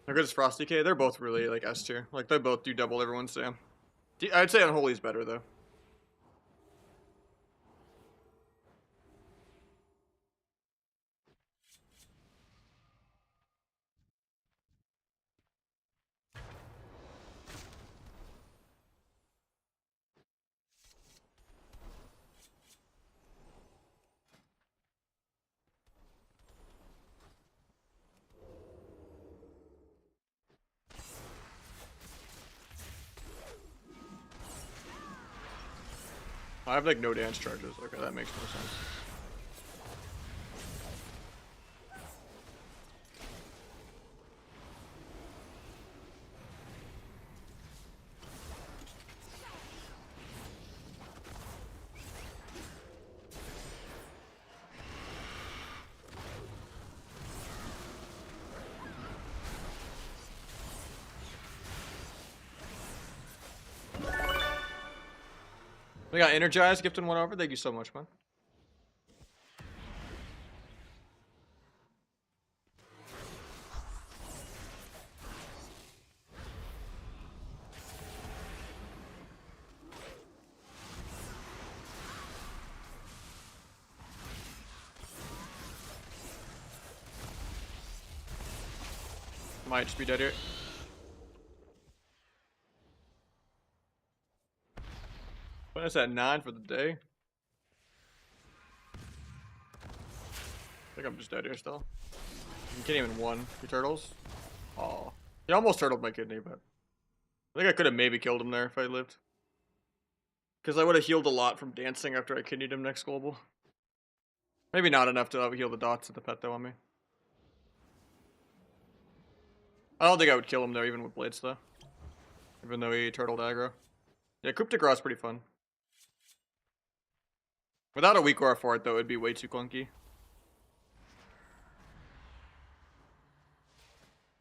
How good is Frosty K? They're both really like S tier. Like they both do double everyone's damn. I'd say Unholy's better though. I have like no dance charges. Okay, that makes no sense. We got energized, gifting one over. Thank you so much, man. Might just be dead here. When is that 9 for the day? I think I'm just dead here still. You can't even won. He turtles. Oh, he almost turtled my kidney, but I think I could have maybe killed him there if I lived. Because I would have healed a lot from dancing after I kidneyed him next global. Maybe not enough to heal the dots of the pet though on me. I don't think I would kill him though, even with blades though. Even though he turtled aggro. Yeah, Coup de Grace pretty fun. Without a weak aura for it though, it'd be way too clunky.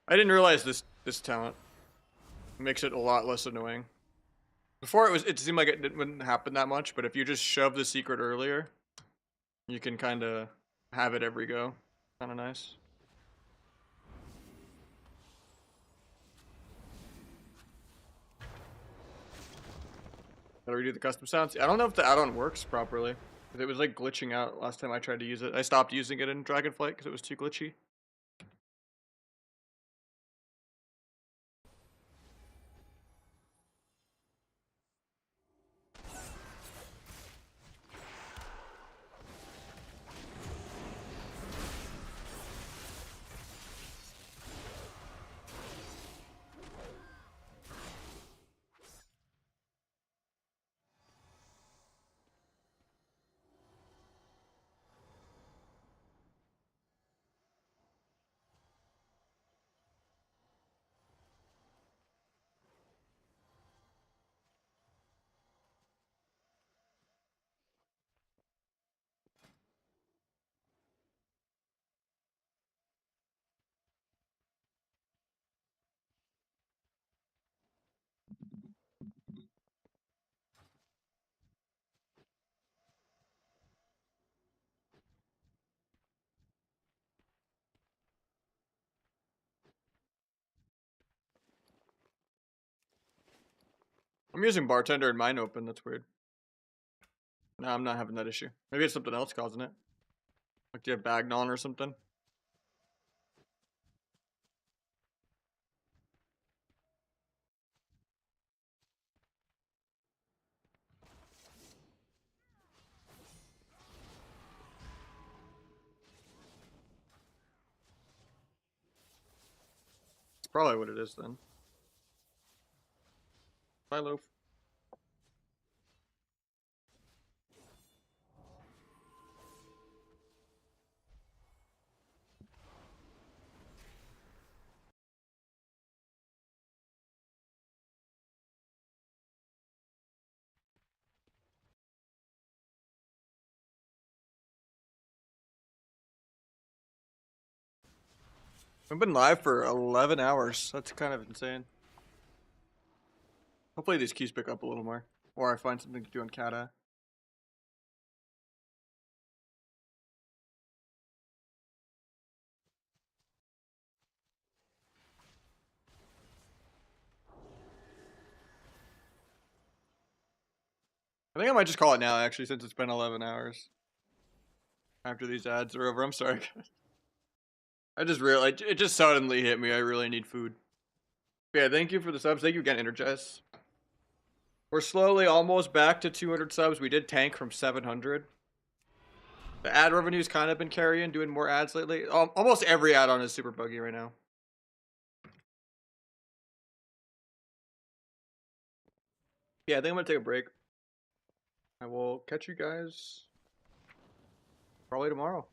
I didn't realize this talent makes it a lot less annoying. Before it seemed like it wouldn't happen that much, but if you just shove the secret earlier, you can kind of have it every go. Kind of nice. Gotta redo the custom sounds. I don't know if the add-on works properly. It was like glitching out last time I tried to use it. I stopped using it in Dragonflight because it was too glitchy. I'm using bartender and mine open. That's weird. No, I'm not having that issue. Maybe it's something else causing it. Like, do you have Bagnon or something? It's probably what it is then. Bye, Loaf. I've been live for 11 hours. That's kind of insane. Hopefully these keys pick up a little more. Or I find something to do on Kata. I think I might just call it now, actually, since it's been 11 hours. After these ads are over. I'm sorry, guys. I just realized, it just suddenly hit me. I really need food. Yeah, thank you for the subs. Thank you again, Energize. We're slowly almost back to 200 subs. We did tank from 700. The ad revenue's kind of been carrying, doing more ads lately. Almost every add-on is super buggy right now. Yeah, I think I'm gonna take a break. I will catch you guys probably tomorrow.